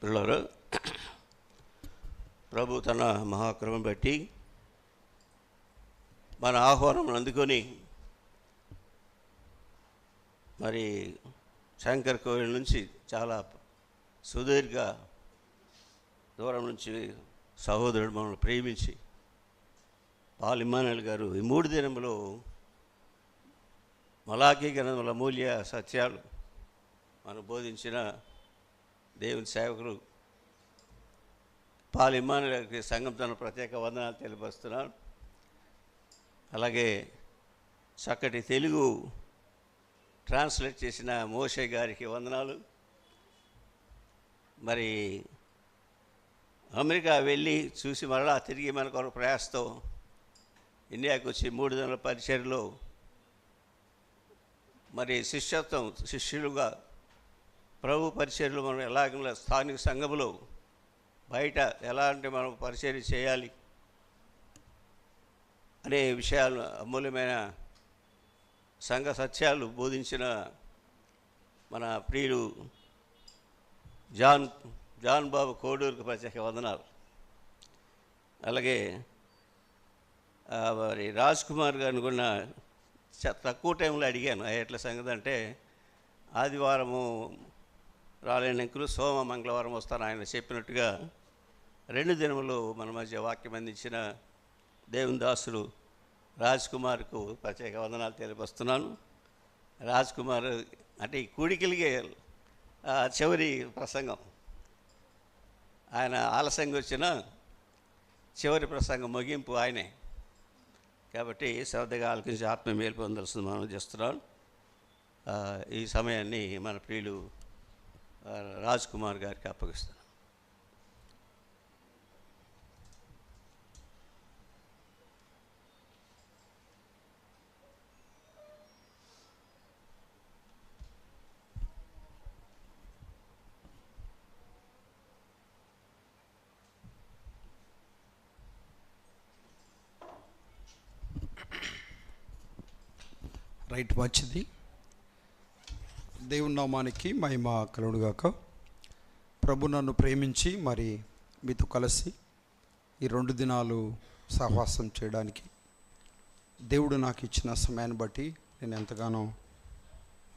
పిల్లలు, ప్రభు తన మహాకృపను బట్టి మన ఆహ్వానం అందుకొని మరి శంకర్ కోవిల్ నుంచి చాలా సుదీర్ఘ దూరం నుంచి సహోదరుడు మనల్ని ప్రేమించి పాల్ ఇమ్మానుయేల్ గారు ఈ 3 దినములో మలాకీ గ్రంథముల అమూల్య సత్యాలు మనం బోధించిన దేవుని సేవకులు పాల్ ఇమ్మానుయేల్ గారికి సంఘం తన ప్రత్యేక వందనాలు తెలియపరుస్తున్నాను. అలాగే చక్కటి తెలుగు ట్రాన్స్లేట్ చేసిన మోషే గారికి వందనాలు. మరి అమెరికా వెళ్ళి చూసి మరలా తిరిగి మన కొరకు ప్రయాసతో ఇండియాకి వచ్చి 3 దినాల పరిచర్యలో మరి శిష్యులుగా ప్రభు పరిచర్యలు మనం ఎలాగ స్థానిక సంఘములో బయట ఎలాంటి మనం పరిచర్య చేయాలి అనే విషయాలు, అమూల్యమైన సంఘ సత్యాలు బోధించిన మన ప్రియులు జాన్ బాబు కోడూరుకు ప్రత్యేక వందనాలు. అలాగే మరి రాజ్ కుమార్ గారిని కూడా తక్కువ టైంలో అడిగాను ఎట్ల సంగతి అంటే, ఆదివారము రాలేని అంకులు సోమ మంగళవారం వస్తాను ఆయన చెప్పినట్టుగా 2 దినములు మన మధ్య వాక్యం అందించిన దేవుని దాసులు రాజ్ కుమార్కు ప్రత్యేక వందనాలు తెలియపరుస్తున్నాను. రాజ్ కుమార్ అంటే ఈ కూడికలిగే చివరి ప్రసంగం, ఆయన ఆలస్యంగా వచ్చిన చివరి ప్రసంగం ముగింపు ఆయనే కాబట్టి శ్రద్ధగా ఆలకించి ఆత్మ మేలు పొందాల్సింది మనం చేస్తున్నాను. ఈ సమయాన్ని మన ప్రియులు రాజ్ కుమార్ గారికి అప్పగిస్తున్నాను. రైట్, మంచిది. దేవుని నామానికి మహిమ కలుగుగాక. ప్రభు నన్ను ప్రేమించి మరి మీతో కలిసి ఈ 2 దినాలు సహవాసం చేయడానికి దేవుడు నాకు ఇచ్చిన సమయాన్ని బట్టి నేను ఎంతగానో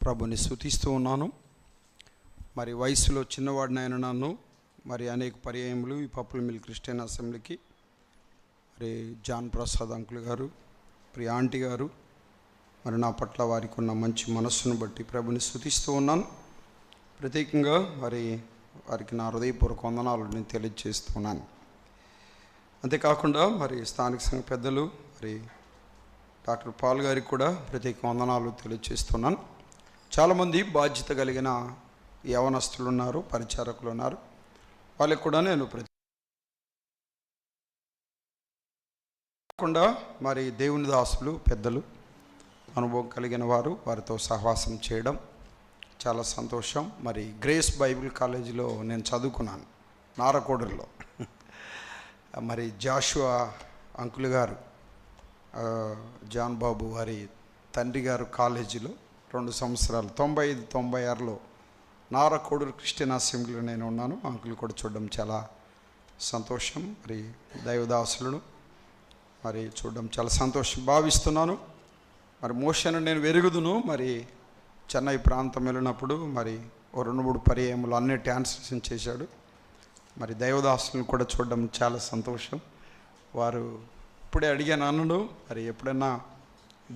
ప్రభుని స్తుతిస్తూ ఉన్నాను. మరి వయసులో చిన్నవాడినైనా నన్ను మరి అనేక పర్యాయములు ఈ పప్పుల మిల్ క్రిస్టియన్ అసెంబ్లీకి మరి జాన్ ప్రసాద్ అంకుల్ గారు, ప్రియ ఆంటీ గారు మరి నా పట్ల వారికి ఉన్న మంచి మనస్సును బట్టి ప్రభుని స్తుతిస్తూ ఉన్నాను. ప్రత్యేకంగా మరి వారికి నా హృదయపూర్వక వందనాలు నేను తెలియజేస్తున్నాను. అంతేకాకుండా మరి స్థానిక సంఘ పెద్దలు మరి డాక్టర్ పాల్ గారికి కూడా ప్రత్యేక వందనాలు తెలియజేస్తున్నాను. చాలామంది బాధ్యత కలిగిన యవనస్తులు ఉన్నారు, పరిచారకులు ఉన్నారు, వాళ్ళకి కూడా నేను కాకుండా మరి దేవుని దాసులు పెద్దలు అనుభవం కలిగిన వారు, వారితో సహవాసం చేయడం చాలా సంతోషం. మరి గ్రేస్ బైబిల్ కాలేజీలో నేను చదువుకున్నాను నారకోడూరులో. మరి జాషువా అంకుల్ గారు, జాన్ బాబు వారి తండ్రి గారు కాలేజీలో 2 సంవత్సరాలు 95-96లో నారకోడూరు క్రిస్టియన్ అసెంబ్లీలో నేను ఉన్నాను. అంకుల్ కూడా చూడడం చాలా సంతోషం. మరి దైవదాసులను మరి చూడడం చాలా సంతోషం భావిస్తున్నాను. మరి మోషను నేను వెరుగుదును మరి చెన్నై ప్రాంతం వెళ్ళినప్పుడు మరి 2-3 పర్యాయములు అన్నీ ట్రాన్స్లేషన్ చేశాడు. మరి దైవదాసులను కూడా చూడడం చాలా సంతోషం. వారు ఇప్పుడే అడిగాను అన్నడు, మరి ఎప్పుడైనా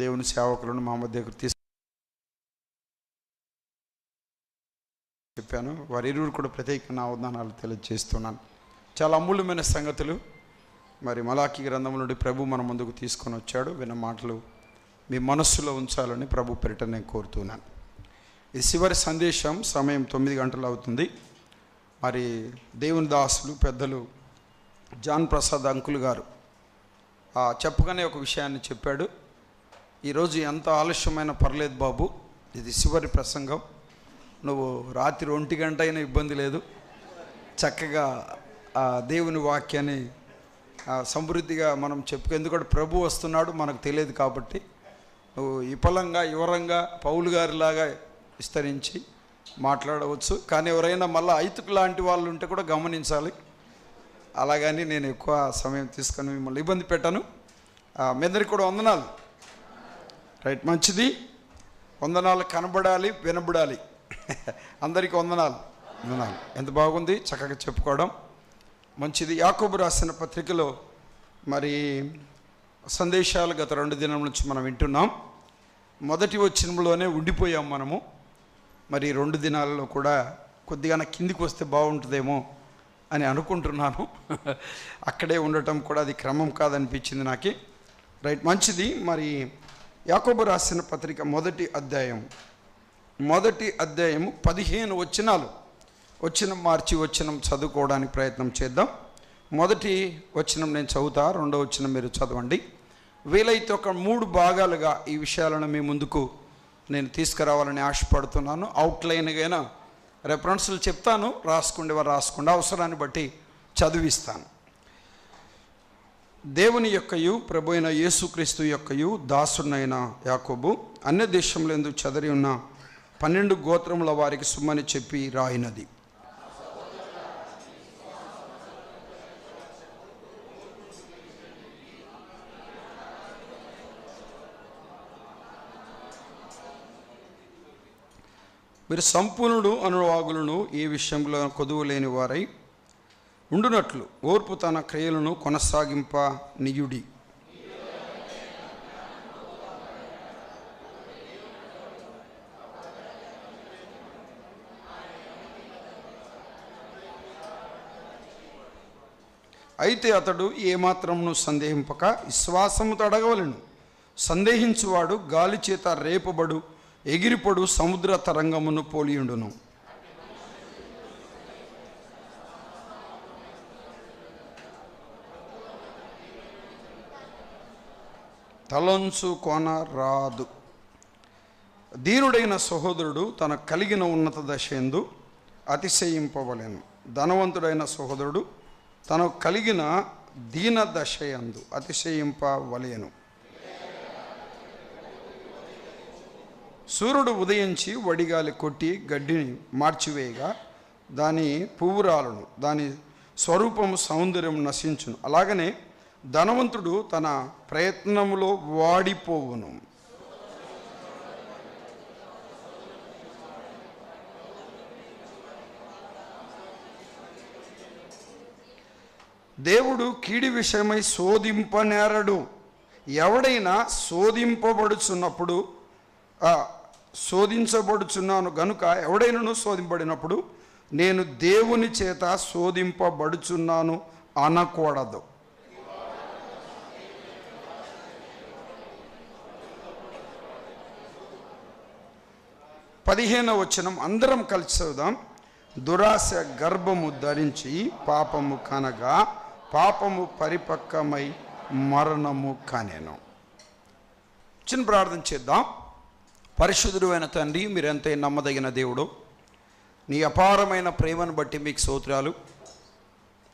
దేవుని సేవకులను మా మధ్య చెప్పాను. వారి ఇరువురు కూడా ప్రత్యేక వందనాలు తెలియజేస్తున్నాను. చాలా అమూల్యమైన సంగతులు మరి మలాకీ గ్రంథం నుండి ప్రభు మన ముందుకు తీసుకొని వచ్చాడు. విన్న మాటలు మీ మనస్సులో ఉంచాలని ప్రభు పేరిట నేను కోరుతున్నాను. ఈ చివరి సందేశం సమయం 9 గంటలు అవుతుంది. మరి దేవుని దాసులు పెద్దలు జాన్ ప్రసాద్ అంకుల్ గారు చెప్పగానే ఒక విషయాన్ని చెప్పాడు. ఈరోజు ఎంత ఆలస్యమైన పర్లేదు బాబు, ఇది చివరి ప్రసంగం, నువ్వు రాత్రి 1 గంట అయినా ఇబ్బంది లేదు, చక్కగా దేవుని వాక్యాన్ని సమృద్ధిగా మనం చెప్పుకో. ఎందుకంటే ప్రభు వస్తున్నాడు, మనకు తెలియదు కాబట్టి నువ్వు విఫలంగా వివరంగా పౌలు గారిలాగా విస్తరించి మాట్లాడవచ్చు. కానీ ఎవరైనా మళ్ళీ ఐతుకు లాంటి వాళ్ళు ఉంటే కూడా గమనించాలి. అలాగని నేను ఎక్కువ సమయం తీసుకొని మిమ్మల్ని ఇబ్బంది పెట్టాను. మీ అందరికి కూడా వందనాలు. రైట్, మంచిది. వందనాలు కనబడాలి, వినబడాలి. అందరికీ వందనాలు. ఎంత బాగుంది, చక్కగా చెప్పుకోవడం మంచిది. యాకోబు రాసిన పత్రికలో మరి సందేశాలు గత 2 దినాల నుంచి మనం వింటున్నాం. మొదటి వచనంలోనే ఉండిపోయాం మనము. మరి 2 దినాలలో కూడా కొద్దిగా కిందికి వస్తే బాగుంటుందేమో అని అనుకుంటున్నాను. అక్కడే ఉండటం కూడా అది క్రమం కాదనిపించింది నాకు. రైట్, మంచిది. మరి యాకోబు రాసిన పత్రిక మొదటి అధ్యాయం 15 వచనాలు, వచనం మార్చి వచనం చదువుకోవడానికి ప్రయత్నం చేద్దాం. మొదటి వచనం నేను చదువుతా, 2వ వచనం మీరు చదవండి. వీలైతే ఒక 3 భాగాలుగా ఈ విషయాలను మీ ముందుకు నేను తీసుకురావాలని ఆశపడుతున్నాను. అవుట్లైన్గా రెఫరెన్సులు చెప్తాను, రాసుకోండి అవసరాన్ని బట్టి చదివిస్తాను. దేవుని యొక్కయు ప్రభు అయిన యేసుక్రీస్తు యొక్కయు దాసుడైన యాకోబు అన్య దేశంలో ఎందుకు చెదరి ఉన్న 12 గోత్రముల వారికి సుమ్మని చెప్పి రాయినది. మీరు సంపూర్ణుడు అనువాగులను ఈ విషయంలో కొదువు లేని వారై ఉండునట్లు ఓర్పు తన క్రియలను కొనసాగింప నియుడి. అయితే అతడు ఏమాత్రమును సందేహింపక విశ్వాసముతో అడగవలెను. సందేహించువాడు గాలి చేత రేపబడు ఎగిరిపడు సముద్ర తరంగమును పోలియుండును. తలంచు కొన రాదు. దీనుడైన సహోదరుడు తన కలిగిన ఉన్నత దశయందు అతిశయింపవలెను. ధనవంతుడైన సహోదరుడు తనకు కలిగిన దీన దశయందు అతిశయింపవలెను. సూర్యుడు ఉదయించి వడిగాలి కొట్టి గడ్డిని మార్చివేయగా దాని పువ్వురాలను, దాని స్వరూపము సౌందర్యం నశించును. అలాగనే ధనవంతుడు తన ప్రయత్నములో వాడిపోవును. దేవుడు కీడి విషయమై శోధింపనేరడు. ఎవడైనా శోధింపబడుచున్నప్పుడు శోధించబడుచున్నాను గనుక ఎవడైనాను శోధింపబడినప్పుడు నేను దేవుని చేత శోధింపబడుచున్నాను అనకూడదు. పదిహేనవ వచనం అందరం కలిసి చదువుదాం. దురాశ గర్భము ధరించి పాపము కనగా పాపము పరిపక్వమై మరణము కనెను. చిన్న ప్రార్థన చేద్దాం. పరిశుద్ధుడు అయిన తండ్రి, మీరెంత నమ్మదగిన దేవుడు, నీ అపారమైన ప్రేమను బట్టి మీకు స్తోత్రాలు.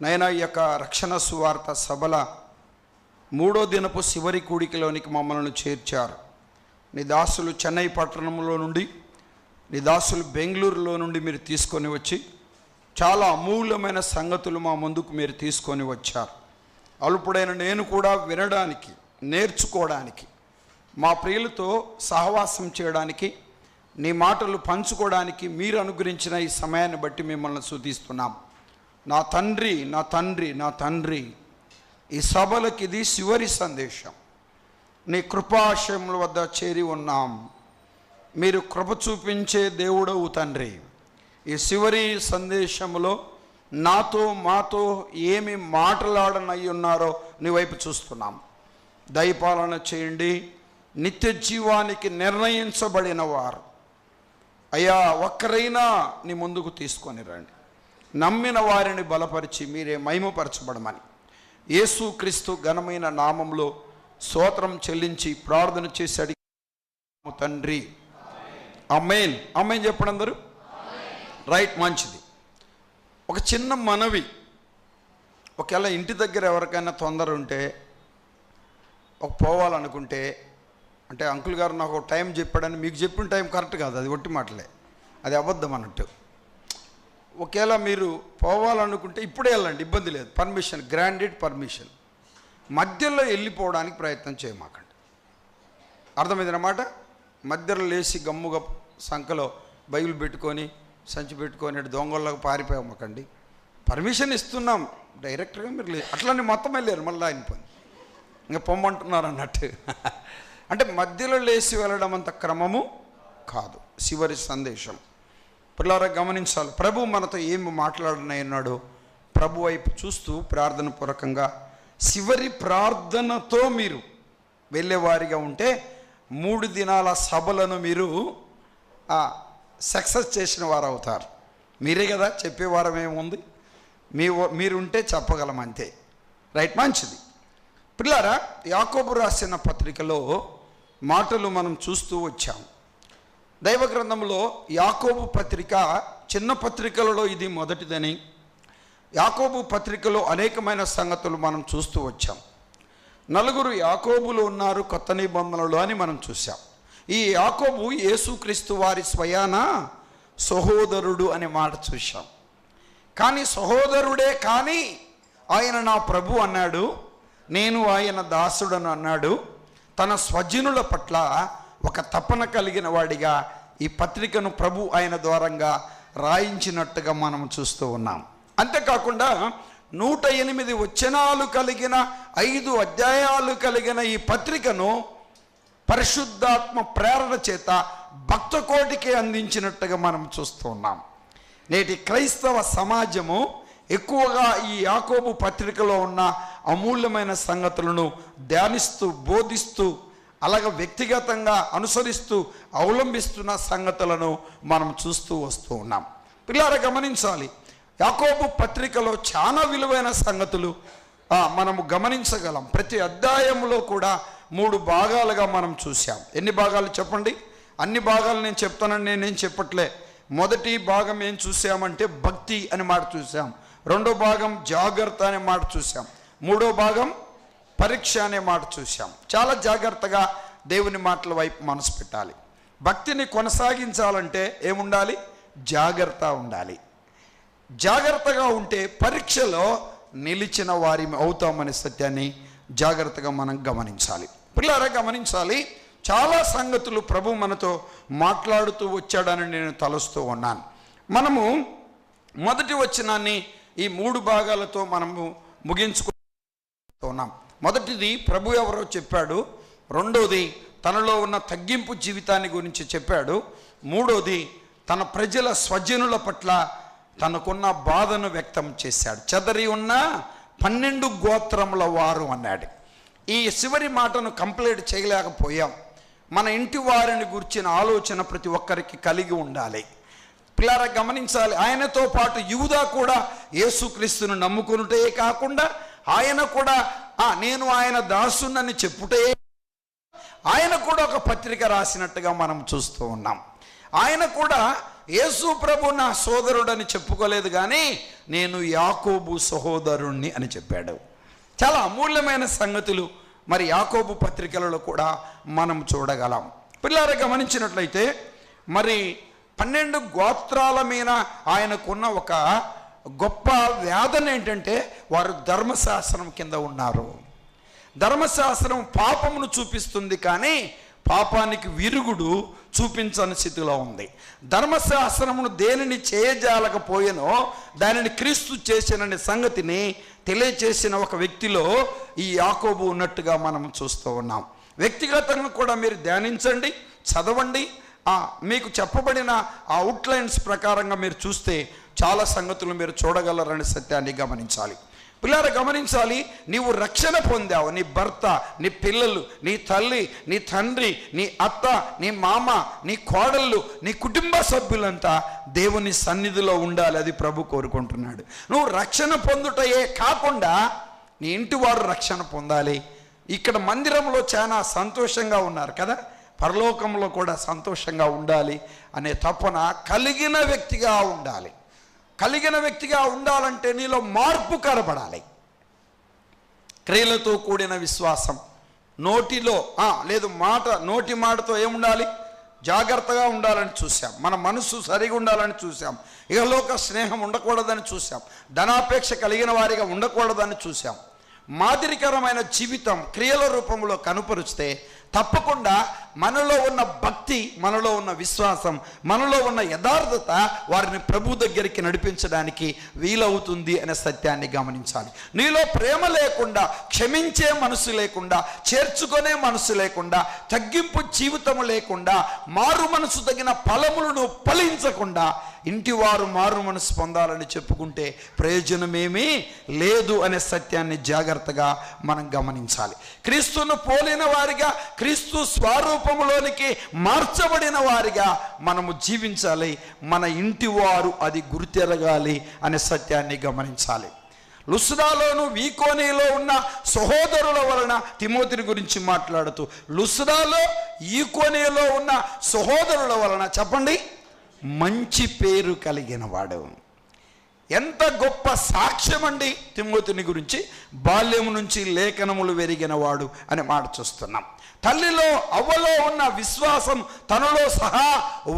నైనా ఈ యొక్క రక్షణ సువార్త సభల 3వ దినపు చివరి కూడికలోనికి మమ్మల్ని చేర్చారు. నీ దాసులు చెన్నై పట్టణంలో నుండి, నీ దాసులు బెంగళూరులో నుండి మీరు తీసుకొని వచ్చి చాలా అమూల్యమైన సంగతులు మా ముందుకు మీరు తీసుకొని వచ్చారు. అల్పుడైన నేను కూడా వినడానికి, నేర్చుకోవడానికి, మా ప్రియులతో సహవాసం చేయడానికి, నీ మాటలు పంచుకోవడానికి మీరు అనుగ్రహించిన ఈ సమయాన్ని బట్టి మిమ్మల్ని స్తుతిస్తున్నాం. నా తండ్రి, నా తండ్రి, నా తండ్రి, ఈ సభలకు ఇది చివరి సందేశం. నీ కృపాశయముల వద్ద చేరి ఉన్నాం. మీరు కృప చూపించే దేవుడవు తండ్రి. ఈ చివరి సందేశంలో నాతో మాతో ఏమి మాట్లాడనై ఉన్నారో నీ వైపు చూస్తున్నాం. దయపాలన చేయండి. నిత్య జీవానికి నిర్ణయించబడిన వారు అయ్యా ఒక్కరైనా నీ ముందుకు తీసుకొని రండి. నమ్మిన వారిని బలపరిచి మీరే మహిమపరచబడమని యేసుక్రీస్తు ఘనమైన నామంలో స్తోత్రం చెల్లించి ప్రార్థన చేసి తండ్రి. ఆమేన్. ఆమేన్ చెప్పండి అందరూ. రైట్, మంచిది. ఒక చిన్న మనవి, ఒకవేళ ఇంటి దగ్గర ఎవరికైనా తొందర ఉంటే, ఒక పోవాలనుకుంటే, అంటే అంకుల్ గారు నాకు ఒక టైం చెప్పాడని మీకు చెప్పిన టైం కరెక్ట్ కాదు, అది ఒట్టి మాటలే, అది అబద్ధం అన్నట్టు. ఒకవేళ మీరు పోవాలనుకుంటే ఇప్పుడే వెళ్ళండి, ఇబ్బంది లేదు. Permission, granted permission. మధ్యలో వెళ్ళిపోవడానికి ప్రయత్నం చేయమాకండి. అర్థమైందన్నమాట. మధ్యలో లేచి గమ్ముగా సంఖలో బైబిల్ పెట్టుకొని సంచి పెట్టుకొని దొంగల్లోకి పారిపోయామకండి. పర్మిషన్ ఇస్తున్నాం, డైరెక్ట్గా మీరు లేదు. అట్లనే మొత్తం వెళ్ళారు, మళ్ళీ ఆయన పని ఇంకా పొమ్మంటున్నారు అన్నట్టు. అంటే మధ్యలో లేచి వెళ్ళడం అంత క్రమము కాదు. చివరి సందేశం పిల్లరా గమనించాలి. ప్రభు మనతో ఏమి మాట్లాడనన్నాడో ప్రభు వైపు చూస్తూ ప్రార్థన పూర్వకంగా చివరి ప్రార్థనతో మీరు వెళ్ళేవారిగా ఉంటే 3 దినాల సభలను మీరు సక్సెస్ చేసిన వారు అవుతారు. మీరే కదా చెప్పేవారం ఏముంది, మీరుంటే చెప్పగలం అంతే. రైట్, మంచిది. పిల్లారా, యాకోబు రాసిన పత్రికలో మాటలు మనం చూస్తూ వచ్చాం. దైవ గ్రంథంలో యాకోబు పత్రిక చిన్న పత్రికలలో ఇది మొదటిదని, యాకోబు పత్రికలో అనేకమైన సంగతులు మనం చూస్తూ వచ్చాం. 4 యాకోబులు ఉన్నారు కొత్త నిబంధనలో అని మనం చూసాం. ఈ యాకోబు యేసుక్రీస్తు వారి స్వయాన సహోదరుడు అనే మాట చూసాం. కానీ సహోదరుడే కానీ ఆయన నా ప్రభు అన్నాడు, నేను ఆయన దాసుడను అన్నాడు. తన స్వజనుల పట్ల ఒక తపన కలిగిన వాడిగా ఈ పత్రికను ప్రభు ఆయన ద్వారంగా రాయించినట్టుగా మనం చూస్తూ ఉన్నాం. అంతేకాకుండా 108 వచనాలు కలిగిన 5 అధ్యాయాలు కలిగిన ఈ పత్రికను పరిశుద్ధాత్మ ప్రేరణ చేత భక్తకోటికి అందించినట్టుగా మనం చూస్తూ ఉన్నాం. నేటి క్రైస్తవ సమాజము ఎక్కువగా ఈ యాకోబు పత్రికలో ఉన్న అమూల్యమైన సంగతులను ధ్యానిస్తూ బోధిస్తూ అలాగే వ్యక్తిగతంగా అనుసరిస్తూ అవలంబిస్తున్న సంగతులను మనం చూస్తూ వస్తూ ఉన్నాం. పిల్లలు గమనించాలి, యాకోబు పత్రికలో చాలా విలువైన సంగతులు మనము గమనించగలం. ప్రతి అధ్యాయంలో కూడా 3 భాగాలుగా మనం చూసాం. ఎన్ని భాగాలు చెప్పండి? అన్ని భాగాలు నేను చెప్తానని నేనేం చెప్పట్లే. మొదటి భాగం ఏం చూసామంటే భక్తి అనే మాట చూసాం. 2వ భాగం జాగ్రత్త అనే మాట చూసాం. 3వ భాగం పరీక్ష అనే మాట చూసాం. చాలా జాగ్రత్తగా దేవుని మాటల వైపు మనసు పెట్టాలి. భక్తిని కొనసాగించాలంటే ఏముండాలి? జాగ్రత్త ఉండాలి. జాగ్రత్తగా ఉంటే పరీక్షలో నిలిచిన వారి అవుతామనే సత్యాన్ని జాగ్రత్తగా మనం గమనించాలి. పిల్లరా గమనించాలి, చాలా సంగతులు ప్రభు మనతో మాట్లాడుతూ వచ్చాడని నేను తలుస్తూ ఉన్నాను. మనము మొదటి వచనాన్ని ఈ 3 భాగాలతో మనము ముగించుకున్నాం. మొదటిది ప్రభు ఎవరో చెప్పాడు, 2వది తనలో ఉన్న తగ్గింపు జీవితాన్ని గురించి చెప్పాడు, 3వది తన ప్రజల స్వజనుల పట్ల తనకున్న బాధను వ్యక్తం చేశాడు. చెదరి ఉన్న 12 గోత్రముల వారు అన్నాడు. ఈ చివరి మాటను కంప్లీట్ చేయలేకపోయాం. మన ఇంటి వారిని గురించిన ఆలోచన ప్రతి ఒక్కరికి కలిగి ఉండాలి. పిల్లరా గమనించాలి, ఆయనతో పాటు యూదా కూడా యేసుక్రీస్తును నమ్ముకునుటే కాకుండా ఆయన కూడా నేను ఆయన దాసునని చెప్పుటే ఆయన కూడా ఒక పత్రిక రాసినట్టుగా మనం చూస్తూ ఉన్నాం. ఆయన కూడా యేసు ప్రభు నా సోదరుడని చెప్పుకోలేదు, కానీ నేను యాకోబు సహోదరుణ్ణి అని చెప్పాడు. చాలా అమూల్యమైన సంగతులు మరి యాకోబు పత్రికలలో కూడా మనం చూడగలం. పిల్లలు గమనించినట్లయితే మరి 12 గోత్రాల మీద ఆయనకున్న ఒక గొప్ప వేదన ఏంటంటే వారు ధర్మశాస్త్రం కింద ఉన్నారు. ధర్మశాస్త్రం పాపమును చూపిస్తుంది, కానీ పాపానికి విరుగుడు చూపించని స్థితిలో ఉంది. ధర్మశాస్త్రమును దేనిని చేయజాలకపోయేనో దానిని క్రీస్తు చేసినని సంగతిని తెలియచేసిన ఒక వ్యక్తిలో ఈ యాకోబు ఉన్నట్టుగా మనం చూస్తూ ఉన్నాం. వ్యక్తిగతంగా కూడా మీరు ధ్యానించండి, చదవండి. మీకు చెప్పబడిన అవుట్లైన్స్ ప్రకారంగా మీరు చూస్తే చాలా సంగతులు మీరు చూడగలరని సత్యాన్ని గమనించాలి. పిల్లలు గమనించాలి, నీవు రక్షణ పొందావు. నీ భర్త, నీ పిల్లలు, నీ తల్లి, నీ తండ్రి, నీ అత్త, నీ మామ, నీ కోడళ్ళు, నీ కుటుంబ సభ్యులంతా దేవుని సన్నిధిలో ఉండాలి. అది ప్రభు కోరుకుంటున్నాడు. నువ్వు రక్షణ పొందుటయే కాకుండా నీ ఇంటి వారు రక్షణ పొందాలి. ఇక్కడ మందిరంలో చాలా సంతోషంగా ఉన్నారు కదా. పరలోకంలో కూడా సంతోషంగా ఉండాలి అనే తపన కలిగిన వ్యక్తిగా ఉండాలి. కలిగిన వ్యక్తిగా ఉండాలంటే నీలో మార్పు కనబడాలి. క్రియలతో కూడిన విశ్వాసం, నోటిలో లేదు నోటి మాటతో ఏముండాలి? జాగ్రత్తగా ఉండాలని చూసాం. మన మనసు సరిగా ఉండాలని చూసాం. ఇహలోక స్నేహం ఉండకూడదని చూసాం. ధనాపేక్ష కలిగిన వారిగా ఉండకూడదని చూసాం. మాదిరికరమైన జీవితం క్రియల రూపంలో కనుపరిస్తే తప్పకుండా మనలో ఉన్న భక్తి, మనలో ఉన్న విశ్వాసం, మనలో ఉన్న యథార్థత వారిని ప్రభు దగ్గరికి నడిపించడానికి వీలవుతుంది అనే సత్యాన్ని గమనించాలి. నీలో ప్రేమ లేకుండా, క్షమించే మనసు లేకుండా, చేర్చుకునే మనసు లేకుండా, తగ్గింపు జీవితము లేకుండా, మారు మనసు తగిన ఫలములను ఫలించకుండా ఇంటివారు మారు మనసు పొందాలని చెప్పుకుంటే ప్రయోజనమేమీ లేదు అనే సత్యాన్ని జాగ్రత్తగా మనం గమనించాలి. క్రీస్తును పోలిన వారిగా, క్రీస్తు స్వరూపములోనికి మార్చబడిన వారిగా మనము జీవించాలి. మన ఇంటివారు అది గుర్తెరగాలి అనే సత్యాన్ని గమనించాలి. లుస్రాలోను ఈకోనిలో ఉన్న సహోదరుల వలన తిమోతిని గురించి మాట్లాడుతూ, లుస్రాలో ఈకోనిలో ఉన్న సహోదరుల వలన చెప్పండి, మంచి పేరు కలిగిన వాడు. ఎంత గొప్ప సాక్ష్యం అండి తిమోతిని గురించి. బాల్యం నుంచి లేఖనములు వెరిగిన వాడు అనే మాట చూస్తున్నాం. తల్లిలో అవ్వలో ఉన్న విశ్వాసం తనలో సహా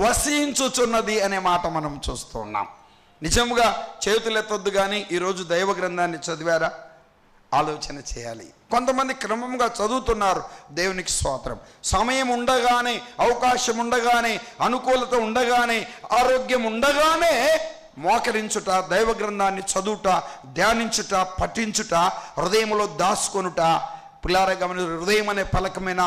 వసించుచున్నది అనే మాట మనం చూస్తున్నాం. నిజముగా చేతులెత్తొద్దు కానీ ఈరోజు దైవ గ్రంథాన్ని చదివారా? ఆలోచన చేయాలి. కొంతమంది క్రమంగా చదువుతున్నారు, దేవునికి స్తోత్రం. సమయం ఉండగానే, అవకాశం ఉండగానే, అనుకూలత ఉండగానే, ఆరోగ్యం ఉండగానే మోకరించుట, దైవ గ్రంథాన్ని చదువుట, ధ్యానించుట, పఠించుట, హృదయంలో దాచుకొనుట, పిల్లార గమని హృదయం అనే పలకమైన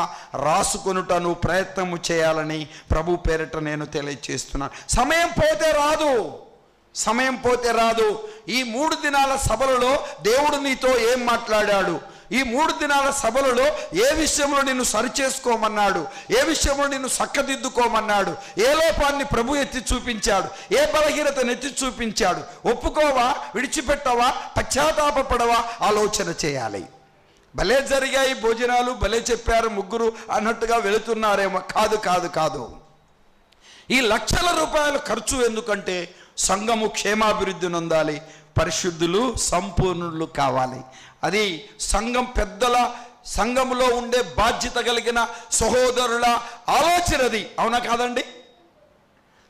రాసుకొనుట నువ్వు ప్రయత్నము చేయాలని ప్రభు పేరిట నేను తెలియజేస్తున్నాను. సమయం పోతే రాదు, సమయం పోతే రాదు. ఈ 3 దినాల సభలలో దేవుడు నీతో ఏం మాట్లాడాడు? ఈ 3 దినాల సభలలో ఏ విషయంలో నిన్ను సరిచేసుకోమన్నాడు? ఏ విషయంలో నిన్ను చక్కదిద్దుకోమన్నాడు? ఏ లోపాన్ని ప్రభు ఎత్తి చూపించాడు? ఏ బలహీనతను ఎత్తి చూపించాడు? ఒప్పుకోవా? విడిచిపెట్టవా? పశ్చాత్తాపపడవా? ఆలోచన చేయాలి. భలే జరిగాయి భోజనాలు, భలే చెప్పారు ముగ్గురు అన్నట్టుగా వెళుతున్నారేమో. కాదు కాదు కాదు. ఈ లక్షల రూపాయల ఖర్చు ఎందుకంటే సంఘము క్షేమాభివృద్ధి నొందాలి, పరిశుద్ధులు సంపూర్ణులు కావాలి. అది సంఘం పెద్దల, సంఘములో ఉండే బాధ్యత కలిగిన సహోదరుల ఆలోచనది. అవునా కాదండి?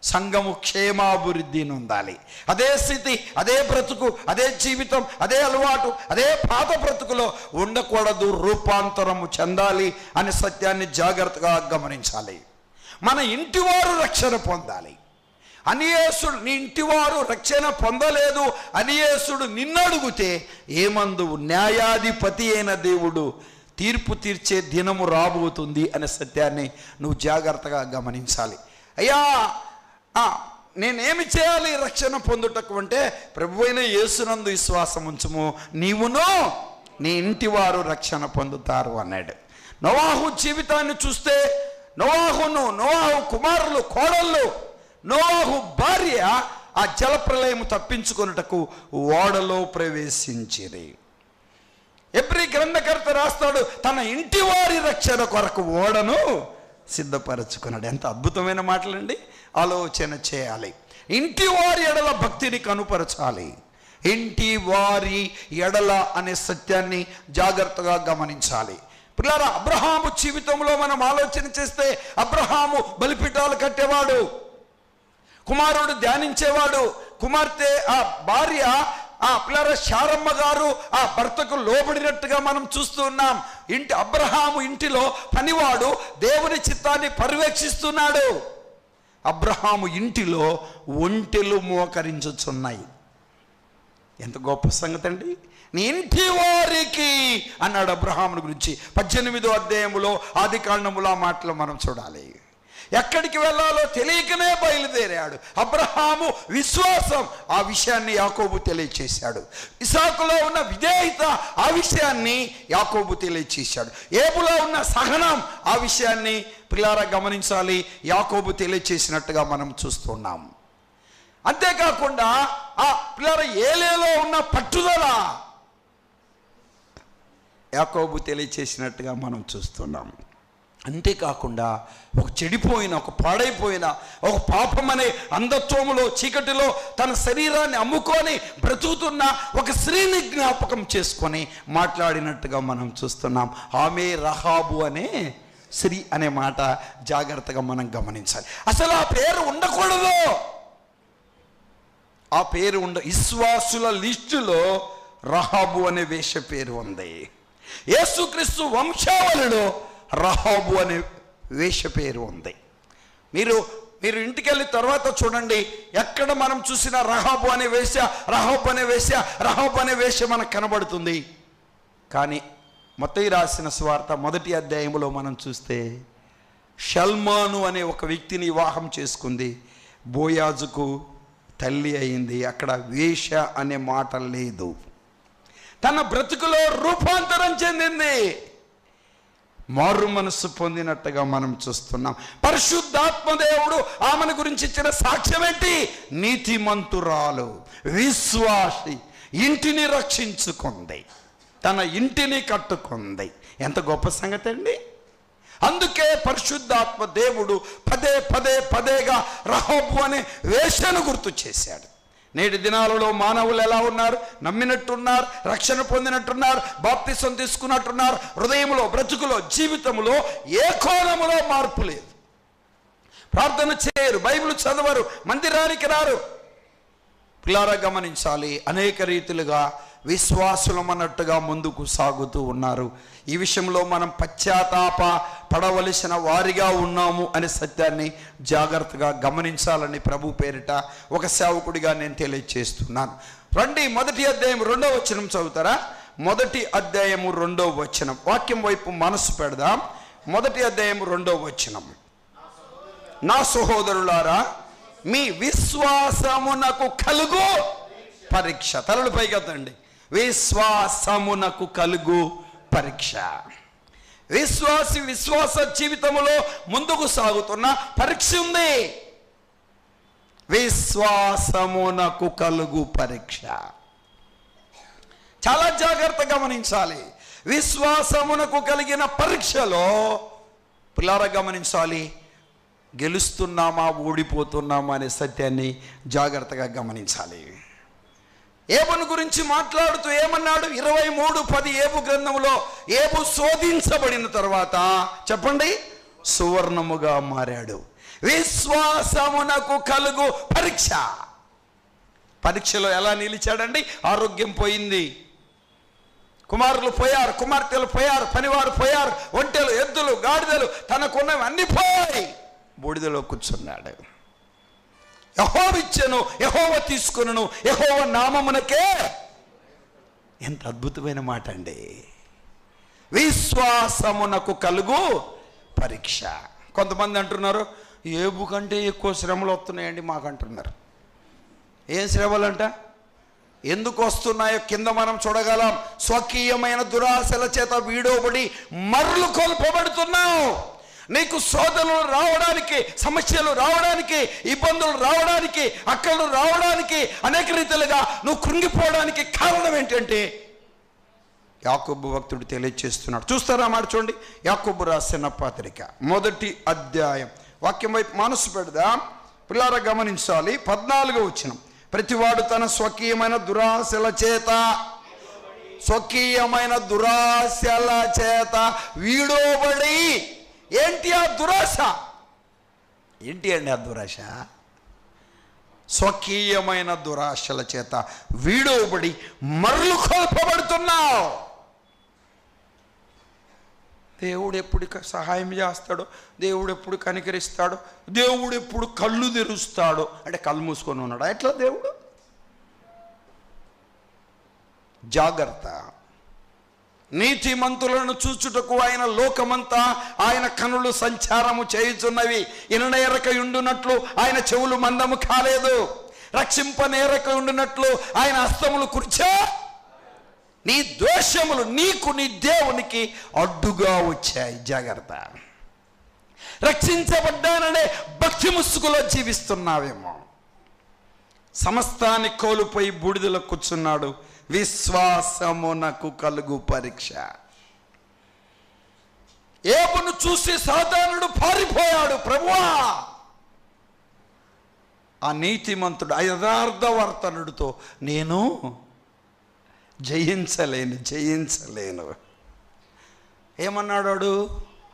సంఘము క్షేమాభివృద్ధి నొందాలి. అదే స్థితి, అదే బ్రతుకు, అదే జీవితం, అదే అలవాటు, అదే పాత బ్రతుకులో ఉండకూడదు. రూపాంతరము చెందాలి అనే సత్యాన్ని జాగ్రత్తగా గమనించాలి. మన ఇంటివారు రక్షణ పొందాలి. అనియేసుడు నీ ఇంటివారు రక్షణ పొందలేదు అనియేసుడు నిన్ను అడిగితే ఏమందు? న్యాయాధిపతి అయిన దేవుడు తీర్పు తీర్చే దినము రాబోతుంది అనే సత్యాన్ని నువ్వు జాగ్రత్తగా గమనించాలి. అయ్యా నేనేమి చేయాలి రక్షణ పొందుటకు అంటే, ప్రభువైన యేసునందు విశ్వాసం ఉంచుము, నీవును నీ ఇంటివారు రక్షణ పొందుతారు అన్నాడు. నోవాహు జీవితాన్ని చూస్తే నోవాహు కుమారులు, కోడళ్ళు, నోవాహు భార్య ఆ జలప్రలయము తప్పించుకొనుటకు ఓడలో ప్రవేశించిరి. ఎబ్రీ గ్రంథకర్త రాస్తాడు, తన ఇంటి వారి రక్షణ కొరకు ఓడను సిద్ధపరచుకున్నాడు. ఎంత అద్భుతమైన మాటలండి. ఆలోచన చేయాలి. ఇంటి వారి ఎడల భక్తిని కనుపరచాలి. ఇంటి వారి ఎడల అనే సత్యాన్ని జాగ్రత్తగా గమనించాలి. పిల్లరా, అబ్రహాము జీవితంలో మనం ఆలోచన చేస్తే, అబ్రహాము బలిపీఠాలు కట్టేవాడు, కుమారుడు ధ్యానించేవాడు, కుమార్తె ఆ భార్య పిల్లర శారమ్మ గారు ఆ భర్తకు లోబడినట్టుగా మనం చూస్తూ ఉన్నాం. అబ్రహాము ఇంటిలో పనివాడు దేవుని చిత్తాన్ని పర్యవేక్షిస్తున్నాడు. అబ్రహాము ఇంటిలో ఒంటెలు మోకరించుచున్నాయి. ఎంత గొప్ప సంగతి అండి. నీ ఇంటి వారికి అన్నాడు అబ్రహాముని గురించి. 18వ అధ్యాయములో ఆదికాండములో ఆ మాటలు మనం చూడాలి. ఎక్కడికి వెళ్ళాలో తెలియకనే బయలుదేరాడు. అబ్రహాము విశ్వాసం ఆ విషయాన్ని యాకోబు తెలియచేశాడు. ఇసాకులో ఉన్న విధేయత ఆ విషయాన్ని యాకోబు తెలియచేశాడు. ఏబులో ఉన్న సహనం ఆ విషయాన్ని పిల్లారా గమనించాలి, యాకోబు తెలియచేసినట్టుగా మనం చూస్తున్నాం. అంతేకాకుండా ఆ పిల్లారా ఏలేలో ఉన్న పట్టుదల యాకోబు తెలియచేసినట్టుగా మనం చూస్తున్నాం. అంతేకాకుండా ఒక చెడిపోయిన, ఒక పాడైపోయిన, ఒక పాపం అనే అంధత్వములో, చీకటిలో తన శరీరాన్ని అమ్ముకొని బ్రతుకుతున్న ఒక స్త్రీని జ్ఞాపకం చేసుకొని మాట్లాడినట్టుగా మనం చూస్తున్నాం. ఆమె రహాబు అనే స్త్రీ అనే మాట జాగ్రత్తగా మనం గమనించాలి. అసలు ఆ పేరు ఉండకూడదు. ఆ పేరు విశ్వాసుల లిస్టులో రహాబు అనే వేశ్య పేరు ఉంది. యేసుక్రీస్తు వంశావళిలో రహాబు అనే వేశ్య పేరు ఉంది. మీరు ఇంటికి వెళ్ళిన తర్వాత చూడండి, ఎక్కడ మనం చూసిన రహాబు అనే వేశ్య, రహాబు అనే వేశ్య, రహాబు అనే వేశ్య మనకు కనబడుతుంది. కానీ మత్తయి రాసిన సువార్త 1వ అధ్యాయంలో మనం చూస్తే షల్మాను అనే ఒక వ్యక్తిని వివాహం చేసుకుంది, బోయాజుకు తల్లి అయింది. అక్కడ వేశ్య అనే మాట లేదు. తన బ్రతుకులో రూపాంతరం చెందింది, మారు మనస్సు పొందినట్టుగా మనం చూస్తున్నాం. పరిశుద్ధాత్మ దేవుడు ఆమెను గురించి ఇచ్చిన సాక్ష్యం ఏంటి? నీతిమంతురాలు, విశ్వాసి, ఇంటిని రక్షించుకుంది, తన ఇంటిని కట్టుకుంది. ఎంత గొప్ప సంగతి అండి! అందుకే పరిశుద్ధాత్మ దేవుడు పదేగా రహాబు అనే వేశ్యను గుర్తు చేశాడు. నేటి దినాలలో మానవులు ఎలా ఉన్నారు? నమ్మినట్టున్నారు, రక్షణ పొందినట్టున్నారు, బాప్తిసం తీసుకున్నట్టున్నారు. హృదయంలో, బ్రతుకులో, జీవితంలో ఏ కోణములో మార్పు లేదు. ప్రార్థన చేయరు, బైబిల్ చదవరు, మందిరానికి రారు. పిల్లారా గమనించాలి, అనేక రీతిలుగా విశ్వాసులం అన్నట్టుగా ముందుకు సాగుతూ ఉన్నారు. ఈ విషయంలో మనం పశ్చాత్తాప పడవలసిన వారిగా ఉన్నాము అనే సత్యాన్ని జాగ్రత్తగా గమనించాలని ప్రభు పేరిట ఒక సేవకుడిగా నేను తెలియజేస్తున్నాను. రండి, 1వ అధ్యాయం 2వ వచనం చదువుతారా? 1వ అధ్యాయం 2వ వచనం. వాక్యం వైపు మనసు పెడదాం. 1వ అధ్యాయం 2వ వచనం. నా సహోదరులారా, మీ విశ్వాసమునకు కలుగు పరీక్ష. తలలు పైకెత్తండి. విశ్వాసమునకు కలుగు పరీక్ష. విశ్వాస జీవితంలో ముందుకు సాగుతున్న పరీక్ష ఉంది. విశ్వాసమునకు కలుగు పరీక్ష. చాలా జాగ్రత్తగా గమనించాలి. విశ్వాసమునకు కలిగిన పరీక్షలో పిల్లారా గమనించాలి, గెలుస్తున్నామా ఓడిపోతున్నామా అనే సత్యాన్ని జాగ్రత్తగా గమనించాలి. ఏబును గురించి మాట్లాడుతూ ఏమన్నాడు? 23:10 ఏబు గ్రంథంలో ఏబు శోధించబడిన తర్వాత చెప్పండి, సువర్ణముగా మారాడు. విశ్వాసమునకు కలుగు పరీక్ష. పరీక్షలో ఎలా నిలిచాడండి? ఆరోగ్యం పోయింది, కుమారులు పోయారు, కుమార్తెలు పోయారు, పనివారు పోయారు, ఒంటెలు, ఎద్దులు, గాడిదలు, తనకున్నవి అన్ని పోయి బూడిదలో కూర్చున్నాడు. యెహోవా ఇచ్చెను, యెహోవా తీసుకొనును, యెహోవా నామమునకే. ఎంత అద్భుతమైన మాట అండి! విశ్వాసమునకు కలుగు పరీక్ష. కొంతమంది అంటున్నారు, ఏబు కంటే ఎక్కువ శ్రమలు వస్తున్నాయండి మాకంటున్నారు. ఏం శ్రమలంట? ఎందుకు వస్తున్నాయో కింద మనం చూడగలం. స్వకీయమైన దురాశల చేత వీడోబడి మరలు కోల్పోబడుతున్నావు. నీకు శోధనలు రావడానికి, సమస్యలు రావడానికి, ఇబ్బందులు రావడానికి, అక్కలు రావడానికి, అనేక రీతిలుగా నువ్వు కృంగిపోవడానికి కారణం ఏంటంటే యాకోబు భక్తుడు తెలియజేస్తున్నాడు. చూస్తారా మాట చూడండి. యాకోబు రాసిన పత్రిక 1వ అధ్యాయం. వాక్యం వైపు మనసు పెడదాం. పిల్లారా గమనించాలి. 14వ వచనం. ప్రతివాడు తన స్వకీయమైన దురాశల చేత వీడోబడి. ఏంటి ఆ దురాశ? ఏంటి అండి ఆ దురాశ? స్వకీయమైన దురాశల చేత వీడోబడి మరలు కోల్పబడుతున్నావు. దేవుడు ఎప్పుడు సహాయం చేస్తాడో, దేవుడు ఎప్పుడు కనికరిస్తాడో, దేవుడు ఎప్పుడు కళ్ళు తెరుస్తాడో అంటే కళ్ళు మూసుకొని ఉన్నాడు. ఎట్లా దేవుడు? జాగ్రత్త. నీతిమంతులను చూచుటకు ఆయన లోకమంతా ఆయన కనులు సంచారము చేయుచున్నవి. ఇననేరక ఉండునట్లు ఆయన చెవులు మందము కాలేదు, రక్షింపనేరక ఉండునట్లు ఆయన హస్తములు కుర్చా. నీ దోషములు నీకు, నీ దేవునికి అడ్డుగా వచ్చాయి. జాగ్రత్త. రక్షించబడ్డాననే భక్తి ముసుగులో జీవిస్తున్నావేమో. సమస్తాన్ని కోల్పోయి బూడిదలో కూర్చున్నాడు. విశ్వాసమునకు కలుగు పరీక్ష. ఏబును చూసి సాతానుడు పారిపోయాడు. ప్రభువా, ఆ నీతిమంతుడు ఆ యథార్థవర్తనుడితో నేను జయించలేను. ఏమన్నాడు?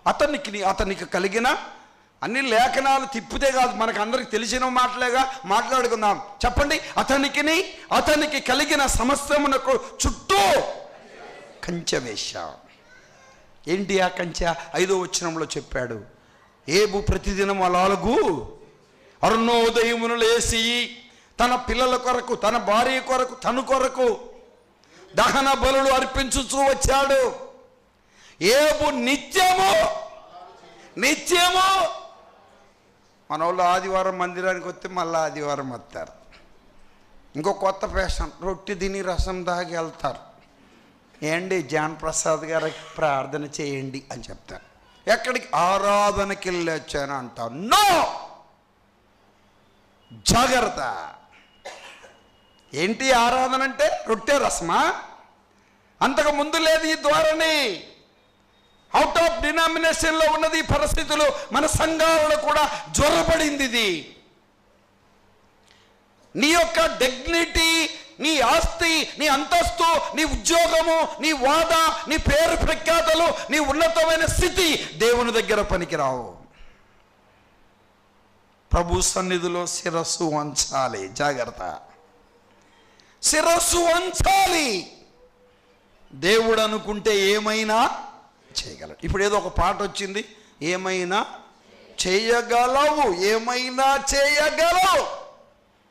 అతనికి కలిగిన అన్ని లేఖనాలు తిప్పితే కాదు, మనకు అందరికి తెలిసిన మాటలేగా మాట్లాడుకుందాం. చెప్పండి. అతనికి కలిగిన సమస్తమునకు చుట్టూ కంచె వేశా. ఏంటి ఆ కంచె? 5వ వచనంలో చెప్పాడు. ఏబు ప్రతిదినం అలాగు అరుణోదయమును లేచి తన పిల్లల కొరకు, తన భార్య కొరకు, తన కొరకు దహన బలులు అర్పించుచూ వచ్చాడు. ఏబు నిత్యము మన వాళ్ళు ఆదివారం మందిరానికి వస్తే మళ్ళీ ఆదివారం వస్తారు. ఇంకో కొత్త ఫ్యాషన్, రొట్టె తిని రసం దాగి వెళ్తారు. ఏండి జాన్ ప్రసాద్ గారికి ప్రార్థన చేయండి అని చెప్తారు. ఎక్కడికి? ఆరాధనకి వెళ్ళి వచ్చాను అంటారు. నో, జాగ్రత్త. ఏంటి ఆరాధన అంటే? రొట్టె రసమా? అంతకు ముందు లేదు ఈ ధోరణి. అవుట్ ఆఫ్ డినామినేషన్లో ఉన్నది ఈ పరిస్థితులు. మన సంఘాలలో కూడా జ్వరపడింది ఇది. నీ యొక్క డిగ్నిటీ, నీ ఆస్తి, నీ అంతస్తు, నీ ఉద్యోగము, నీ వాదా, నీ పేరు ప్రఖ్యాతలు, నీ ఉన్నతమైన స్థితి దేవుని దగ్గర పనికిరావు. ప్రభు సన్నిధిలో శిరస్సు వంచాలి. జాగ్రత్త, శిరస్సు వంచాలి. దేవుడు అనుకుంటే ఏమైనా చేయగలడు. ఇప్పుడు ఏదో ఒక పాట వచ్చింది, ఏమైనా చేయగలవు, ఏమైనా చేయగలవు.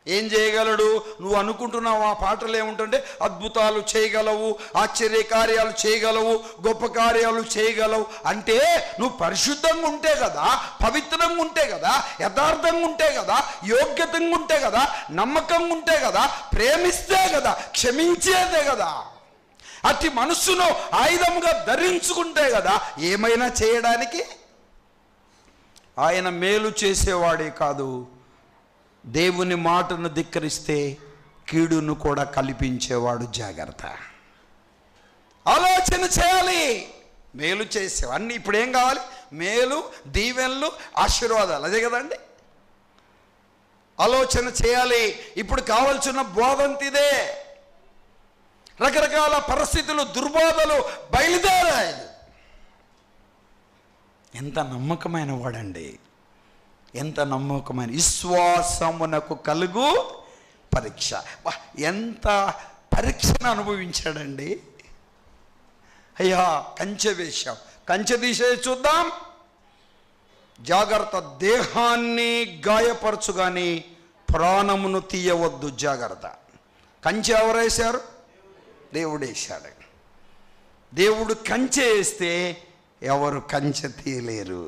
ఏం చేయగలడు? నువ్వు అనుకుంటున్నావు. ఆ పాటలు ఏముంటుంటే అద్భుతాలు చేయగలవు, ఆశ్చర్య కార్యాలు చేయగలవు, గొప్ప కార్యాలు చేయగలవు. అంటే నువ్వు పరిశుద్ధంగా ఉంటే కదా, పవిత్రంగా ఉంటే కదా, యథార్థంగా ఉంటే కదా, యోగ్యతంగా ఉంటే కదా, నమ్మకంగా ఉంటే కదా, ప్రేమిస్తే కదా, క్షమించేదే కదా, అతి మనస్సును ఆయుధంగా ధరించుకుంటే కదా ఏమైనా చేయడానికి. ఆయన మేలు చేసేవాడే కాదు, దేవుని మాటను ధిక్కరిస్తే కీడును కూడా కల్పించేవాడు. జాగ్రత్త, ఆలోచన చేయాలి. మేలు చేసేవా అన్నీ. ఇప్పుడు ఏం కావాలి? మేలు, దీవెనలు, ఆశీర్వాదాలు. అదే కదండి. ఆలోచన చేయాలి. ఇప్పుడు కావాల్సిన బోధంతిదే. రకరకాల పరిస్థితులు, దుర్బోధలు బయలుదేరాయి. ఎంత నమ్మకమైన వాడండి, ఎంత నమ్మకమైన. విశ్వాసమునకు కలుగు పరీక్ష. ఎంత పరీక్షను అనుభవించాడండి. అయ్యా, కంచె వేశాం, కంచె తీసే చూద్దాం. జాగ్రత్త, దేహాన్ని గాయపరచు కానీ ప్రాణమును తీయవద్దు. జాగ్రత్త. కంచె ఎవరు వేశారు? దేవుడు వేశాడు. దేవుడు కంచె వేస్తే ఎవరు కంచె తీయలేరు.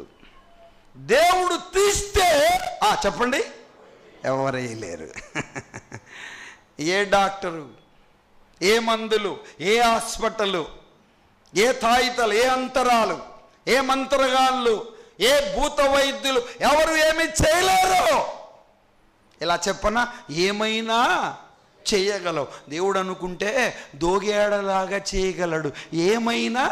దేవుడు తీస్తే చెప్పండి, ఎవరేయలేరు. ఏ డాక్టరు, ఏ మందులు, ఏ హాస్పిటల్, ఏ తాయితలు, ఏ అంతరాలు, ఏ మంత్రగాళ్ళు, ఏ భూత వైద్యులు ఎవరు ఏమి చేయలేరు. ఇలా చెప్పనా? ఏమైనా చేయగలవు. దేవుడు అనుకుంటే దోగేడలాగా చేయగలడు. ఏమైనా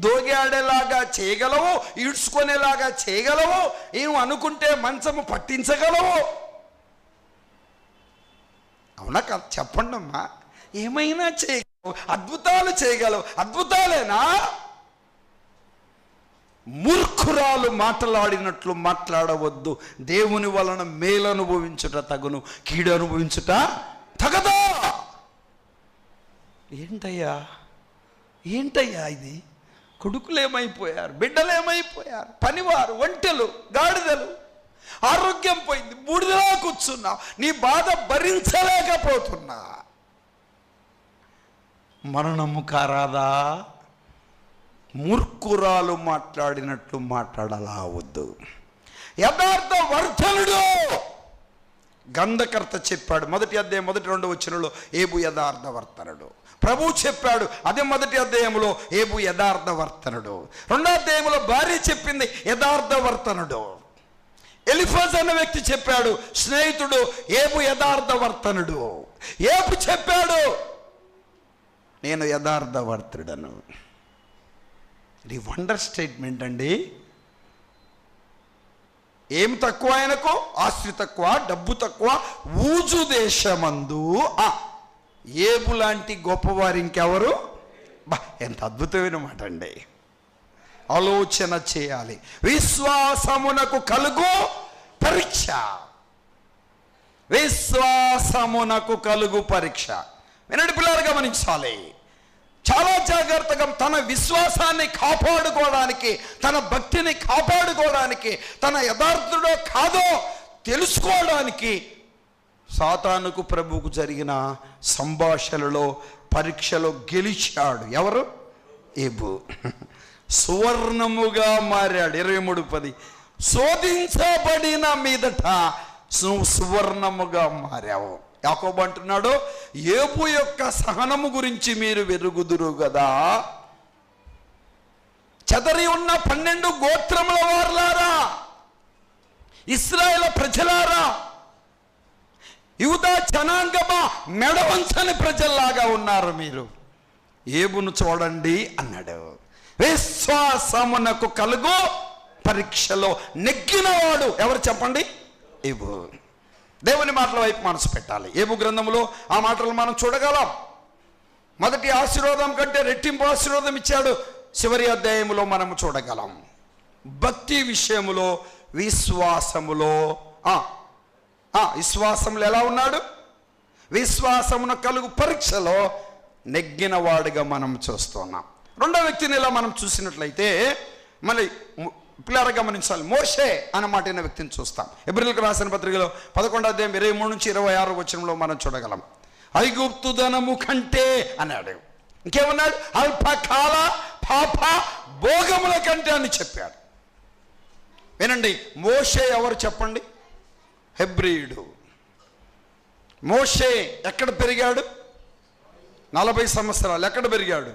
దోగాడేలాగా చేయగలవు, ఈడ్చుకునేలాగా చేయగలవు. ఏం అనుకుంటే మంచము పట్టించగలవు. అవునా కదా? చెప్పండి అమ్మా. ఏమైనా చేయగలవు, అద్భుతాలు చేయగలవు. అద్భుతాలేనా? మూర్ఖురాలు మాట్లాడినట్లు మాట్లాడవద్దు. దేవుని వలన మేలు అనుభవించుట తగును, కీడు అనుభవించుట తగదా. ఏంటయ్యా ఇది? కొడుకులు ఏమైపోయారు, బిడ్డలు ఏమైపోయారు, పనివారు, ఒంటెలు, గాడిదలు, ఆరోగ్యం పోయింది, బూడిదలా కూర్చున్నా, నీ బాధ భరించలేకపోతున్నా. మరణము కారాదా? మూర్ఖురాలు మాట్లాడినట్లు మాట్లాడాలా వద్దు. యథార్థ వర్ధనుడు గంధకర్త చెప్పాడు. 1వ అధ్యాయం 1-2 వచనంలో ఏబు యథార్థ వర్తనుడు. ప్రభు చెప్పాడు, అదే 1వ అధ్యాయంలో ఏబు యథార్థ వర్తనుడు. 2వ అధ్యాయంలో భార్య చెప్పింది యథార్థ వర్తనుడు. ఎలిఫజ్ అన్న వ్యక్తి చెప్పాడు, స్నేహితుడు ఏబు యథార్థ వర్తనుడు. ఏబు చెప్పాడు, నేను యథార్థ వర్తనుడను. ఇది వండర్ స్టేట్మెంట్ అండి. ఏం తక్కువ ఆయనకు? ఆస్తి తక్కువ, డబ్బు తక్కువ. ఊజు దేశమందు ఏబు లాంటి గొప్పవారు ఇంకెవరు? ఎంత అద్భుతమైన మాట అండి. ఆలోచన చేయాలి. విశ్వాసమునకు కలుగు పరీక్ష, విశ్వాసమునకు కలుగు పరీక్ష. వినండి పిల్లలు, గమనించాలి. చాలా జాగ్రత్తగా తన విశ్వాసాన్ని కాపాడుకోవడానికి, తన భక్తిని కాపాడుకోవడానికి, తన యథార్థుడో కాదో తెలుసుకోవడానికి సాతానుకు ప్రభువుకు జరిగిన సంభాషణలో, పరీక్షలో గెలిచాడు. ఎవరు? ఏబు. సువర్ణముగా మారాడు. 23:10 శోధించబడిన మీదట నువ్వు సువర్ణముగా మారావు. యాకోబు అంటున్నాడు, ఏబు యొక్క సహనము గురించి మీరు వెరుగుదురు కదా. చెదరి ఉన్న 12 గోత్రముల వారులారా, ఇశ్రాయేలు ప్రజలారా, యూదా జనాంగమా, మెడవంచని ప్రజల్లాగా ఉన్నారు మీరు. ఏబును చూడండి అన్నాడు. విశ్వాసమునకు కలుగు పరీక్షలో నెగ్గినవాడు ఎవరు చెప్పండి? ఏబు. దేవుని మాటల వైపు మనసు పెట్టాలి. ఏబు గ్రంథంలో ఆ మాటలు మనం చూడగలం. మొదటి ఆశీర్వాదం కంటే రెట్టింపు ఆశీర్వాదం ఇచ్చాడు. చివరి అధ్యాయములో మనము చూడగలం. భక్తి విషయములో, విశ్వాసములో విశ్వాసములు ఎలా ఉన్నాడు? విశ్వాసమున కలుగు పరీక్షలో నెగ్గినవాడుగా మనం చూస్తున్నాం. రెండో వ్యక్తిని ఇలా మనం చూసినట్లయితే మళ్ళీ పిల్లలు గమనించాలి. మోషే అన్నమాట అయిన వ్యక్తిని చూస్తాం. హెబ్రీయులకు రాసిన పత్రికలో 11వ అధ్యాయం 23-26 వచనంలో మనం చూడగలం. ఐగుప్తు ధనము కంటే అన్నాడు. ఇంకేమన్నాడు? అల్పకాల పాప భోగముల కంటే అని చెప్పాడు. వినండి, మోషే ఎవరు చెప్పండి? హెబ్రీయుడు. మోషే ఎక్కడ పెరిగాడు? 40 సంవత్సరాలు. ఎక్కడ పెరిగాడు?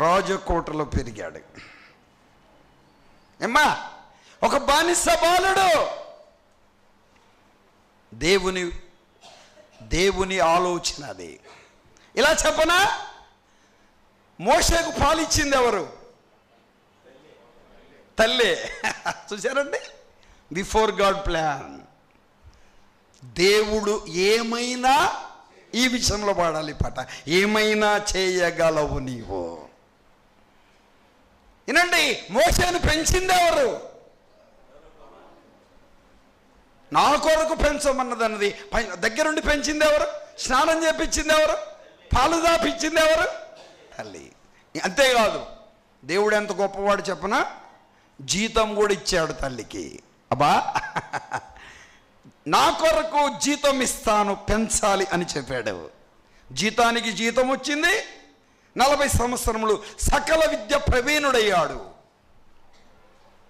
రాజకోటలో పెరిగాడు. ఏమ్మా, ఒక బానిస బాలుడు. దేవుని ఆలోచన అది. ఇలా చెప్పనా, మోషేకు పాలిచ్చింది ఎవరు? తల్లే. చూసారండి, బిఫోర్ గాడ్ ప్లాన్. దేవుడు ఏమైనా, ఈ విషయంలో పాడాలి పాట, ఏమైనా చేయగలవు నీవు. వినండి, మోషేను పెంచింది ఎవరు? నా కొరకు పెంచమన్నదన్నది దగ్గరుండి పెంచింది ఎవరు? స్నానం చేపించింది ఎవరు? పాలు దాపించింది ఎవరు? తల్లి. అంతేకాదు, దేవుడు ఎంత గొప్పవాడు చెప్పనా, జీతం కూడా ఇచ్చాడు తల్లికి. అబ్బా, నా కొరకు జీతం ఇస్తాను, పెంచాలి అని చెప్పాడు. జీతానికి జీతం వచ్చింది. 40 సంవత్సరములు సకల విద్య ప్రవీణుడయ్యాడు.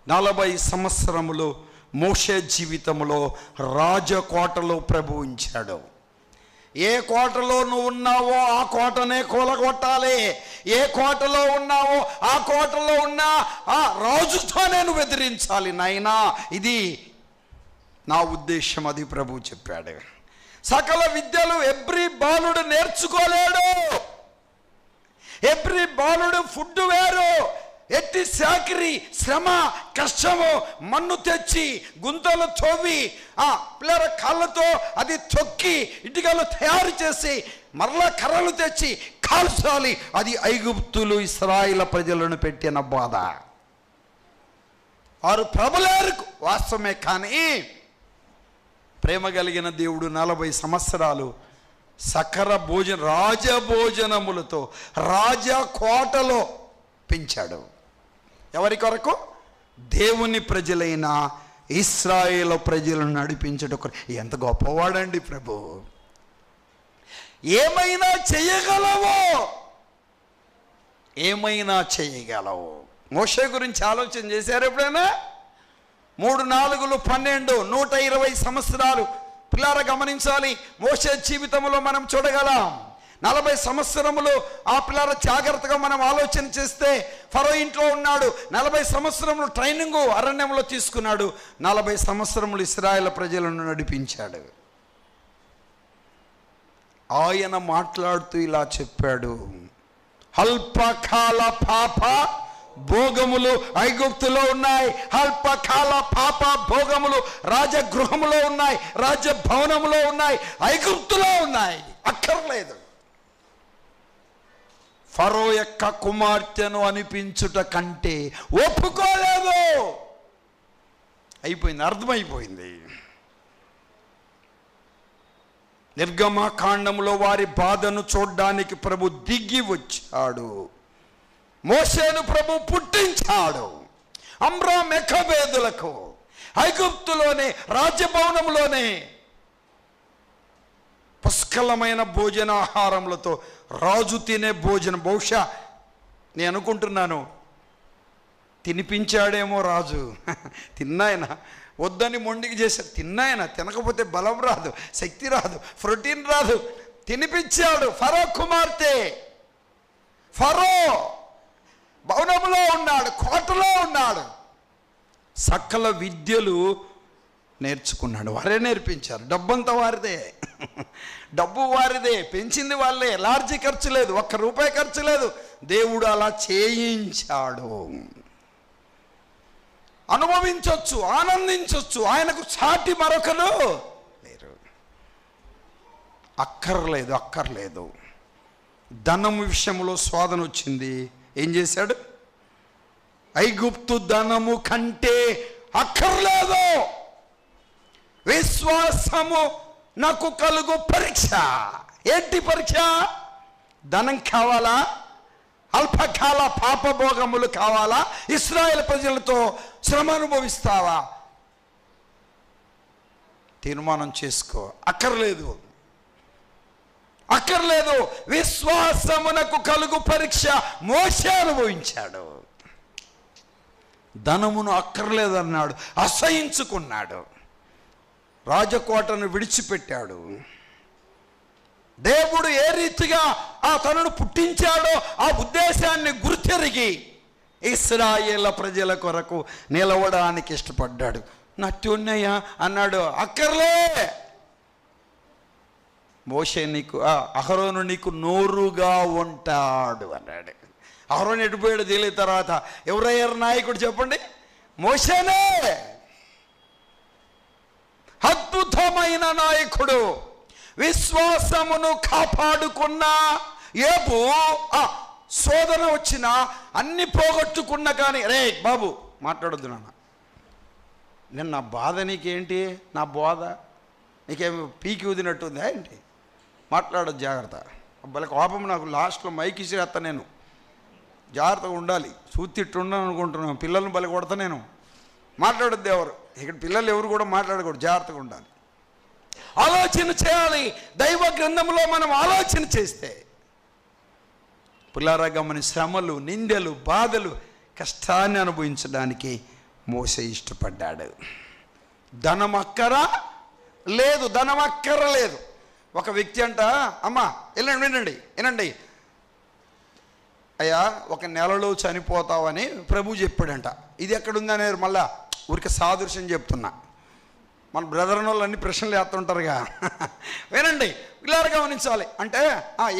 40 సంవత్సరములు మోషే జీవితంలో రాజకోటలో ప్రభువుంచాడు. ఏ కోటలో నువ్వు ఉన్నావో ఆ కోటనే కూలగొట్టాలి. ఏ కోటలో ఉన్నావో ఆ కోటలో ఉన్న ఆ రాజుతోనే నువ్వు ఎదిరించాలి నాయనా. ఇది నా ఉద్దేశం, అది ప్రభు చెప్పాడు. సకల విద్యలు ఎవ్రీ బాలుడు నేర్చుకోలేడు. ఎవ్రీ బాలుడు ఫుడ్ వేరు. ఎట్టి చాకిరి, శ్రమ, కష్టము, మన్ను తెచ్చి గుంతలు తోవి పిల్లల కాళ్ళతో అది తొక్కి ఇటుకలు తయారు చేసి మరలా కర్రలు తెచ్చి కాల్చాలి. అది ఐగుప్తులు ఇశ్రాయేలు ప్రజలను పెట్టిన బాధ. వారు ప్రభులేరు వాస్తవమే, కానీ ప్రేమ కలిగిన దేవుడు 40 సంవత్సరాలు సకల రాజభోజనములతో రాజకోటలో పెంచాడు. ఎవరి కొరకు? దేవుని ప్రజలైన ఇశ్రాయేలు ప్రజలను నడిపించడం కొరకు. ఎంత గొప్పవాడండి ప్రభు. ఏమైనా చేయగలవు, ఏమైనా చేయగలవు. మోషే గురించి ఆలోచన చేశారు ఎప్పుడైనా? 3 4 12 120 సంవత్సరాలు. పిల్లారా గమనించాలి, మోషే జీవితంలో మనం చూడగలం. 40 సంవత్సరములు ఆ పిల్లల జాగ్రత్తగా మనం ఆలోచన చేస్తే, ఫరో ఇంట్లో ఉన్నాడు. 40 సంవత్సరములు ట్రైనింగ్ అరణ్యంలో తీసుకున్నాడు. 40 సంవత్సరములు ఇశ్రాయేలు ప్రజలను నడిపించాడు. ఆయన మాట్లాడుతూ ఇలా చెప్పాడు, అల్పకాల పాప భోగములు ఐగుప్తులో ఉన్నాయి, అల్పకాల పాప భోగములు రాజగృహములో ఉన్నాయి, రాజభవనములో ఉన్నాయి, ఐగుప్తులో ఉన్నాయి. అక్కర్లేదు. ఫరో యొక్క కుమార్తెను అనిపించుట కంటే ఒప్పుకోలేదు. అయిపోయింది, అర్థమైపోయింది. నిర్గమకాండములో వారి బాధను చూడ్డానికి ప్రభు దిగి వచ్చాడు. మోషేను ప్రభు పుట్టించాడు. అమ్రా మెఖబేదులకు ఐగుప్తులోనే రాజభవనంలోనే పుష్కలమైన భోజనాహారములతో రాజు తినే భోజనం. బహుశా నేను అనుకుంటున్నాను తినిపించాడేమో రాజు. తిన్నాయన, వద్దని మొండికి చేశాడు. తిన్నాయన, తినకపోతే బలం రాదు, శక్తి రాదు, ప్రోటీన్ రాదు. తినిపించాడు. ఫరో కుమార్తె, ఫరో భవనంలో ఉన్నాడు, కోటలో ఉన్నాడు. సకల విద్యలు నేర్చుకున్నాడు. వారే నేర్పించారు. డబ్బంతా వారిదే, డబ్బు వారిదే, పెంచింది వాళ్ళే. లార్జీ ఖర్చు లేదు, ₹1 ఖర్చు లేదు. దేవుడు అలా చేయించాడు. అనుభవించవచ్చు, ఆనందించవచ్చు. ఆయనకు సాటి మరొకరు లేరు. అక్కర్లేదు. ధనం విషయంలో శోధన వచ్చింది. ఏం చేశాడు? ఐగుప్తు ధనము కంటే అక్కర్లేదు. విశ్వాసము నాకు కలుగు పరీక్ష. ఏంటి పరీక్ష? ధనం కావాలా? అల్పకాల పాపభోగములు కావాలా? ఇశ్రాయేలు ప్రజలతో శ్రమ అనుభవిస్తావా? తీర్మానం చేసుకో. అక్కర్లేదు. విశ్వాసమునకు కలుగు పరీక్ష మోషే అనుభవించాడు. ధనమును అక్కర్లేదు అన్నాడు, అసహించుకున్నాడు. రాజకోటను విడిచిపెట్టాడు. దేవుడు ఏ రీతిగా ఆ తనను పుట్టించాడో ఆ ఉద్దేశాన్ని గుర్తెరిగి ఇశ్రాయేలు ప్రజల కొరకు నిలవడానికి ఇష్టపడ్డాడు. నట్టున్నయ్య అన్నాడు, అక్కర్లే. మోషే నీకు అహరోను నీకు నోరుగా ఉంటాడు అన్నాడు. అహరోను ఎటుపోయాడు తెలియదు. తర్వాత ఎవరయ్యారు నాయకుడు చెప్పండి? మోషేనే. అద్భుతమైన నాయకుడు. విశ్వాసమును కాపాడుకున్న ఏబు శోధన వచ్చినా అన్ని పోగొట్టుకున్నా కానీ, రే బాబు మాట్లాడొద్దు నాన్న, నేను నా బాధ నీకేంటి? నా బోధ నీకేమి పీకి ఊదినట్టుందా ఏంటి? మాట్లాడదు, జాగ్రత్త. అబ్బాయి కోపం నాకు లాస్ట్లో మైక్ ఇసిరేస్తా. నేను జాగ్రత్తగా ఉండాలి. సూతిట్టు ఉన్నాను అనుకుంటున్నాను. పిల్లల్ని బలి కొడతా నేను. మాట్లాడొద్దు ఎవరు. ఇక్కడ పిల్లలు ఎవరు కూడా మాట్లాడకూడదు. జాగ్రత్తగా ఉండాలి. ఆలోచన చేయాలి. దైవ గ్రంథంలో మనం ఆలోచన చేస్తే పిల్లారా గమని శ్రమలు, నిందలు, బాధలు, కష్టాన్ని అనుభవించడానికి మోషే ఇష్టపడ్డాడు. ధనం అక్కర లేదు. ఒక వ్యక్తి అంట, అమ్మా వినండి అయ్యా, 1 నెలలో చనిపోతావని ప్రభు చెప్పాడంట. ఇది ఎక్కడుందనే మళ్ళా ఊరికి సాదృశ్యం చెప్తున్నా. మన బ్రదర్ని వాళ్ళు అన్ని ప్రశ్నలు వేస్తుంటారుగా. వినండి, ఇలా గమనించాలి. అంటే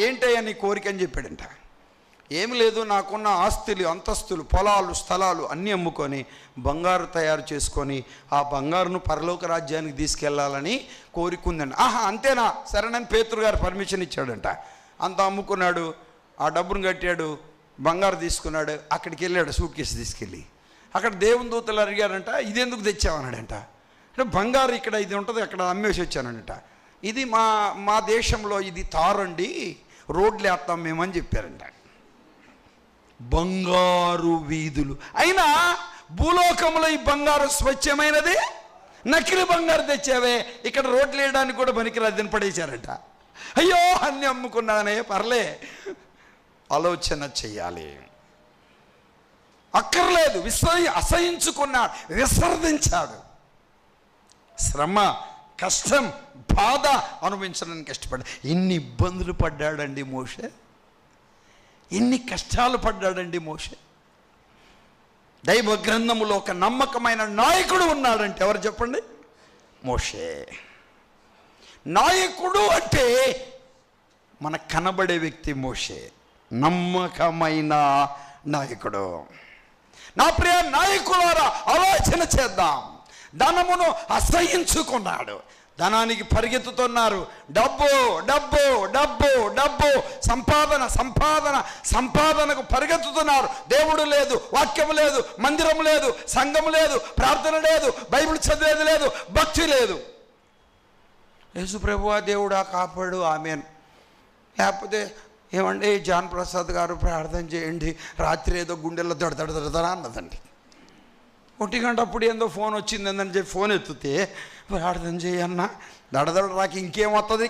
ఏంటయ్యా నీ కోరిక అని చెప్పాడంట. ఏమి లేదు, నాకున్న ఆస్తులు, అంతస్తులు, పొలాలు, స్థలాలు అన్నీ అమ్ముకొని బంగారు తయారు చేసుకొని ఆ బంగారును పరలోక రాజ్యానికి తీసుకెళ్లాలని కోరికుందండి. అంతేనా? సరేనని పేతురు గారు పర్మిషన్ ఇచ్చాడంట. అంత అమ్ముకున్నాడు, ఆ డబ్బును కట్టాడు, బంగారు తీసుకున్నాడు. అక్కడికి వెళ్ళాడు సూట్ కేసు తీసుకెళ్ళి. అక్కడ దేవుని దూతలు అడిగారంట, ఇది ఎందుకు తెచ్చావన్నాడంట. అంటే బంగారు ఇక్కడ ఇది ఉంటుంది, అక్కడ అమ్మేసి వచ్చానంట. ఇది మా దేశంలో ఇది తారండి, రోడ్లు వేస్తాం మేమని చెప్పారంట. బంగారు వీధులు అయినా భూలోకంలో ఈ బంగారు స్వచ్ఛమైనది. నకిలీ బంగారు తెచ్చావే, ఇక్కడ రోడ్లు వేయడానికి కూడా పనికిరాదని పడేశారంట. అయ్యో అన్నీ అమ్ముకున్నానే, పర్లే. ఆలోచన చెయ్యాలి. అక్కర్లేదు. అసహించుకున్నాడు, విసర్జించాడు. శ్రమ, కష్టం, బాధ అనుభవించడానికి ఇష్టపడ్డాడు. ఎన్ని ఇబ్బందులు పడ్డాడండి మోషే, ఎన్ని కష్టాలు పడ్డాడండి మోషే. దైవ గ్రంథములో ఒక నమ్మకమైన నాయకుడు ఉన్నాడంటే ఎవరు చెప్పండి? మోషే. నాయకుడు అంటే మనకు కనబడే వ్యక్తి మోషే. నమ్మకమైన నాయకుడు. నా ప్రియ నాయకులారా, ఆలోచన చేద్దాం. ధనమును అసహించుకున్నాడు, ధనానికి పరిగెత్తుతున్నారు. డబ్బు డబ్బు డబ్బు డబ్బు, సంపాదన సంపాదన సంపాదనకు పరిగెత్తుతున్నారు. దేవుడు లేదు, వాక్యం లేదు, మందిరం లేదు, సంఘం లేదు, ప్రార్థన లేదు, బైబిల్ చదివేది లేదు, భక్తి లేదు. యేసు ప్రభువా దేవుడా కాపాడు, ఆమేన్. లేకపోతే ఏమండి జాన్ ప్రసాద్ గారు ప్రార్థన చేయండి, రాత్రి ఏదో గుండెల్లో దడదడదడదడా అన్నదండి. 1 గంట అప్పుడు ఏందో ఫోన్ వచ్చింది అని చెప్పి ఫోన్ ఎత్తితే ప్రార్థన చేయన్నా, దడదడ రాకి ఇంకేం వస్తుంది.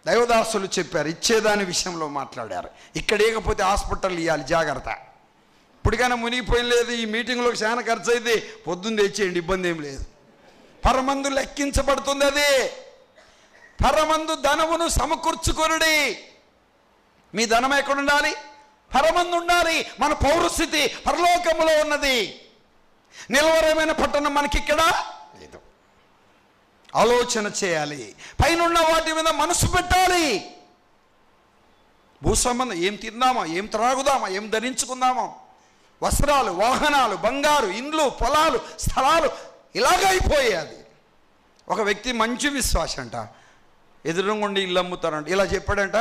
దైవదాసులు చెప్పారు, ఇచ్చేదాని విషయంలో మాట్లాడారు. ఇక్కడ ఇకపోతే హాస్పిటల్ ఇవ్వాలి, జాగ్రత్త. ఇప్పటికైనా మునిగిపోయిన లేదు, ఈ మీటింగ్లోకి చాలా ఖర్చు అయితే పొద్దున్న తెచ్చేయండి, ఇబ్బంది ఏం లేదు. పరమందు లెక్కించబడుతుంది. అది పరమందు ధనమును సమకూర్చుకొనుడి. మీ ధనం ఎక్కడ ఉండాలి? పరమందు ఉండాలి. మన పౌరస్థితి పరలోకములో ఉన్నది. నిలవరమైన పట్టణం మనకి ఇక్కడ లేదు. ఆలోచన చేయాలి, పైనున్న వాటి మీద మనసు పెట్టాలి. భూ సంబంధం ఏం తిందామా, ఏం త్రాగుదామా, ఏం ధరించుకుందామా, వస్త్రాలు, వాహనాలు, బంగారు, ఇండ్లు, పొలాలు, స్థలాలు, ఇలాగైపోయేది. ఒక వ్యక్తి మంచి విశ్వాసం అంట, ఎదురుగుండి ఇల్లు అమ్ముతారంట. ఇలా చెప్పాడంట,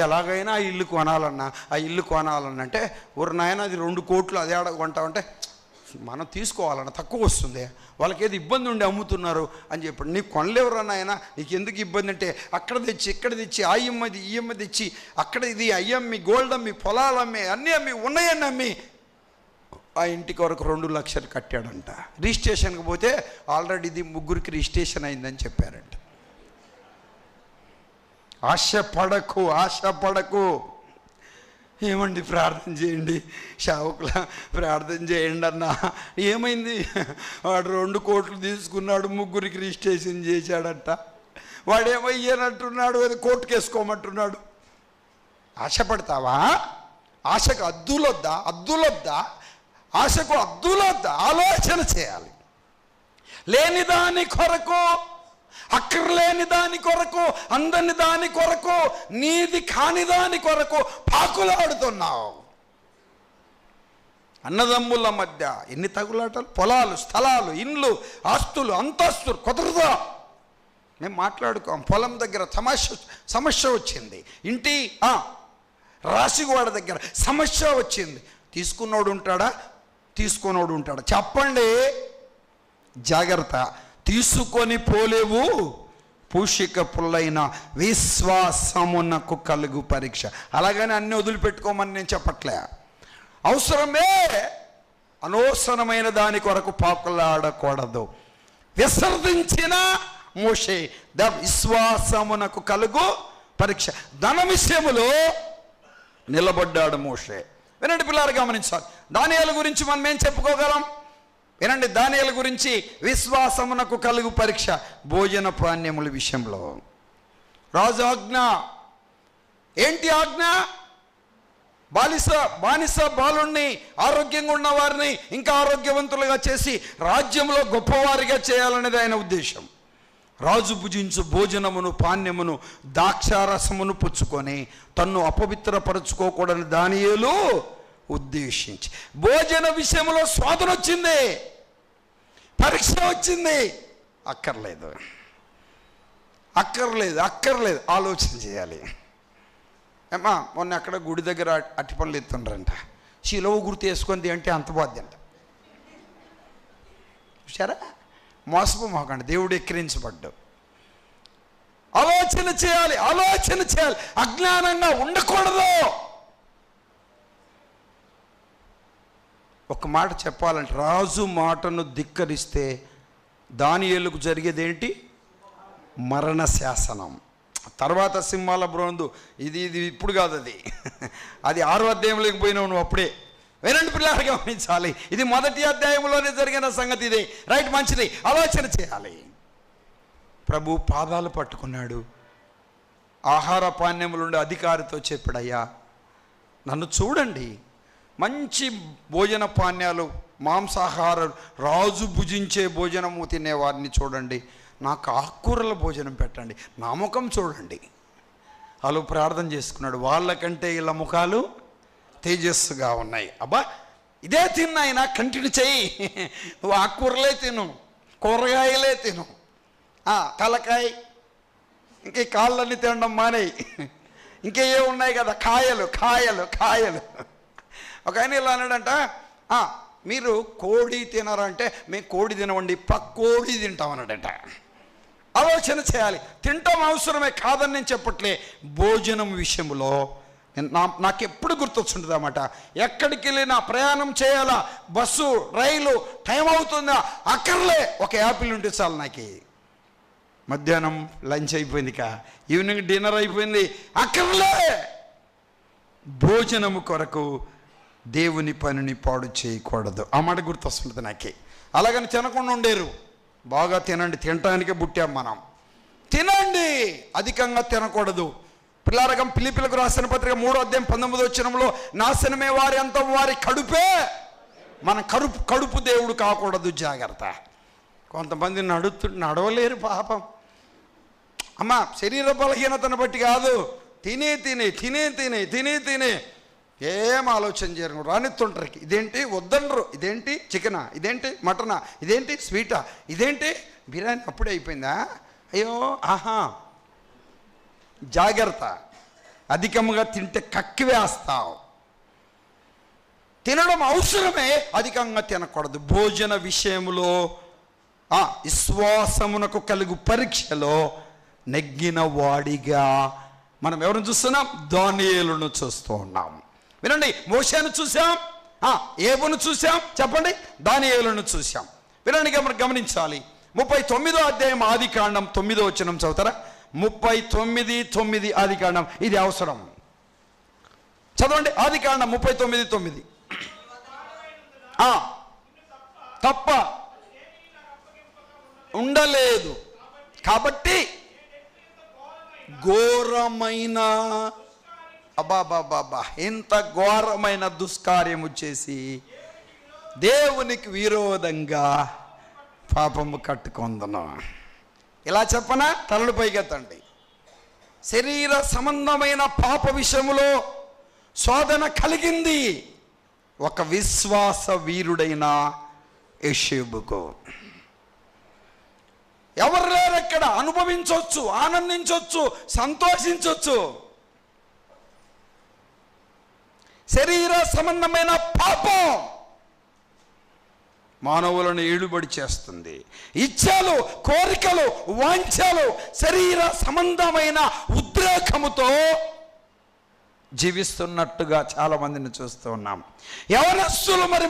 ఎలాగైనా ఆ ఇల్లు కొనాలన్నంటే ఊరు నాయన అది 2 కోట్లు, అదే కొంటామంటే మనం తీసుకోవాలన్న తక్కువ వస్తుంది, వాళ్ళకి ఏది ఇబ్బంది ఉండి అమ్ముతున్నారు అని చెప్పాడు. నీకు కొనలేవురా నాయన, నీకు ఎందుకు ఇబ్బంది అంటే అక్కడ తెచ్చి ఇక్కడ తెచ్చి ఆ ఇమ్మది ఈ అమ్మ తెచ్చి అక్కడ ఇది అయ్యమ్మి, గోల్డ్ అమ్మి, పొలాలు అమ్మి, అన్నీ అమ్మి, ఉన్నాయని అమ్మి ఆ ఇంటికి వరకు 2 లక్షలు కట్టాడంట. రిజిస్ట్రేషన్కి పోతే ఆల్రెడీ ఇది 3కి రిజిస్ట్రేషన్ అయిందని చెప్పారంట. ఆశపడకు. ఏమండి ప్రార్థన చేయండి, షావుకులా ప్రార్థన చేయండి అన్నా. ఏమైంది? వాడు 2 కోట్లు తీసుకున్నాడు, 3కి రిజిస్ట్రేషన్ చేశాడట. వాడేమో ఇయ్యనంటున్నాడు, అది కోర్టుకు వేసుకోమంటున్నాడు. ఆశపడతావా? ఆశకు అద్దులొద్దా? ఆశకు అద్దులొద్దా? ఆలోచన చేయాలి. లేని దాని కొరకు, అక్కర్లేని దాని కొరకు, అందని దాని కొరకు, నీది కాని దాని కొరకు పాకులాడుతున్నావు. అన్నదమ్ముల మధ్య ఎన్ని తగులాటలు, పొలాలు, స్థలాలు, ఇండ్లు, ఆస్తులు, అంతస్తులు కుదరదా? మేము మాట్లాడుకోం. పొలం దగ్గర సమస్య వచ్చింది, ఇంటి రాసిగోడ దగ్గర సమస్య వచ్చింది. తీసుకున్నోడు ఉంటాడా, తీసుకున్నోడు ఉంటాడా? చెప్పండి, జాగ్రత్త. తీసుకొని పోలేవు పూషిక పుల్లైన విశ్వాసమునకు కలుగు పరీక్ష. అలాగని అన్ని వదిలిపెట్టుకోమని నేను చెప్పట్లే. అవసరమే, అనవసరమైన దాని కొరకు పాకులాడకూడదు. విసర్జించిన మోషే విశ్వాసమునకు కలుగు పరీక్ష. ధన విషయములో నిలబడ్డాడు మోషే. వినండి పిల్లలు, గమనించాలి. దానియేలు గురించి మనం ఏం చెప్పుకోగలం? వినండి, దానియేలు గురించి విశ్వాసమునకు కలుగు పరీక్ష. భోజన పానీయముల విషయంలో రాజు ఆజ్ఞ ఏంటి? ఆజ్ఞ బానిస బాలుణ్ణి, ఆరోగ్యంగా ఉన్న వారిని ఇంకా ఆరోగ్యవంతులుగా చేసి రాజ్యంలో గొప్పవారిగా చేయాలనేది ఆయన ఉద్దేశం. రాజు భుజించు భోజనమును పానీయమును ద్రాక్షారసమును పుచ్చుకొని తన్ను అపవిత్రపరచుకోకూడని దానియేలు ఉద్దేశించి. భోజన విషయంలో శోధన వచ్చింది, పరీక్ష వచ్చింది. అక్కర్లేదు. ఆలోచన చేయాలి. ఏమా మొన్న అక్కడ గుడి దగ్గర అట్టిపళ్ళు ఎత్తుండ్రంట. శిలువ గుర్తు వేసుకుంది అంటే అంత బాధ్యంట. చూసారా? మోసపోమాకండి, దేవుడు ఎక్కిరించబడ్డాడు. ఆలోచన చేయాలి. అజ్ఞానంగా ఉండకూడదు. ఒక మాట చెప్పాలంటే, రాజు మాటను ధిక్కరిస్తే దానియేలుకు జరిగేది ఏంటి? మరణ శాసనం. తర్వాత సింహాల బ్రోందు. ఇది ఇప్పుడు కాదు, అది 6వ అధ్యాయంలోకి పోయినావు నువ్వు అప్పుడే. వినండి పిల్లలు, గమనించాలి. ఇది 1వ అధ్యాయంలోనే జరిగిన సంగతి. ఇదే రైట్, మంచిది. ఆలోచన చేయాలి. ప్రభు పాదాలు పట్టుకున్నాడు. ఆహార పానీయములుండే అధికారితో చెప్పాడయ్యా, నన్ను చూడండి, మంచి భోజన పానీయాలు, మాంసాహారం, రాజు భుజించే భోజనము తినేవారిని చూడండి, నాకు ఆకుకూరల భోజనం పెట్టండి, నా ముఖం చూడండి. వాళ్ళు ప్రార్థన చేసుకున్నాడు. వాళ్ళకంటే ఇలా ముఖాలు తేజస్సుగా ఉన్నాయి. అబ్బా ఇదే తిన్నా అయినా కంటిన్యూ చెయ్యి. నువ్వు ఆకుకూరలే తిను, కూరగాయలే తిను, తలకాయ ఇంక కాళ్ళన్నీ తినడం మానేయి. ఇంకే ఉన్నాయి కదా కాయలు కాయలు కాయలు. ఒక ఆయన ఇలా అన్నాడంట, మీరు కోడి తినారంటే మేము కోడి తినవండి, పక్కోడి తింటాం అన్నాడంట. ఆలోచన చేయాలి. తింటాం అవసరమే, కాదని నేను చెప్పట్లే. భోజనం విషయంలో నాకు ఎప్పుడు గుర్తొచ్చుంటుంది అన్నమాట. ఎక్కడికి వెళ్ళినా ప్రయాణం చేయాలా, బస్సు రైలు టైం అవుతుందా, అక్కర్లే ఒక యాపిల్ ఉంటే చాలు. నాకు మధ్యాహ్నం లంచ్ అయిపోయింది, ఈవినింగ్ డిన్నర్ అయిపోయింది, అక్కర్లే. భోజనము కొరకు దేవుని పనిని పాడు చేయకూడదు. ఆ మాట గుర్తొస్తుంది నాకే. అలాగని తినకుండా ఉండేరు. బాగా తినండి, తినటానికే పుట్టాం మనం. తినండి, అధికంగా తినకూడదు. పిల్లారకం పిలిపిలకు రాసిన పత్రిక 3:19 నాశనమే వారి అంతం వారి కడుపే. మన కడుపు దేవుడు కాకూడదు, జాగ్రత్త. కొంతమంది నడవలేరు పాపం. అమ్మ శరీర బలహీనతను బట్టి కాదు, తినే తినే తినే తినే తినే తినే ఏం ఆలోచన చేయరు. రానిస్తుంటారు. ఇదేంటి వద్దనరు, ఇదేంటి చికెనా, ఇదేంటి మటనా, ఇదేంటి స్వీటా, ఇదేంటి బిర్యానీ అప్పుడే అయిపోయిందా, అయ్యో ఆహా. జాగ్రత్త, అధికంగా తింటే కక్కివేస్తావు. తినడం అవసరమే, అధికంగా తినకూడదు. భోజన విషయంలో విశ్వాసమునకు కలుగు పరీక్షలో నెగ్గిన వాడిగా మనం ఎవరిని చూస్తున్నాం? దానియేలును చూస్తూ ఉన్నాం. వినండి, మోషేను చూసాం, ఏబును చూసాం, చెప్పండి, దానియేలును చూసాం. వినండి, గమనించాలి. 39వ అధ్యాయం ఆదికాండం 9వ వచనం చదువుతారా? 39:9 ఆదికాండం. ఇది అవసరం, చదవండి. ఆదికాండం 39:9. తప్ప ఉండలేదు కాబట్టి ఘోరమైన, అబాబాబా, ఎంత ఘోరమైన దుష్కార్యము చేసి దేవునికి విరోధంగా పాపము కట్టుకొందును. ఇలా చెప్పనా? తలలు పైకెత్తండి. శరీర సంబంధమైన పాప విషయంలో శోధన కలిగింది ఒక విశ్వాస వీరుడైన యోషేబుకు. ఎవరు లేరు ఎక్కడ? అనుభవించవచ్చు, ఆనందించవచ్చు, సంతోషించవచ్చు. శరీర సంబంధమైన పాపం మానవులను ఏడుబడి చేస్తుంది. ఇచ్ఛలు, కోరికలు, వాంఛలు, శరీర సంబంధమైన ఉద్రేకముతో జీవిస్తున్నట్టుగా చాలా మందిని చూస్తూ ఉన్నాం. యవనస్తులు మరి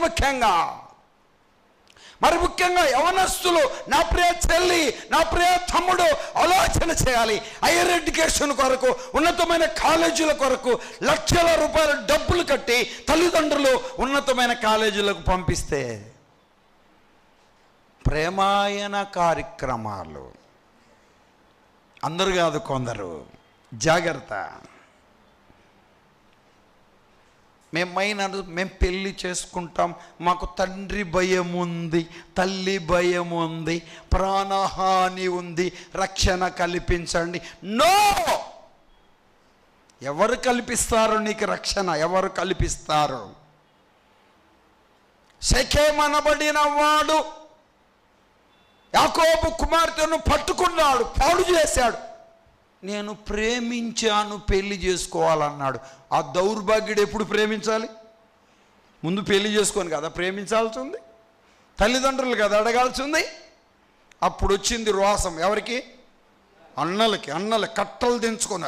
ముఖ్యంగా యవనస్తులు, నా ప్రియ చెల్లి, నా ప్రియ తమ్ముడు, ఆలోచన చేయాలి. హైయర్ ఎడ్యుకేషన్ కొరకు, ఉన్నతమైన కాలేజీల కొరకు లక్షల రూపాయల డబ్బులు కట్టి తల్లిదండ్రులు ఉన్నతమైన కాలేజీలకు పంపిస్తే ప్రేమాయణ కార్యక్రమాలు, అందరు కాదు కొందరు, జాగ్రత్త. మేము పెళ్ళి చేసుకుంటాం, మాకు తండ్రి భయం ఉంది, తల్లి భయం ఉంది, ప్రాణహాని ఉంది, రక్షణ కల్పించండి. నో! ఎవరు కల్పిస్తారు నీకు రక్షణ? ఎవరు కల్పిస్తారు? షెకెమనబడిన వాడు యాకోబు కుమార్తెను పట్టుకున్నాడు, పాడు చేశాడు. నేను ప్రేమించాను, పెళ్లి చేసుకోవాలన్నాడు. ఆ దౌర్భాగ్యుడు ఎప్పుడు ప్రేమించాలి? ముందు పెళ్లి చేసుకొని కదా ప్రేమించాల్సి ఉంది, తల్లిదండ్రులు కదా అడగాల్సి ఉంది. అప్పుడు వచ్చింది రోసం. ఎవరికి? అన్నలకి కట్టలు దించుకొని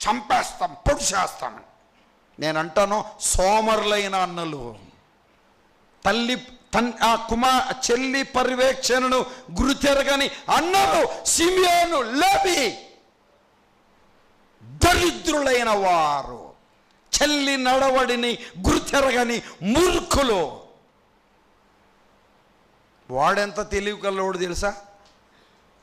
చంపేస్తాం, పొడి చేస్తామని. నేను అంటాను, సోమరులైన అన్నలు, చెల్లి పర్యవేక్షణను గురితెరగని అన్నలు, సిమియోను, లేవి, దరిద్రులైన వారు, చెల్లి నడవడిని గురితెరగని మూర్ఖులు. వాడెంత తెలివి కల్లోడు తెలుసా?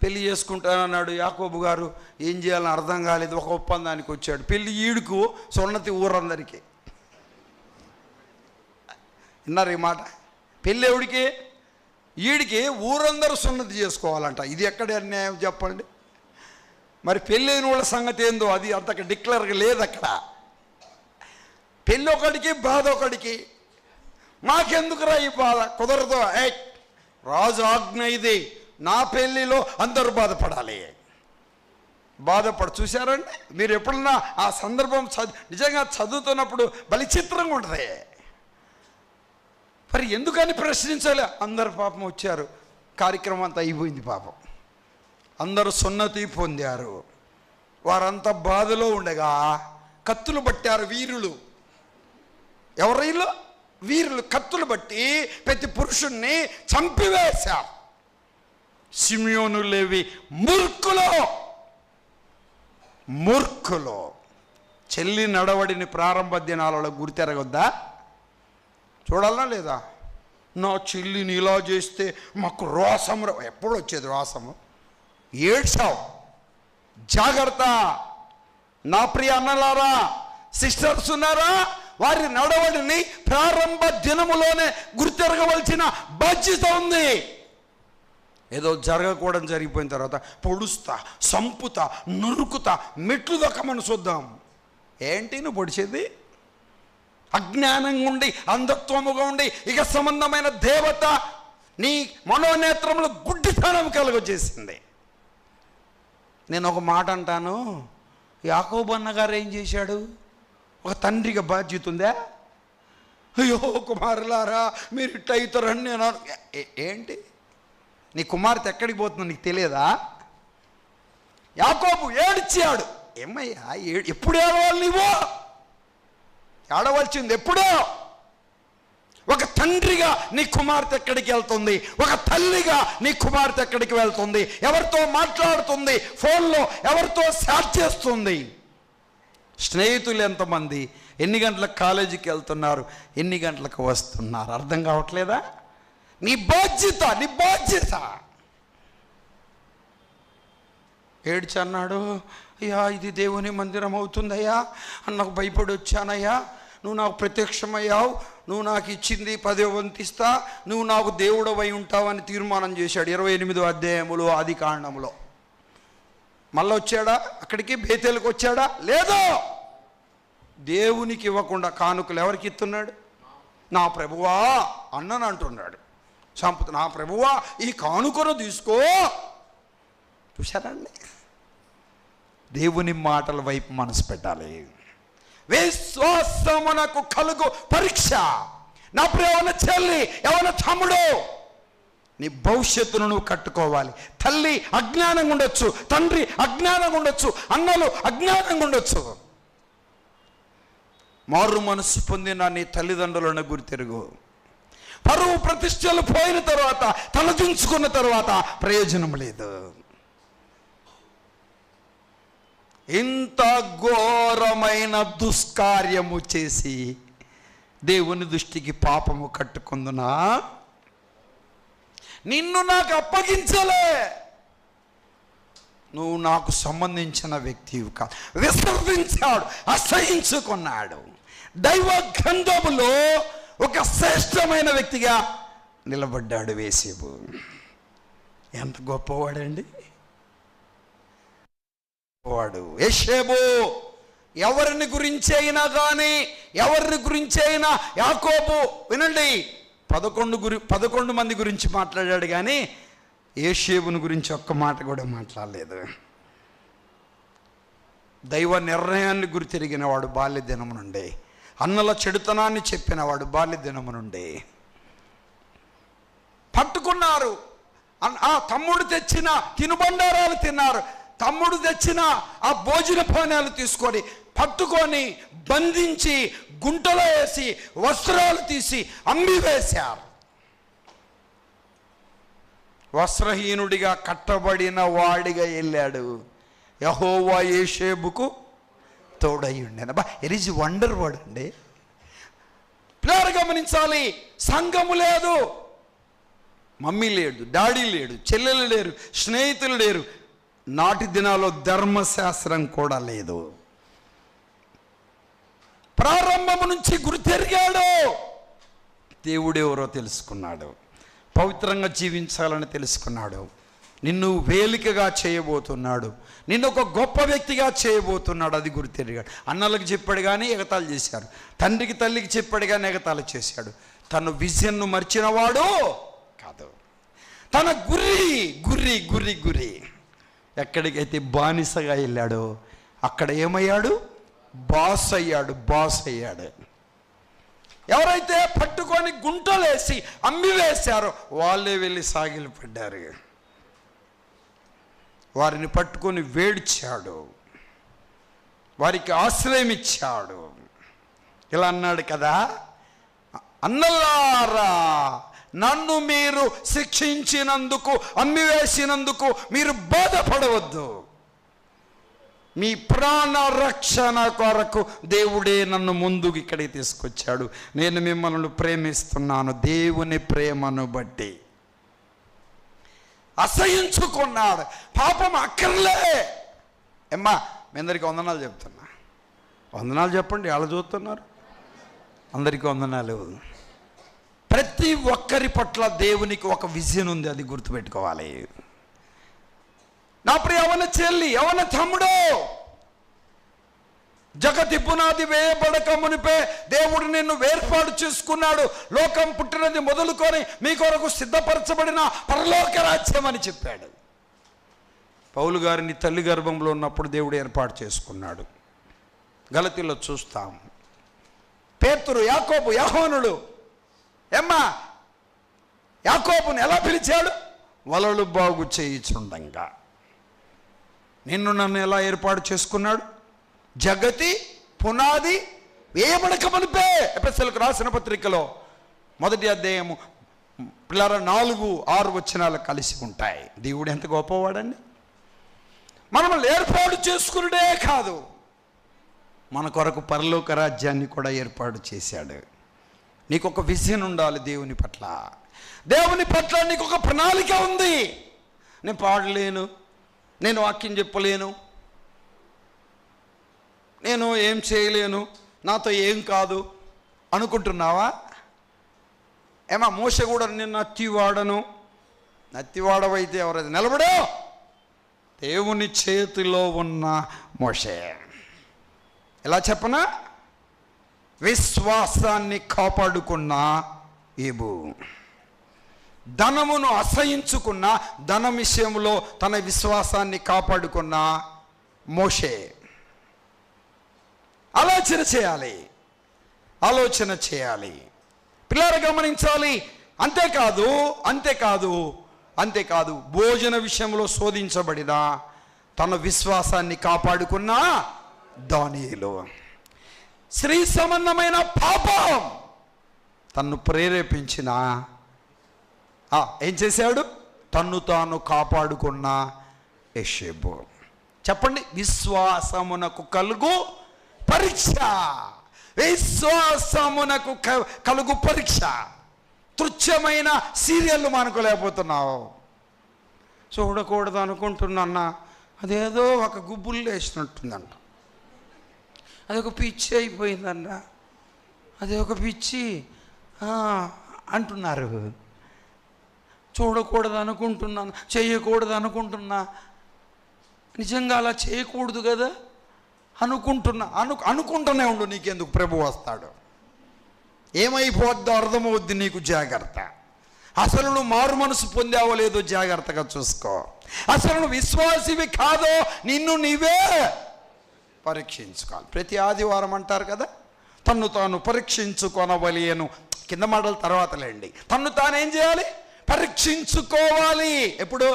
పెళ్లి చేసుకుంటానన్నాడు యాకోబు గారు. ఏం చేయాలని అర్థం కాలేదు, ఒక ఒప్పందానికి వచ్చాడు. పెళ్లి ఈడుకు, సున్నతి ఊరందరికీ. విన్నారు ఈ మాట? పెళ్ళి ఎవడికి? ఈడికి ఊరందరూ సున్నతి చేసుకోవాలంట. ఇది ఎక్కడ అన్యాయం చెప్పండి? మరి పెళ్ళైన వాళ్ళ సంగతి ఏందో అది అంతకు డిక్లేర్గా లేదు అక్కడ. పెళ్ళి ఒకడికి బాధ ఒకడికి. మాకెందుకురా ఈ బాధ? కుదరదు. రాజు ఆజ్ఞ ఇది, నా పెళ్ళిలో అందరూ బాధపడాలి. చూశారండి మీరు ఎప్పుడన్నా ఆ సందర్భం నిజంగా చదువుతున్నప్పుడు బలిచిత్రంగా ఉంటుంది. మరి ఎందుకని ప్రశ్నించాలి? అందరు పాపం వచ్చారు, కార్యక్రమం అంతా అయిపోయింది. పాపం అందరూ సున్నతి పొందారు. వారంతా బాధలో ఉండగా కత్తులు పట్టారు వీరులు. ఎవరైనా వీరులు కత్తులు బట్టి ప్రతి పురుషుణ్ణి చంపివేశారు. సిమియోను లేవి మూర్ఖులో చెల్లి నడవడిని ప్రారంభ దినాలలో గుర్తెరగొద్దా? చూడాలనా లేదా? నా చెల్లిని ఇలా చేస్తే మాకు రోసం. ఎప్పుడు వచ్చేది రోసము? ఏడ్చావు. జాగ్రత్త నా ప్రియ అన్నలారా, సిస్టర్స్ ఉన్నారా, వారి నడవడిని ప్రారంభ దినములోనే గుర్తెరగవలసిన బాధ్యత ఉంది. ఏదో జరగకూడదు జరిగిపోయిన తర్వాత పొడుస్తా, సంపుతా, నురుకుతా, మెట్లు దక్కమని చూద్దాం. ఏంటి నువ్వు పొడిచేది? అజ్ఞానంగా ఉండి, అంధత్వముగా ఉండి, ఇక సంబంధమైన దేవత నీ మనోనేత్రంలో గుడ్డితనం కలుగజేసింది. నేను ఒక మాట అంటాను, యాకోబు అన్నగారు ఏం చేశాడు? ఒక తండ్రిగా బాధ్యత ఉందా? అయ్యో కుమారులారా మీరు ఇట్ట అవుతారని నేను. ఏంటి నీ కుమార్తె ఎక్కడికి పోతుందో నీకు తెలియదా? యాకోబు ఏడ్చాడు. ఏమయ్యా ఎప్పుడు ఏడవాలి? నువ్వు ఏడవలసింది ఎప్పుడో. ఒక తండ్రిగా నీ కుమార్తె ఎక్కడికి వెళ్తుంది? ఒక తల్లిగా నీ కుమార్తె ఎక్కడికి వెళ్తుంది? ఎవరితో మాట్లాడుతుంది? ఫోన్లో ఎవరితో చాట్ చేస్తుంది? స్నేహితులు ఎంతమంది? ఎన్ని గంటలకు కాలేజీకి వెళ్తున్నారు? ఎన్ని గంటలకు వస్తున్నారు? అర్థం కావట్లేదా? నీ బాధ్యత. ఏడ్చి అన్నాడు, అయ్యా ఇది దేవుని మందిరం అవుతుందయ్యా అని నాకు భయపడి వచ్చానయ్యా. నువ్వు నాకు ప్రత్యక్షమయ్యావు, నువ్వు నాకు ఇచ్చింది 10వ వంతిస్తా, నువ్వు నాకు దేవుడవై ఉంటావని తీర్మానం చేశాడు 28వ అధ్యాయములో ఆది కాండములో. మళ్ళీ వచ్చాడా అక్కడికి? బేతేలుకి వచ్చాడా? లేదో. దేవునికి ఇవ్వకుండా కానుకలు ఎవరికి ఇస్తున్నాడు? నా ప్రభువా అన్నని అంటున్నాడు. నా ప్రభువా ఈ కానుకను తీసుకో. చూశారండి? దేవుని మాటల వైపు మనసు పెట్టాలి. విశ్వాసమునకు కలుగు పరీక్ష. నా ప్రియమైన చెల్లి, ఎవరి తమ్ముడు, నీ భవిష్యత్తును నువ్వు కట్టుకోవాలి. తల్లి అజ్ఞానంగా ఉండొచ్చు, తండ్రి అజ్ఞానంగా ఉండొచ్చు, అన్నలు అజ్ఞానంగా ఉండొచ్చు. మారు మనసు పొందిన నీ తల్లిదండ్రులను గుర్తెరుగు. పరువు ప్రతిష్టలు పోయిన తర్వాత, తలదించుకున్న తర్వాత ప్రయోజనం లేదు. ఇంత ఘోరమైన దుష్కార్యము చేసి దేవుని దృష్టికి పాపము కట్టుకుందునా? నిన్ను నాకు అప్పగించలే, నువ్వు నాకు సంబంధించిన వ్యక్తివి కాదు. విసర్జించాడు, అసహించుకున్నాడు. దైవ గ్రంథములో ఒక శ్రేష్టమైన వ్యక్తిగా నిలబడ్డాడు యేసేపు. ఎంత గొప్పవాడండి వాడు యేసేపు. ఎవరిని గురించి అయినా కానీ, ఎవరిని గురించి అయినా యాకోబు వినండి 11 మంది గురించి మాట్లాడాడు కానీ యేసేపుని గురించి ఒక్క మాట కూడా మాట్లాడలేదు. దైవ నిర్ణయాన్ని గుర్తిరిగిన వాడు బాల్య దినము నుండి, అన్నల చెడుతనాన్ని చెప్పినవాడు బాల్య దినము నుండి. పట్టుకున్నారు, ఆ తమ్ముడు తెచ్చిన తినుబండారాలు తిన్నారు. తమ్ముడు తెచ్చిన ఆ భోజన పానాలు తీసుకొని పట్టుకొని బంధించి గుంటలో వేసి వస్త్రాలు తీసి అమ్మివేశారు. వస్త్రహీనుడిగా కట్టబడిన వాడిగా వెళ్ళాడు. యెహోవా యేసేపుకు తోడై ఉండేను. ఇట్ ఈజ్ వండర్ వర్డ్ అండి. పిల్లలు గమనించాలి, సంఘము లేదు, మమ్మీ లేడు, డాడీ లేడు, చెల్లెలు లేరు, స్నేహితులు లేరు. నాటి దినాల్లో ధర్మశాస్త్రం కూడా లేదు. ప్రారంభము నుంచి గుర్తెరిగాడు. దేవుడెవరో తెలుసుకున్నాడు, పవిత్రంగా జీవించాలని తెలుసుకున్నాడు. నిన్ను వేలికగా చేయబోతున్నాడు, నిన్ను ఒక గొప్ప వ్యక్తిగా చేయబోతున్నాడు. అది గుర్తెరిగాడు. అన్నలకు చెప్పాడు కానీ ఎగతాళి చేశారు, తండ్రికి తల్లికి చెప్పాడు కానీ ఎగతాళి చేశాడు. తన విజన్ను మర్చినవాడు కాదు. తన గురి ఎక్కడికైతే బానిసగా వెళ్ళాడో అక్కడ ఏమయ్యాడు? బాస్ అయ్యాడు. ఎవరైతే పట్టుకొని గుంటలేసి అమ్మివేశారో వాళ్ళే వెళ్ళి సాగిలు పడ్డారు. వారిని పట్టుకొని వేడ్చాడు, వారికి ఆశ్రయం ఇచ్చాడు. ఇలా అన్నాడు కదా, అన్నలారా, నన్ను మీరు శిక్షించినందుకు, అమ్మివేసినందుకు మీరు బాధపడవద్దు. మీ ప్రాణ రక్షణ కొరకు దేవుడే నన్ను ముందుకు ఇక్కడికి తీసుకొచ్చాడు. నేను మిమ్మల్ని ప్రేమిస్తున్నాను. దేవుని ప్రేమను బట్టి అసహించుకున్నాడు. పాపం అక్కర్లే. అమ్మా, మీ అందరికీ వందనాలు చెప్తున్నా. వందనాలు చెప్పండి. ఎలా చూస్తున్నారు? అందరికీ వందనాలు. ప్రతి ఒక్కరి పట్ల దేవునికి ఒక విజన్ ఉంది, అది గుర్తుపెట్టుకోవాలి. నా ప్రియ యవన చెల్లి, యవన తమ్ముడు, జగతి పునాది వేయబడక మునిపే దేవుడు నిన్ను వేర్పాటు చేసుకున్నాడు. లోకం పుట్టినది మొదలుకొని మీ కొరకు సిద్ధపరచబడిన పరలోక రాజ్యం అని చెప్పాడు. పౌలు గారిని తల్లి గర్భంలో ఉన్నప్పుడు దేవుడు ఏర్పాటు చేసుకున్నాడు. గలతీలో చూస్తాం. పేతురు, యాకోబు, యోహానులు, ఏమ్మా యాకోబుని ఎలా పిలిచాడు? వలలు బాగు చేయుచుండంగా. నిన్ను నన్ను ఎలా ఏర్పాటు చేసుకున్నాడు? జగతి పునాది వేయబడక మునిపే. ఎఫెసీయులకు రాసిన పత్రికలో 1వ అధ్యాయము 4-6 వచనాలు కలిసి ఉంటాయి. దేవుడు ఎంత గొప్పవాడండి. మనల్ని ఏర్పాటు చేసుకున్నదే కాదు, మన కొరకు పరలోక రాజ్యాన్ని కూడా ఏర్పాటు చేశాడు. నీకు ఒక విజన్ ఉండాలి దేవుని పట్ల. దేవుని పట్ల నీకు ఒక ప్రణాళిక ఉంది. నేను పాడలేను, నేను వాక్యం చెప్పలేను, నేను ఏం చేయలేను, నాతో ఏం కాదు అనుకుంటున్నావా? ఏమా మోస కూడా నేను నత్తివాడవైతే ఎవరైతే నిలబడో? దేవుని చేతిలో ఉన్న మోషే. ఎలా చెప్పనా? విశ్వాసాన్ని కాపాడుకున్న ఏబు, ధనమును అసహించుకున్న, ధనం విషయంలో తన విశ్వాసాన్ని కాపాడుకున్న మోషే. ఆలోచన చేయాలి. పిల్లలు గమనించాలి. అంతేకాదు భోజన విషయంలో శోధించబడిన, తన విశ్వాసాన్ని కాపాడుకున్న దానియేలు. స్త్రీ సంబంధమైన పాపం తన్ను ప్రేరేపించిన ఏం చేశాడు? తన్ను తాను కాపాడుకున్న యోసేపు. చెప్పండి, విశ్వాసమునకు కలుగు పరీక్ష. విశ్వాసమునకు కలుగు పరీక్ష. తుచ్చమైన సీరియళ్ళు మానుకోలేకపోతున్నావు. చూడకూడదు అనుకుంటున్నా, అదేదో ఒక గుబ్బులు వేసినట్టుందంట, అదొక పిచ్చి అయిపోయిందంట, అదే ఒక పిచ్చి అంటున్నారు. చూడకూడదు అనుకుంటున్నాను, చేయకూడదు అనుకుంటున్నా, నిజంగా అలా చేయకూడదు కదా అనుకుంటూనే ఉండు. నీకెందుకు? ప్రభు వస్తాడు. ఏమైపోద్దో అర్థమవుద్ది నీకు. జాగ్రత్త. అసలు నువ్వు మారు మనసు పొందావో లేదో జాగ్రత్తగా చూసుకో. అసలు నువ్వు విశ్వాసివి కాదో నిన్ను నీవే పరీక్షించుకోవాలి. ప్రతి ఆదివారం అంటారు కదా, తన్ను తాను పరీక్షించుకొనవలెను. కింద మాటల తర్వాతలేండి. తన్ను తాను ఏం చేయాలి? పరీక్షించుకోవాలి. ఎప్పుడు?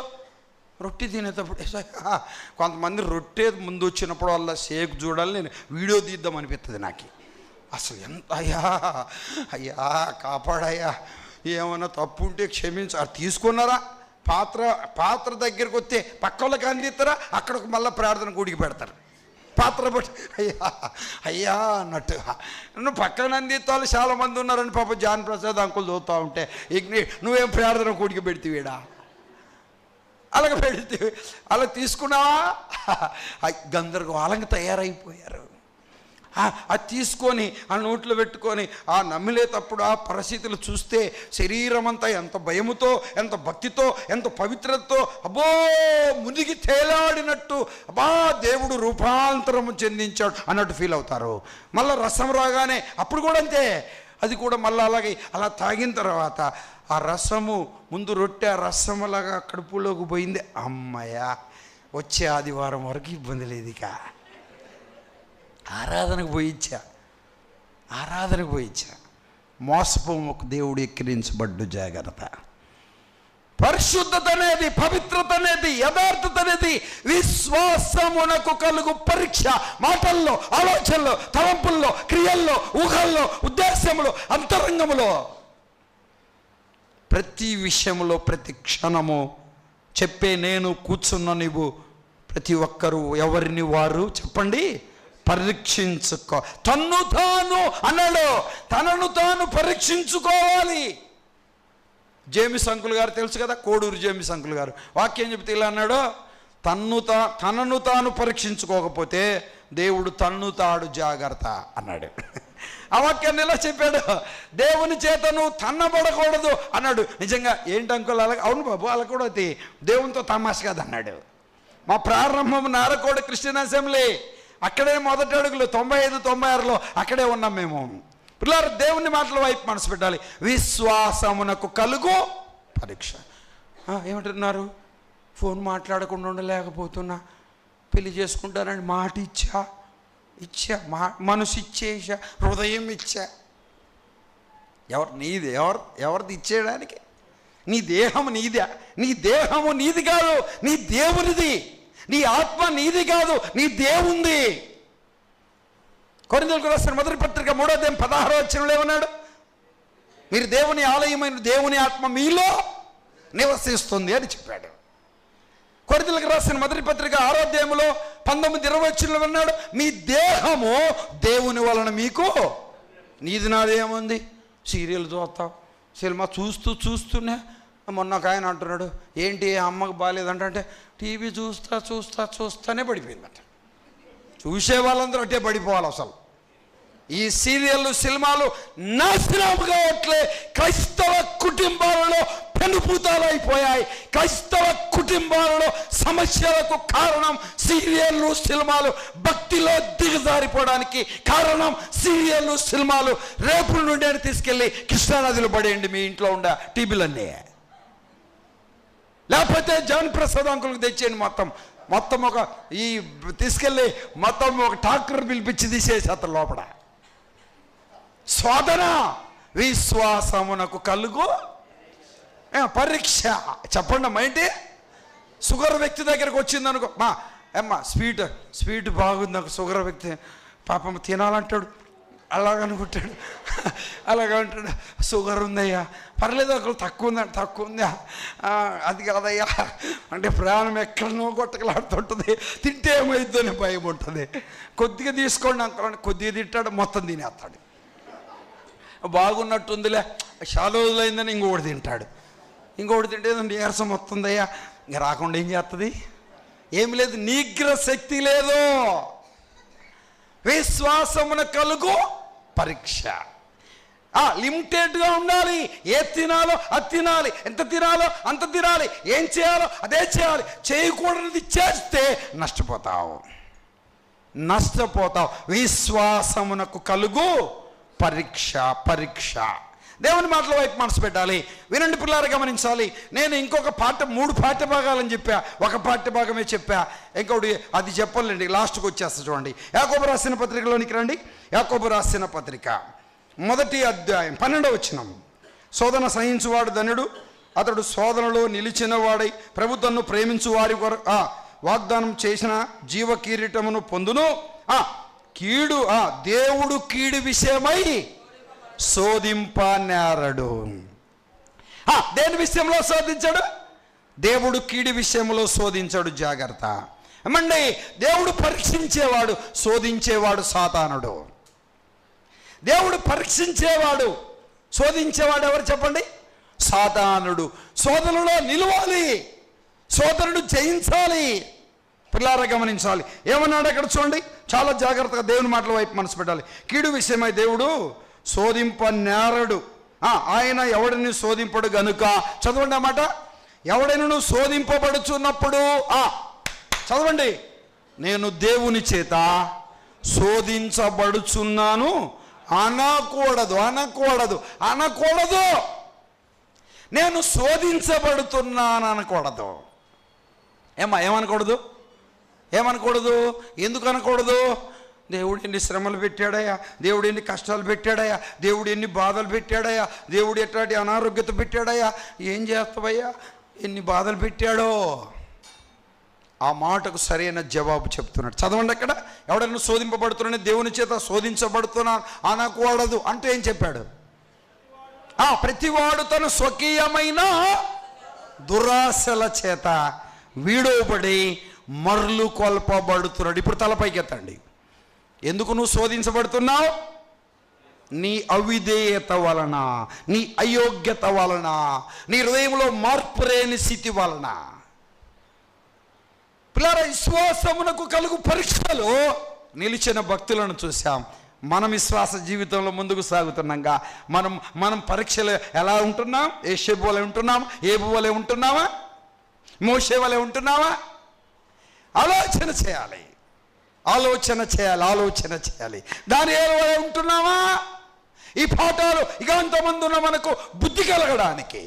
రొట్టె తినేటప్పుడు. కొంతమంది రొట్టె ముందు వచ్చినప్పుడు వాళ్ళ షేక్ చూడాలి, నేను వీడియో తీద్దాం అనిపిస్తుంది నాకు. అసలు ఎంత అయ్యా కాపాడయ్యా, ఏమన్నా తప్పు ఉంటే క్షమించు. అది తీసుకున్నారా? పాత్ర దగ్గరికి వస్తే పక్క వాళ్ళకి అందిస్తారా? అక్కడికి మళ్ళీ ప్రార్థన కూడికి పెడతారు. పాత్ర పట్టి అయ్యా అన్నట్టు. నువ్వు పక్కన అందిస్తాలు చాలామంది ఉన్నారని పాప జాన్ ప్రసాద్ అంకుల్ చూస్తూ ఉంటే, నువ్వేం ప్రార్థన కూడికి పెడితేవేడా? అలాగ పెడితే అలా తీసుకున్నావా? గందరగోళంగా తయారైపోయారు. అది తీసుకొని ఆ నోట్లో పెట్టుకొని ఆ నమిలేటప్పుడు ఆ పరిస్థితులు చూస్తే శరీరం అంతా ఎంత భయముతో, ఎంత భక్తితో, ఎంత పవిత్రతతో అబ్బో మునిగి తేలాడినట్టు, అబ్బా దేవుడు రూపాంతరము చెందించాడు అన్నట్టు ఫీల్ అవుతారు. మళ్ళీ రసం రాగానే అప్పుడు కూడా అంతే, అది కూడా మళ్ళీ అలాగే అలా తాగిన తర్వాత ఆ రసము ముందు రొట్టె ఆ రసం అలాగా కడుపులోకి పోయింది, అమ్మయ్య వచ్చే ఆదివారం వరకు ఇబ్బంది లేదు, ఇక ఆరాధనకు పోయిచ్చా మోసపోమకు దేవుడు ఎక్కిరించబడ్డు. జాగ్రత్త. పరిశుద్ధత అనేది, పవిత్రత అనేది, యథార్థత అనేది విశ్వాసమునకు కలుగు పరీక్ష. మాటల్లో, ఆలోచనలో, తలంపుల్లో, క్రియల్లో, ఊహల్లో, ఉద్దేశంలో, అంతరంగంలో, ప్రతి విషయంలో, ప్రతి క్షణము చెప్పే నేను కూర్చున్న నీవు ప్రతి ఒక్కరూ ఎవరిని వారు చెప్పండి పరీక్షించుకో. తన్ను తాను అన్నాడు, తనను తాను పరీక్షించుకోవాలి. జేమిస్ అంకుల్ గారు తెలుసు కదా, కోడూరు జేమిస్ అంకుల్ గారు వాక్యం చెబితే ఇలా అన్నాడు, తనను తాను పరీక్షించుకోకపోతే దేవుడు తన్ను తాడు జాగ్రత్త అన్నాడు. ఆ వాక్యాన్ని ఇలా చెప్పాడు, దేవుని చేత నువ్వు తన్నబడకూడదు అన్నాడు. నిజంగా ఏంటి అంకుల్ అలాగే? అవును బాబు, అలా కూడా దేవునితో తమాష కాదు అన్నాడు. మా ప్రారంభం నారకోడ క్రిస్టియన్ అసెంబ్లీ, అక్కడే మొదటి అడుగులు 95-96లో అక్కడే ఉన్నాం మేము. పిల్లలు దేవుని మాటల వైపు మనసు పెట్టాలి. విశ్వాసమునకు కలుగు పరీక్ష. ఏమంటున్నారు? ఫోన్ మాట్లాడకుండా ఉండలేకపోతున్నా, పెళ్లి చేసుకుంటానని మాట ఇచ్చా, మనసు ఇచ్చేసా, హృదయం ఇచ్చా. ఎవరిది ఇచ్చేయడానికి? నీ దేహం నీదే. నీ దేహము నీది కాదు, నీ దేవునిది. నీ ఆత్మ నీది కాదు, నీ దేవుంది. కొరింథీయులకు రాసిన మొదటి పత్రిక 3వ అధ్యాయం 16వ వచనంలో ఏమన్నాడు? మీరు దేవుని ఆలయమైన దేవుని ఆత్మ మీలో నివసిస్తుంది అని చెప్పాడు. కొరింథీయులకు రాసిన మొదటి పత్రిక 6వ అధ్యాయంలో 19-20 వచనంలో అన్నాడు, మీ దేహము దేవుని వలన మీకు, నీది నాదేముంది? సీరియల్ చూస్తావు, సినిమా చూస్తూనే మొన్న ఒక ఆయన అంటున్నాడు, ఏంటి అమ్మకు బాగాలేదంటే టీవీ చూస్తానే పడిపోయిందంట. చూసే వాళ్ళందరూ అట్టే పడిపోవాలి. అసలు ఈ సీరియళ్ళు, సినిమాలు నాశనం కావట్లే. క్రైస్తవ కుటుంబాలలో పెనుపూతాలు అయిపోయాయి. క్రైస్తవ కుటుంబాలలో సమస్యలకు కారణం సీరియళ్ళు, సినిమాలు. భక్తిలో దిగజారిపోవడానికి కారణం సీరియళ్ళు, సినిమాలు. రేపు నుండి తీసుకెళ్ళి కృష్ణానదిలో పడేయండి మీ ఇంట్లో ఉండే టీవీలన్నీ, లేకపోతే జగన్ ప్రసాద్ అంకుల్కి తెచ్చేయండి. మొత్తం ఒక ఈ తీసుకెళ్ళి మొత్తం ఒక ట్రాక్టర్ పిలిపించి తీసేసి అతను లోపల. శోధన విశ్వాసమునకు కలుగు పరీక్ష. చెప్పండి అమ్మా, ఏంటి? షుగర్ వ్యక్తి దగ్గరకు వచ్చింది అనుకో, అమ్మా స్వీట్ బాగుంది, నాకు షుగర్ వ్యక్తి పాపం తినాలంటాడు, అలాగనుకుంటాడు. షుగర్ ఉందయ్యా, పర్లేదు అక్కడ తక్కువ ఉందా, అది కాదయ్యా అంటే ప్రాణం ఎక్కడనో కొట్టకలాడుతుంటుంది. తింటే ఏమైద్దని భయం ఉంటుంది. కొద్దిగా తీసుకోండి అంకుల్, కొద్దిగా తింటాడు, మొత్తం తినేస్తాడు. బాగున్నట్టుందిలే, చాలా రోజులైందని ఇంకొకటి తింటాడు. ఇంకొకటి తింటే నీరసం వస్తుందయ్యా, ఇంక రాకుండా ఏం చేస్తుంది? ఏమి లేదు, నిగ్రహ శక్తి లేదు. విశ్వాసమున కలుగు పరీక్ష. లిమిటెడ్గా ఉండాలి. ఏ తినాలో అది తినాలి, ఎంత తినాలో అంత తినాలి, ఏం చేయాలో అదే చేయాలి. చేయకూడనిది చేస్తే నష్టపోతావు. విశ్వాసమునకు కలుగు పరీక్ష. దేవుని మాటల వైపు మనసు పెట్టాలి. వినండి పిల్లలు, గమనించాలి. నేను ఇంకొక 3 పాఠ్యభాగాలని చెప్పా, ఒక పాఠ్యభాగమే చెప్పా, ఇంకోటి అది చెప్పలేండి, లాస్ట్కి వచ్చేస్తా. చూడండి, యాకోబు రాసిన పత్రికలోనికి రండి. యాకోబు రాసిన పత్రిక 1వ అధ్యాయం 12వ వచనం. శోధన సహించువాడు ధన్యుడు, అతడు శోధనలో నిలిచిన వాడై ప్రభుత్వాన్ని ప్రేమించు వారి వాగ్దానం చేసిన జీవ కిరీటమును పొందును. దేవుడు కీడు విషయమై శోధింపనేరడు. దేని విషయంలో శోధించాడు? దేవుడు కీడు విషయంలో శోధించాడు. జాగ్రత్త. ఏమండి, దేవుడు పరీక్షించేవాడు, శోధించేవాడు సాతానుడు. దేవుడు పరీక్షించేవాడు, శోధించేవాడు ఎవరు చెప్పండి? సాతానుడు. శోధనలో నిలవాలి, శోధనను జయించాలి. పిల్లారా గమనించాలి. ఏమన్నాడు అక్కడ చూడండి, చాలా జాగ్రత్తగా దేవుని మాటల వైపు మనసు పెట్టాలి. కీడు విషయమై దేవుడు శోధింప నేరడు, ఆయన ఎవడిని శోధింపడు గనుక. చదవండి ఆ మాట. ఎవడైనా శోధింపబడుచున్నప్పుడు చదవండి, నేను దేవుని చేత శోధించబడుచున్నాను అనకూడదు. అనకూడదు అనకూడదు నేను శోధించబడుతున్నాను అనకూడదు. ఏమనకూడదు? ఏమనకూడదు? ఎందుకు అనకూడదు? దేవుడు ఎన్ని శ్రమలు పెట్టాడయ్యా, దేవుడు ఎన్ని కష్టాలు పెట్టాడయ్యా, దేవుడు ఎన్ని బాధలు పెట్టాడయ్యా, దేవుడు ఎట్లాంటి అనారోగ్యత పెట్టాడయ్యా, ఏం చేస్తావయ్యా, ఎన్ని బాధలు పెట్టాడో. ఆ మాటకు సరైన జవాబు చెప్తున్నాడు. చదవండి అక్కడ. ఎవడైనా శోధింపబడుతున్నాను, దేవుని చేత శోధించబడుతున్నాను అనకూడదు అంటే ఏం చెప్పాడు? ప్రతివాడు తన స్వకీయమైన దురాశల చేత వీడోబడి మరలు కొల్పబడుతున్నాడు. ఇప్పుడు తలపైకి ఎత్తండి. ఎందుకు నువ్వు శోధించబడుతున్నావు? నీ అవిధేయత వలన, నీ అయోగ్యత వలన, నీ హృదయంలో మార్పు లేని స్థితి వలన. పిల్లరా, విశ్వాసమునకు కలుగు పరీక్షలో నిలిచిన భక్తులను చూసాం. మన విశ్వాస జీవితంలో ముందుకు సాగుతున్నాగా మనం పరీక్షలు ఎలా ఉంటున్నాం? యేషేబు వలె ఉంటున్నామా? ఏబు వలె ఉంటున్నామా? మోషే వలె ఉంటున్నామా? ఆలోచన చేయాలి, ఆలోచన చేయాలి, ఆలోచన చేయాలి. దానియేలు వలె ఉంటున్నామా? ఈ పాఠాలు ఇక అంతమంది ఉన్న మనకు బుద్ధి కలగడానికి.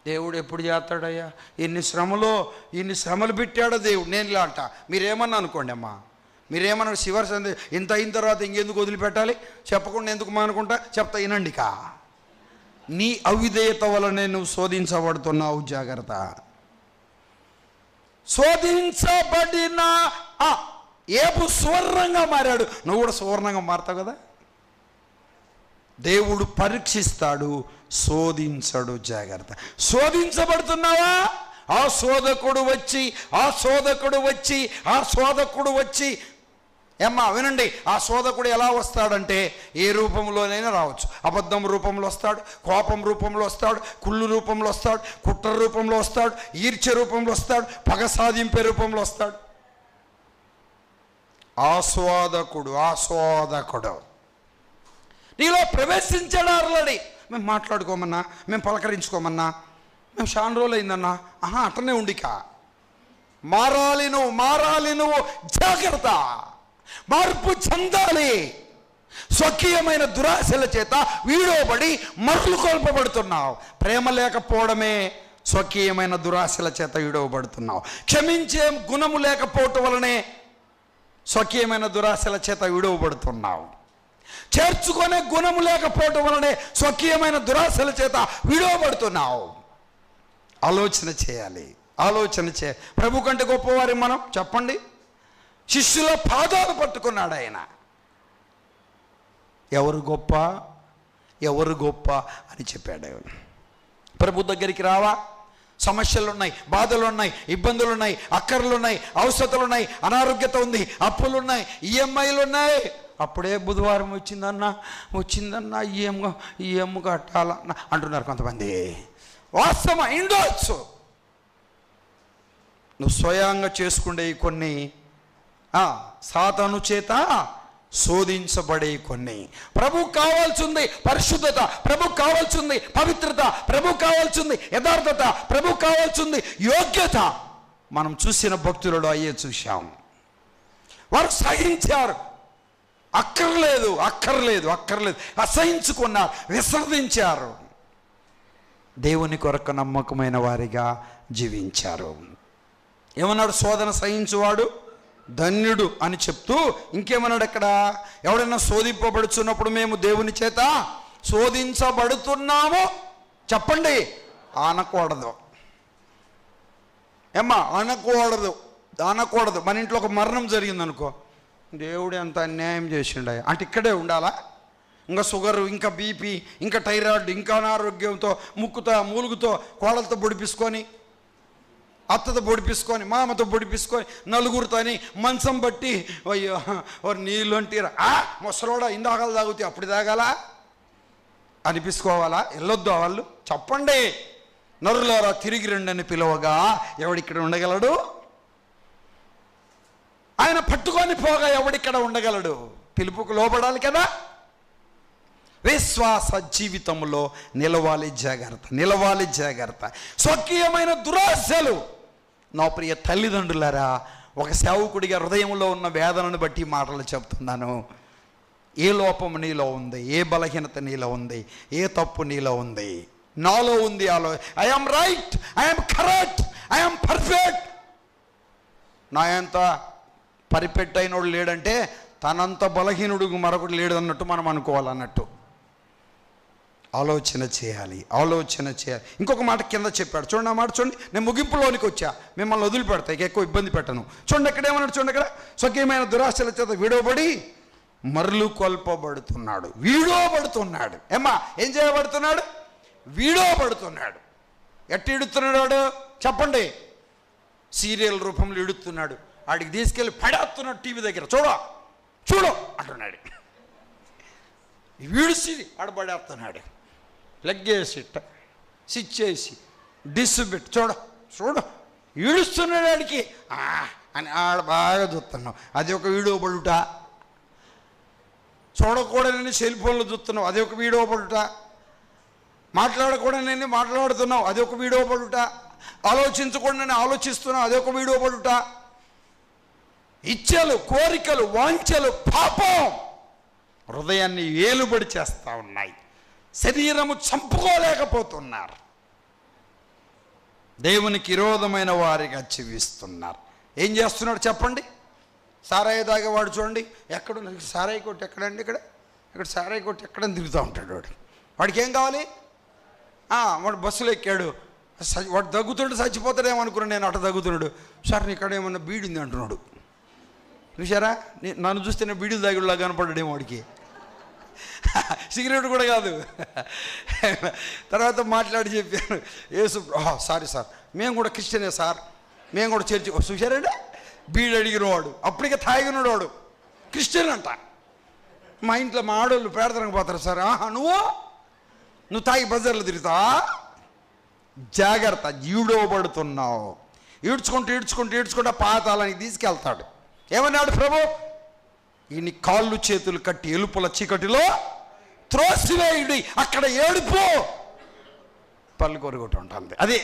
దేవుడు ఎప్పుడు చేస్తాడయ్యా? ఇన్ని శ్రమలు పెట్టాడో దేవుడు. నేను ఇలా అంట, మీరేమన్నా అనుకోండి అమ్మా, మీరేమన్నా శివర్ సందే ఇంత అయిన తర్వాత ఇంకెందుకు వదిలిపెట్టాలి? చెప్పకుండా ఎందుకు మానుకుంటా? చెప్తా వినండి. నీ అవిధేయత వలనే నువ్వు శోధించబడుతున్నావు. జాగ్రత్త. శోధించబడిన ఏబు సువర్ణంగా మారాడు, నువ్వు కూడా సువర్ణంగా మారుతావు కదా. దేవుడు పరీక్షిస్తాడు, శోధించడు. జాగ్రత్త. శోధించబడుతున్నావా? ఆ శోధకుడు వచ్చి ఏమ్మా వినండి, ఆ శోధకుడు ఎలా వస్తాడంటే ఏ రూపంలోనైనా రావచ్చు. అబద్ధం రూపంలో వస్తాడు, కోపం రూపంలో వస్తాడు, కుళ్ళు రూపంలో వస్తాడు, కుట్ర రూపంలో వస్తాడు, ఈర్ష్య రూపంలో వస్తాడు, పగ సాధింపే రూపంలో వస్తాడు. ఆ శోధకుడు నీలో ప్రవేశించాడు. ఆల్రెడీ మేము మాట్లాడుకోమన్నా, మేము పలకరించుకోమన్నా, మేము చాలా రోజులు అయిందన్నా, అట్లనే ఉండిక మారాలి నువ్వు. జాగ్రత్త. మార్పు చెందాలి. స్వకీయమైన దురాశల చేత వీడోబడి మరలు కొల్పబడుతున్నావు. ప్రేమ లేకపోవడమే స్వకీయమైన దురాశల చేత వీడవబడుతున్నావు. క్షమించే గుణము లేకపోవటం వలనే స్వకీయమైన దురాశల చేత వీడవబడుతున్నావు. చేర్చుకునే గుణము లేకపోవటం వలనే స్వకీయమైన దురాశల చేత వీడవబడుతున్నావు. ఆలోచన చేయాలి. ప్రభు కంటే గొప్పవారి మనం చెప్పండి. శిష్యుల పాదాలు పట్టుకున్నాడు ఆయన. ఎవరు గొప్ప అని చెప్పాడు. ప్రభు దగ్గరికి రావా? సమస్యలున్నాయి, బాధలున్నాయి, ఇబ్బందులున్నాయి, అక్కర్లున్నాయి, అవసరతలున్నాయి, అనారోగ్యత ఉంది, అప్పులున్నాయి, ఈఎంఐలు ఉన్నాయి. అప్పుడే బుధవారం వచ్చిందన్నా ఈఎం కట్టాలన్నా అంటున్నారు కొంతమంది. వాస్తవం ఉండొచ్చు. నువ్వు స్వయంగా చేసుకునే కొన్ని సాతాను చేత శోధించబడే కొన్ని. ప్రభు కావాల్సింది పరిశుద్ధత, ప్రభు కావాల్సింది పవిత్రత, ప్రభు కావాల్సింది యథార్థత, ప్రభు కావాల్సింది యోగ్యత. మనం చూసిన భక్తులలో అయ్యే చూశాం. వారు సహించారు. అక్కర్లేదు అసహించుకున్నారు, విసర్జించారు. దేవుని కొరకు నమ్మకమైన వారిగా జీవించారు. ఏమన్నాడు? శోధన సహించువాడు ధన్యుడు అని చెప్తూ ఇంకేమన్నాడు అక్కడ? ఎవడైనా శోధింపబడుచున్నప్పుడు మేము దేవుని చేత శోధించబడుతున్నాము చెప్పండి. అనకూడదు. అనకూడదు. మన ఇంట్లో ఒక మరణం జరిగిందనుకో, దేవుడు ఎంత అన్యాయం చేసిండు అంటే ఇక్కడే ఉండాలా? ఇంకా షుగరు, ఇంకా బీపీ, ఇంకా థైరాయిడ్, ఇంకా అనారోగ్యంతో మూలుగుతో కోడలతో బొడిపించుకొని, అత్తతో బొడిపించుకొని, మామతో బొడిపించుకొని, నలుగురితోని మంచం బట్టి అయ్యో నీళ్ళు అంటీరా ముసలోడా ఇందాకలు తాగుతాయి అప్పుడు తాగాల అనిపించుకోవాలా? వెళ్ళొద్దు వాళ్ళు. చెప్పండి. నరులారా తిరిగి రండి అని పిలవగా ఎవడిక్కడ ఉండగలడు? ఆయన పట్టుకొని పోగా ఎవడిక్కడ ఉండగలడు? పిలుపుకు లోబడాలి కదా. విశ్వాస జీవితంలో నిలవాలి జాగ్రత్త, నిలవాలి జాగ్రత్త. స్వకీయమైన దురాశలు. నా ప్రియ తల్లిదండ్రులారా, ఒక సేవకుడిగా హృదయంలో ఉన్న వేదనను బట్టి మాటలు చెప్తున్నాను. ఏ లోపం నీలో ఉంది, ఏ బలహీనత నీలో ఉంది, ఏ తప్పు నీలో ఉంది? నాలో ఉంది I am right, I am correct, I am perfect. నా ఎంత పర్ఫెక్ట్ అయినోడు లేడంటే తనంత బలహీనుడు మరొకటి లేడు అన్నట్టు మనం అనుకోవాలన్నట్టు. ఆలోచన చేయాలి, ఆలోచన చేయాలి. ఇంకొక మాట కింద చెప్పాడు, చూడండి ఆ మాట చూడండి. నేను ముగింపులోనికి వచ్చా, మిమ్మల్ని వదిలిపెడతా, ఇక ఎక్కువ ఇబ్బంది పెట్టను. చూడండి ఎక్కడ ఏమన్నాడు, చూడండి అక్కడ. స్వకీయమైన దురాశల చేత విడవబడి మరలు కొల్పబడుతున్నాడు. వీడోబడుతున్నాడు. ఏమ్మా, ఏం చేయబడుతున్నాడు? వీడోబడుతున్నాడు. ఎట్టి ఇడుతున్నాడు వాడు చెప్పండి? సీరియల్ రూపంలో ఇడుతున్నాడు. ఆడికి తీసుకెళ్ళి పడేస్తున్నాడు టీవీ దగ్గర. చూడు అంటున్నాడు. వీడిసి ఆడబడేస్తున్నాడు. ప్లగ్ చేసి స్విచ్ చేసి డిస్ పెట్టి చూడు ఈడుస్తున్నాడు ఆడికి అని ఆడ బాగా చూస్తున్నావు. అది ఒక వీడియో పడుట. చూడకూడదని సెల్ ఫోన్లో చూస్తున్నావు, అది ఒక వీడియో పడుట. మాట్లాడకూడదని మాట్లాడుతున్నావు, అది ఒక వీడియో పడుట. ఆలోచించకూడదని ఆలోచిస్తున్నావు, అది ఒక వీడియో పడుట. ఇచ్చలు, కోరికలు, వాంఛలు, పాపం హృదయాన్ని ఏలుబడి చేస్తూ ఉన్నాయి. శరీరము చంపుకోలేకపోతున్నారు. దేవునికి విరోధమైన వారిగా జీవిస్తున్నారు. ఏం చేస్తున్నాడు చెప్పండి? సారాయి తాగేవాడు చూడండి, ఎక్కడ సారాయి కొట్టి ఎక్కడండి, ఇక్కడ సారాయి కొట్టి ఎక్కడని తిరుగుతూ ఉంటాడు. వాడికి ఏం కావాలి? వాడు బస్సులో ఎక్కాడు, వాడు దగ్గుతున్నాడు, చచ్చిపోతాడేమో అనుకున్నాడు. నేను అటు దగ్గుతున్నాడు. సార్ నీ ఇక్కడ ఏమన్నా బీడింది అంటున్నాడు. చూసారా, నన్ను చూస్తే నేను బీడీలు తాగిలా కనపడ్డాడేమో వాడికి. సిగరెట్ కూడా కాదు. తర్వాత మాట్లాడి చెప్పాను, యేసు సారీ సార్, మేము కూడా క్రిస్టియనే సార్, మేము కూడా చర్చి. చూసారంటే బీడు అడిగిన వాడు, అప్పటికే తాగినాడు వాడు, క్రిస్టియన్ అంట. మా ఇంట్లో మా ఆడవాళ్ళు ప్రార్థనకు పోతారు సార్. నువ్వు తాగి బజార్లు తిరుగుతావా? జాగ్రత్త, ఈడోబడుతున్నావు. ఈడ్చుకుంటూ పాతాలని తీసుకెళ్తాడు. ఏమన్నాడు ప్రభు? ఈయన కాళ్ళు చేతులు కట్టి ఎలుపుల చీకటిలో త్రోసివేయుడి, అక్కడ ఏడుపు పళ్ళు కొరుగొట్టు ఉంటుంది. అదే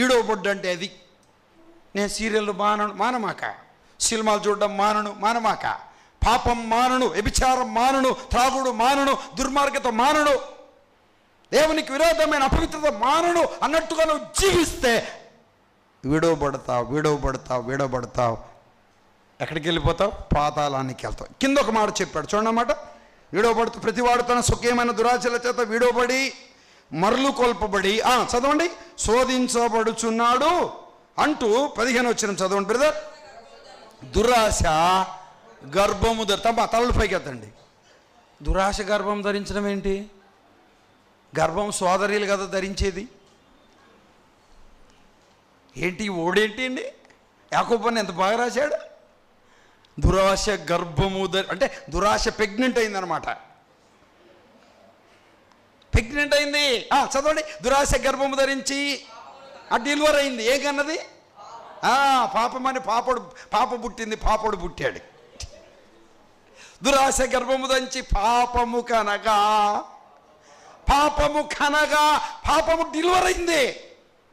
ఈడోబొడ్డు అంటే. అది నేను సీరియల్ మానమాక, సినిమాలు చూడడం మానమాక, పాపం మానను, వ్యభిచారం మానను, త్రాగుడు మానను, దుర్మార్గత మానను, దేవునికి విరోధమైన అపవిత్రత మానను అన్నట్టుగా నువ్వు జీవిస్తే విడవబడతావు. ఎక్కడికి వెళ్ళిపోతావు? పాతాళానికి వెళ్తావు. కింద ఒక మాట చెప్పాడు చూడండి అన్నమాట. విడవబడుతూ ప్రతివాడు తన సుఖమైన దురాశల చేత విడవబడి మరలు కొల్పబడి చదవండి, శోధించబడుచున్నాడు అంటూ 15 వచనం చదవండి బ్రదర్. దురాశ గర్భము తలలు పైకి ఎత్తండి. దురాశ గర్భం ధరించడం ఏంటి? గర్భం సోదరీలు కదా ధరించేది. ఏంటి ఓడేంటి అండి? యాకోబు ఎంత బాగా రాశాడు. దురాశ గర్భము అంటే దురాశ ప్రెగ్నెంట్ అయిందనమాట. ప్రెగ్నెంట్ అయింది. చదవండి, దురాశ గర్భము ధరించి డెలివరీ అయింది. ఏ కన్నది? పాపమని పాప పుట్టింది, పాపడు పుట్టాడు. దురాశ గర్భము ధరించి పాపము కనగా పాపము డెలివరీ అయింది.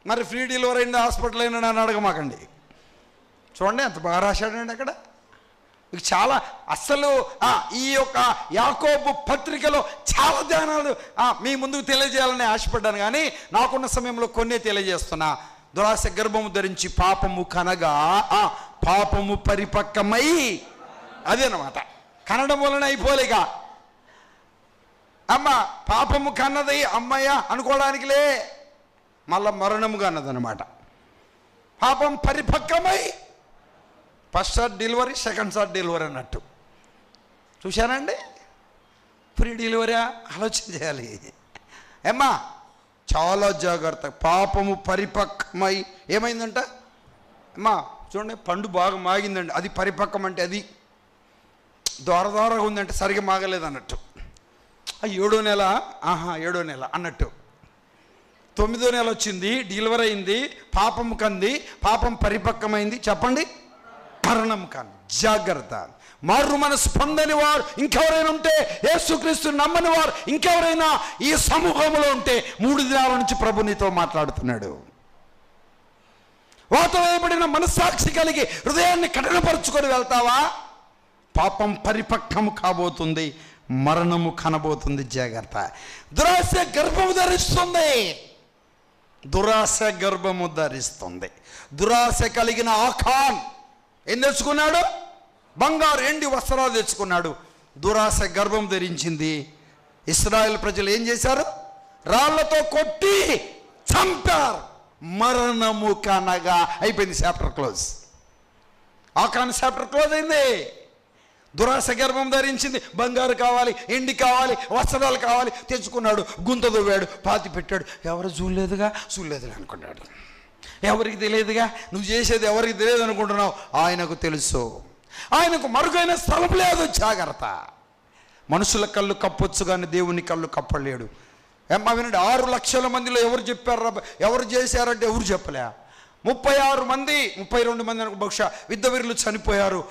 మరి ఫ్రీ డెలివరీ అయింది, హాస్పిటల్ అయినా నన్ను అడగమాకండి. చూడండి ఎంత బాగా రాశాడండి అక్కడ. మీకు చాలా అస్సలు ఈ యొక్క యాకోబు పత్రికలో చాలా ధ్యానాలు మీ ముందుకు తెలియజేయాలని ఆశపడ్డాను, కానీ నాకున్న సమయంలో కొన్నే తెలియజేస్తున్నా. దురాశ గర్భము ధరించి పాపము కనగా పాపము పరిపక్వమై, అదేనమాట. కనడం వలన అయిపోలేక పాపము కన్నది అమ్మయ్య అనుకోవడానికిలే, మళ్ళా మరణముగా అన్నదనమాట. పాపం పరిపక్వమై, ఫస్ట్ సార్ డెలివరీ, సెకండ్ సార్ డెలివరీ అన్నట్టు. చూశానండి, ఫ్రీ డెలివరీ. ఆలోచన చేయాలి ఏమ్మా, చాలా జాగ్రత్త. పాపము పరిపక్వమై ఏమైందంట అమ్మా? చూడండి, పండు బాగా మాగిందండి, అది పరిపక్వం అంటే అది దూరగా ఉందంటే సరిగ్గా మాగలేదు అన్నట్టు. 7వ నెల 7వ నెల అన్నట్టు. 9వ నెల వచ్చింది, డెలివరీ అయింది, పాపం కంది, పాపం పరిపక్వమైంది. చెప్పండి, మరణం కాని. జాగ్రత్త. మారు మనసు పొందని వారు ఇంకెవరైనా ఉంటే, యేసుక్రీస్తు నమ్మని వారు ఇంకెవరైనా ఈ సమూహంలో ఉంటే 3 దినాల నుంచి ప్రభు నీతో మాట్లాడుతున్నాడు. వాతో వేయబడిన మనస్సాక్షి కలిగి హృదయాన్ని కఠినపరుచుకొని వెళ్తావా? పాపం పరిపక్వము కాబోతుంది, మరణము కనబోతుంది. జాగ్రత్త. దురాశ గర్భము ధరిస్తుంది. దురాశ గర్భము ధరిస్తుంది. దురాశ కలిగిన ఆఖాన్ ఏం తెచ్చుకున్నాడు? బంగారు ఎండి వస్త్రాలు తెచ్చుకున్నాడు. దురాశ గర్భం ధరించింది. ఇశ్రాయేల్ ప్రజలు ఏం చేశారు? రాళ్లతో కొట్టి చంపారు. మరణము కనగా అయిపోయింది. Chapter close. ఆఖాన్ చాప్టర్ క్లోజ్ అయింది. దురాశ గర్భం ధరించింది. బంగారు కావాలి, ఎండి కావాలి, వస్త్రాలు కావాలి, తెచ్చుకున్నాడు. గుంత దువ్వాడు, పాతి పెట్టాడు. ఎవరు చూడలేదుగా అనుకున్నాడు. ఎవరికి తెలియదుగా, నువ్వు చేసేది ఎవరికి తెలియదు అనుకుంటున్నావు. ఆయనకు తెలుసు. ఆయనకు మరుగైన స్థలం లేదు. జాగ్రత్త. మనుషుల కళ్ళు కప్పొచ్చు కానీ దేవుని కళ్ళు కప్పలేడు. వినండి, 6 లక్షల మందిలో ఎవరు చెప్పారు, ఎవరు చేశారంటే ఎవరు చెప్పలే. 36 మంది 32 మంది అనుకో బహుశా యుద్ధవీరులు చనిపోయారు.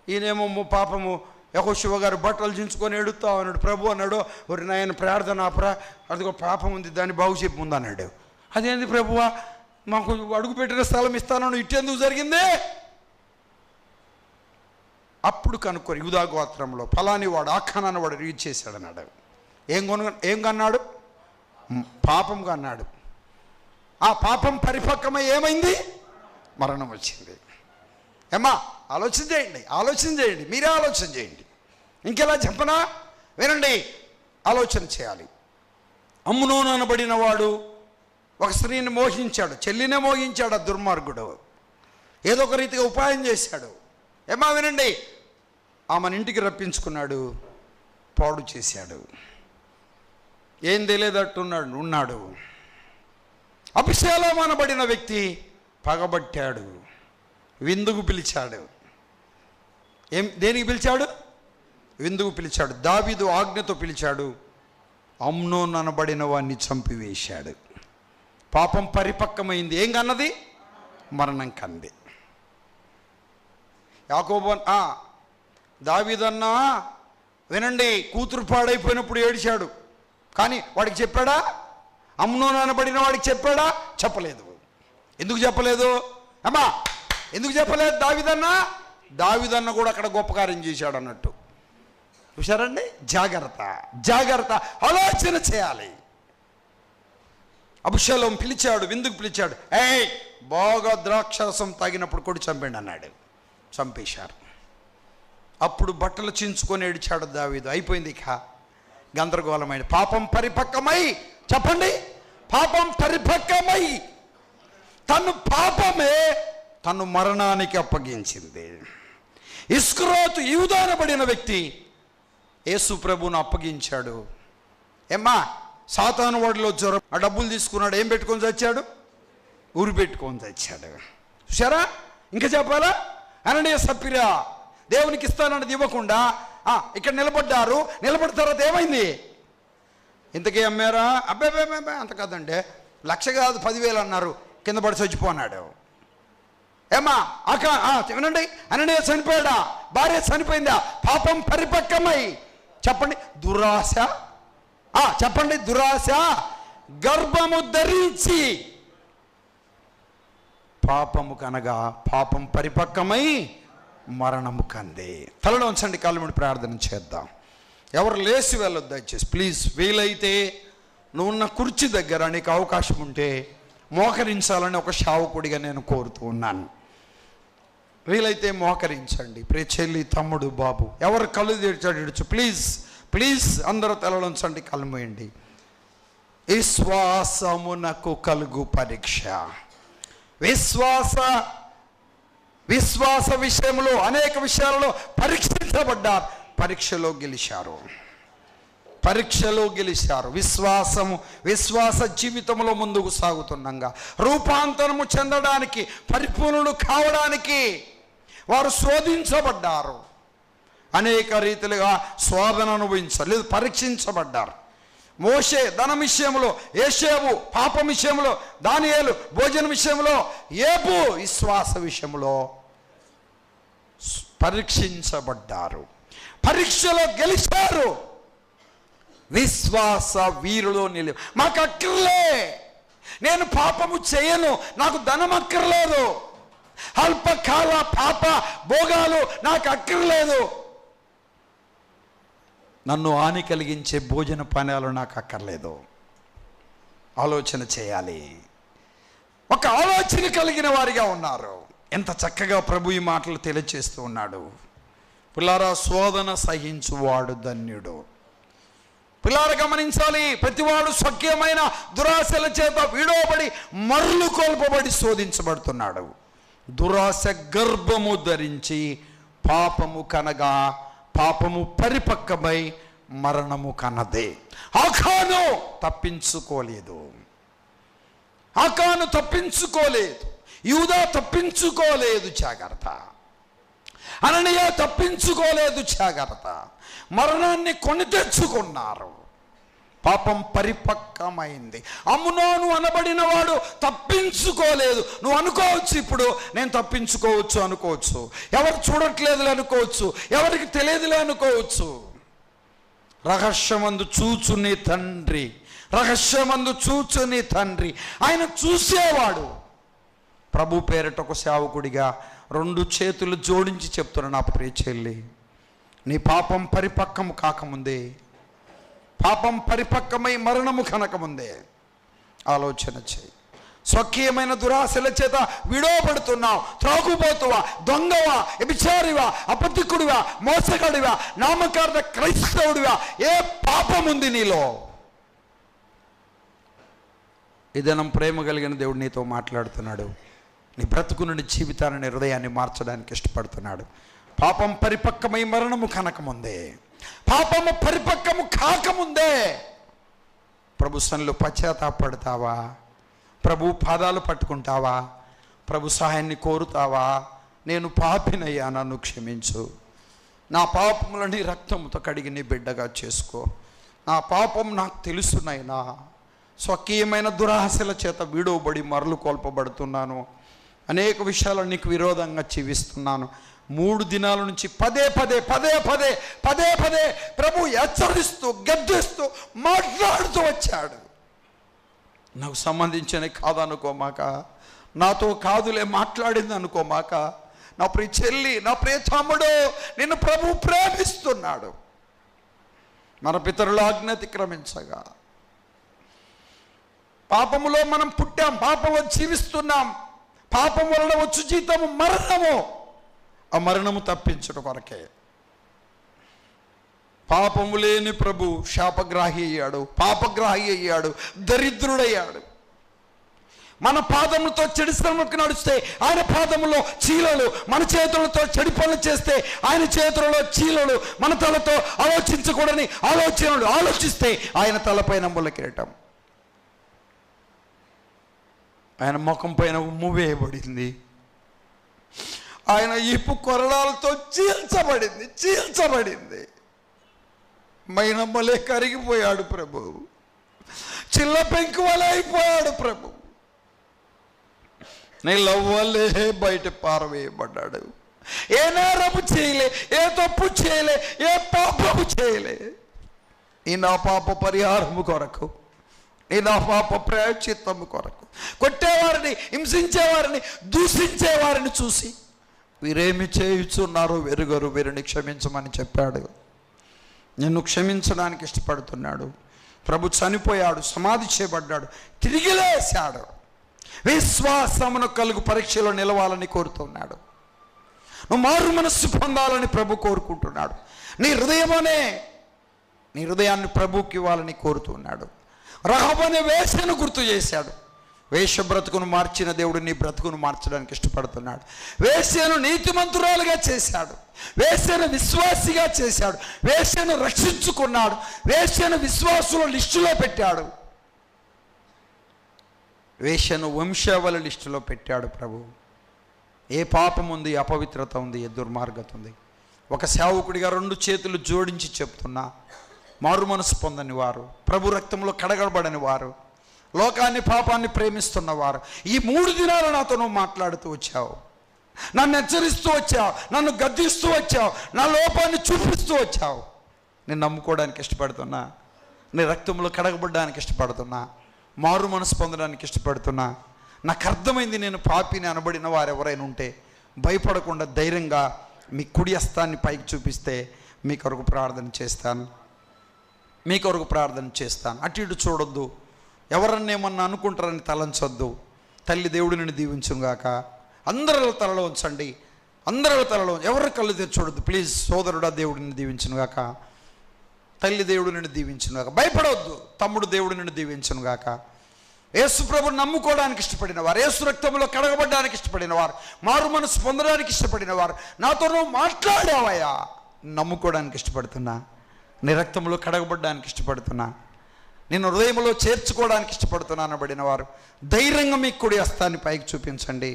ఈయనేమో పాపము యెహోషువ గారు బట్టలు చించుకొని ఎడుతా అన్నాడు. ప్రభు అన్నాడు, ఒరి నాయన ప్రార్థన ఆపరా, అదిగో పాపం ఉంది, దాన్ని బాగు చెప్పు ముందు అన్నాడు. అదేంది ప్రభువా, మాకు అడుగు పెట్టిన స్థలం ఇస్తాను, ఇట్టేందుకు జరిగింది? అప్పుడు కనుక్కొని యూదా గోత్రంలో ఫలాని వాడు ఆఖాన్ అన్నవాడు రీచ్ చేశాడు అన్నాడు. ఏం కన్నాడు? పాపం కన్నాడు. ఆ పాపం పరిపక్వమై ఏమైంది? మరణం వచ్చింది. ఏమ్మా ఆలోచన చేయండి, మీరే ఆలోచన చేయండి. ఇంకెలా చెప్పనా? వినండి, ఆలోచన చేయాలి. అమ్నోను అనబడిన వాడు ఒక స్త్రీని మోహించాడు, చెల్లినే మోహించాడు. ఆ దుర్మార్గుడు ఏదో ఒక రీతిగా ఉపాయం చేశాడు. ఏమా వినండి, ఆమెను ఇంటికి రప్పించుకున్నాడు, పాడు చేశాడు. ఏం తెలియదట్టున్నాడు. అభిషేకం అనబడిన వ్యక్తి పగబట్టాడు, విందుకు పిలిచాడు. దేనికి పిలిచాడు? విందుకు పిలిచాడు. దావీదు ఆజ్ఞతో పిలిచాడు. అమ్నోను అనబడిన వాడిని చంపివేశాడు. పాపం పరిపక్వమైంది. ఏం కన్నది? మరణం కంది. యాకోబు దావీదన్నా వినండి, కూతురు పాడైపోయినప్పుడు ఏడిచాడు. కానీ వాడికి చెప్పాడా? అమ్నోను అనబడిన వాడికి చెప్పాడా? చెప్పలేదు. ఎందుకు చెప్పలేదు? అమ్మా ఎందుకు చెప్పలేదు? దావీదన్న కూడా అక్కడ గొప్ప కార్యం చేశాడు అన్నట్టు. చూశారండి? జాగ్రత్త, ఆలోచన చేయాలి. అభిషేకం పిలిచాడు, విందుకు పిలిచాడు. బాగా ద్రాక్షరసం తాగినప్పుడు కొడి చంపండి అన్నాడు. చంపేశారు. అప్పుడు బట్టలు చించుకొని ఏడిచాడు దావీదు. అయిపోయింది, ఇక గందరగోళమైన. పాపం పరిపక్వమై, చెప్పండి, పాపం పరిపక్వమై పాపమే తను మరణానికి అప్పగించింది. ఇస్కరియోతు యూదా అనబడిన వ్యక్తి యేసు ప్రభువును అప్పగించాడు. ఏమ్మా సాతాను వాడిలో జ్వరం, ఆ డబ్బులు తీసుకున్నాడు. ఏం పెట్టుకొని చచ్చాడు? ఊరి పెట్టుకొని చచ్చాడు. చూసారా? ఇంకా చెప్పాలా? అననీయ సప్పిరా దేవునికి ఇస్తానన్నది ఇవ్వకుండా ఇక్కడ నిలబడ్డారు. నిలబడిన తర్వాత ఏమైంది? ఇంతకీ అమ్మారా? అబ్బాయి అంత కాదండి, 1,00,000 కాదు 10,000 అన్నారు. కింద పడి చచ్చిపోన్నాడు. ఏమా వినండి, అననీయ చనిపోయాడా? భార్య చనిపోయిందా? పాపం పరిపక్వమై, చెప్పండి, దురాశ, చెప్పండి, దురాశ గర్భము ధరించి పాపము కనగా పాపం పరిపక్వమై మరణము కంది. తలలో ఉంచండి, కాళ్ళు ముడి ప్రార్థన చేద్దాం. ఎవరు లేచి వెళ్ళొద్దు దయచేసి ప్లీజ్. వీలైతే నువ్వున్న కుర్చీ దగ్గర నీకు అవకాశం ఉంటే మోకరించాలని ఒక సేవకుడిగా నేను కోరుతూ ఉన్నాను. వీలైతే మోకరించండి. ప్రియ చెల్లి, తమ్ముడు, బాబు, ఎవరు కళ్ళు తెరిచాడు ప్లీజ్ అందరూ తలలో ఉంచండి, కళ్ళు మూయండి. విశ్వాసమునకు కలుగు పరీక్ష. విశ్వాస విషయంలో అనేక విషయాలలో పరీక్షించబడ్డారు. పరీక్షలో గెలిచారు. విశ్వాస జీవితంలో ముందుకు సాగుతుండగా రూపాంతరము చెందడానికి, పరిపూర్ణులు కావడానికి వారు శోధించబడ్డారు. అనేక రీతిలుగా శోధన అనుభవించలేదు, పరీక్షించబడ్డారు. మోషే ధనం విషయంలో, యేషేబు పాపం విషయంలో, దానియేలు భోజనం విషయంలో, యేబు విశ్వాస విషయంలో పరీక్షించబడ్డారు, పరీక్షలో గెలిచారు. విశ్వాస వీరులో మాకు అక్కర్లే, నేను పాపము చేయను, నాకు ధనం అక్కర్లేదు, అల్పకాల పాప భోగాలు నాకు అక్కర్లేదు, నన్ను హాని కలిగించే భోజన పానీయాలు నాకు అక్కర్లేదు. ఆలోచన చేయాలి. ఒక ఆలోచన కలిగిన వారిగా ఉన్నారు. ఎంత చక్కగా ప్రభు ఈ మాటలు తెలియచేస్తూ ఉన్నాడు. పిల్లారా, శోధన సహించువాడు ధన్యుడు. పిల్లారా గమనించాలి, ప్రతివాడు స్వకీయమైన దురాశల చేత విడవబడి మరలు కోల్పబడి శోధించబడుతున్నాడు. దురాశ గర్భము ధరించి పాపము కనగా పాపము పరిపక్వమై మరణము కన్నదే. ఆకాను తప్పించుకోలేదు, ఆకాను తప్పించుకోలేదు, యూదా తప్పించుకోలేదు, జాగ్రత్త. అననీయ తప్పించుకోలేదు, జాగ్రత్త. మరణాన్ని కొని తెచ్చుకున్నారు. పాపం పరిపక్వమైంది. అమ్నోను అనబడిన వాడు తప్పించుకోలేదు. నువ్వు అనుకోవచ్చు, ఇప్పుడు నేను తప్పించుకోవచ్చు అనుకోవచ్చు, ఎవరు చూడట్లేదులే అనుకోవచ్చు, ఎవరికి తెలియదులే అనుకోవచ్చు. రహస్యమందు చూచుని తండ్రి, రహస్యమందు చూచుని తండ్రి, ఆయన చూసేవాడు. ప్రభు పేరిట ఒక సేవకుడిగా 2 చేతులు జోడించి చెప్తున్నా, నా ప్రియ చెల్లి, నీ పాపం పరిపక్వము కాకముందే, పాపం పరిపక్వమై మరణము కనకముందే ఆలోచన చేయి. స్వకీయమైన దురాశల చేత విడవబడుతున్నావు. త్రాగుబోతువా, దొంగవా, వ్యభిచారివా, అబద్ధికుడివా, మోసగాడివా, నామకార్థ క్రైస్తవుడివా, ఏ పాపం ఉంది నీలో? ఈ దినం ప్రేమ కలిగిన దేవుడు నీతో మాట్లాడుతున్నాడు. నీ బ్రతుకు నుండి జీవితాన్ని, నీ హృదయాన్ని మార్చడానికి ఇష్టపడుతున్నాడు. పాపం పరిపక్వమై మరణము కనకముందే, పాపము పరిపక్వము కాకముందే ప్రభు సన్నిధిలో పశ్చాత్తాపడతావా? ప్రభు పాదాలు పట్టుకుంటావా? ప్రభు సహాయాన్ని కోరుతావా? నేను పాపినయ్యా, నన్ను క్షమించు, నా పాపములని రక్తంతో కడిగి నీ బిడ్డగా చేసుకో, నా పాపం నాకు తెలుసునైనా, స్వకీయమైన దురాశల చేత విడవబడి మరలు కోల్పబడుతున్నాను, అనేక విషయాలు నీకు విరోధంగా జీవిస్తున్నాను. 3 దినాల నుంచి పదే పదే ప్రభు హెచ్చరిస్తూ, గద్దిస్తూ, మాట్లాడుతూ వచ్చాడు. నాకు సంబంధించిన కాదనుకోమాక, నాతో కాదులే మాట్లాడింది అనుకోమాక, నా ప్రియ చెల్లి, నా ప్రియ తమ్ముడు, నిన్ను ప్రభు ప్రేమిస్తున్నాడు. మన పితరుల ఆజ్ఞ అతిక్రమించగా, పాపములో మనం పుట్టాం, పాపంలో జీవిస్తున్నాం. పాపం వలన వచ్చు జీతము మరణము. ఆ మరణము తప్పించడం కొరకే పాపము లేని ప్రభు శాపగ్రాహి అయ్యాడు, పాపగ్రాహి అయ్యాడు, దరిద్రుడయ్యాడు. మన పాదములతో చెడు శ్రమకు నడిస్తే ఆయన పాదములో చీలలు, మన చేతులతో చెడు పనులు చేస్తే ఆయన చేతులలో చీలలు, మన తలతో ఆలోచించకూడని ఆలోచనలు ఆలోచిస్తే ఆయన తలపైన ముళ్ళ కిరీటం, ఆయన ముఖం పైన ఉమ్ము వేయబడింది, ఆయన ఈపు కొరడాలతో చీల్చబడింది. మైనమ్మలే కరిగిపోయాడు ప్రభు, చిల్ల పెంకు వలె అయిపోయాడు ప్రభు, నీళ్ళవ్వలే బయట పారవేయబడ్డాడు. ఏ నేరము చేయలే, ఏ తప్పు చేయలే, ఏ పాపము చేయలే. ఈ నా పాప పరిహారము కొరకు, ఈ నా పాప ప్రాయశ్చిత్తము కొరకు కొట్టేవారిని, హింసించేవారిని, దూషించేవారిని చూసి వీరేమి చేయుచున్నారో వెరుగరు, వీరిని క్షమించమని చెప్పాడు. నిన్ను క్షమించడానికి ఇష్టపడుతున్నాడు ప్రభు. చనిపోయాడు, సమాధి చేయబడ్డాడు, తిరిగి లేశాడు. విశ్వాసమును కలుగు పరీక్షలో నిలవాలని కోరుతున్నాడు. నువ్వు మారు మనస్సు పొందాలని ప్రభు కోరుకుంటున్నాడు. నీ హృదయాన్ని ప్రభుకి ఇవ్వాలని కోరుతున్నాడు. రహబు అనే వేశ్యను గుర్తు చేశాడు. వేశ్య బ్రతుకును మార్చిన దేవుడు నీ బ్రతుకును మార్చడానికి ఇష్టపడుతున్నాడు. వేశ్యను నీతిమంతురాలుగా చేశాడు, వేశ్యను విశ్వాసిగా చేశాడు, వేశ్యను రక్షించుకున్నాడు, వేశ్యను విశ్వాసుల లిస్టులో పెట్టాడు, వేశ్యను వంశావళి లిస్టులో పెట్టాడు ప్రభు. ఏ పాపం ఉంది, అపవిత్రత ఉంది, ఏ దుర్మార్గత ఉంది. ఒక సేవకుడిగా 2 చేతులు జోడించి చెప్తున్నా, మారు మనసు పొందని వారు, ప్రభు రక్తంలో కడగబడని వారు, లోకాన్ని పాపాన్ని ప్రేమిస్తున్నవారు, ఈ 3 దినాలు నాతో నువ్వు మాట్లాడుతూ వచ్చావు. నన్ను హెచ్చరిస్తూ వచ్చావు, నన్ను గద్దిస్తూ వచ్చావు, నా లోపాన్ని చూపిస్తూ వచ్చావు. నేను నమ్ముకోవడానికి ఇష్టపడుతున్నా, నీ రక్తంలో కడగబడ్డానికి ఇష్టపడుతున్నా, మారు మనసు పొందడానికి ఇష్టపడుతున్నా. నాకు అర్థమైంది నేను పాపిని అనబడిన వారు ఎవరైనా ఉంటే భయపడకుండా ధైర్యంగా మీ కుడి హస్తాన్ని పైకి చూపిస్తే మీ కొరకు ప్రార్థన చేస్తాను, మీ కొరకు ప్రార్థన చేస్తాను. అటు ఇటు చూడొద్దు, ఎవరన్నా ఏమన్నా అనుకుంటారని తలంచొద్దు. తల్లి దేవుడు నిన్ను దీవించుగాక. అందరిలో తలలో ఉంచండి, అందరిలో తలలో, ఎవరి కళ్ళు తెచ్చూడద్దు ప్లీజ్. సోదరుడా దేవుడు నిన్ను దీవించుగాక, తల్లి దేవుడు నిన్ను దీవించుగాక. భయపడవద్దు, తమ్ముడు దేవుడు నిన్ను దీవించుగాక. యేసు ప్రభుని నమ్ముకోవడానికి ఇష్టపడిన వారు, యేసు రక్తంలో కడగబడ్డానికి ఇష్టపడిన వారు, మారు మనసు పొందడానికి ఇష్టపడిన వారు, నాతో నువ్వు మాట్లాడావయ్యా, నమ్ముకోవడానికి ఇష్టపడుతున్నా, నీ రక్తంలో కడగబడ్డానికి ఇష్టపడుతున్నా, నేను హృదయంలో చేర్చుకోవడానికి ఇష్టపడుతున్నా అనబడిన వారు ధైర్యంగా మీ కుడి హస్తాన్ని పైకి చూపించండి,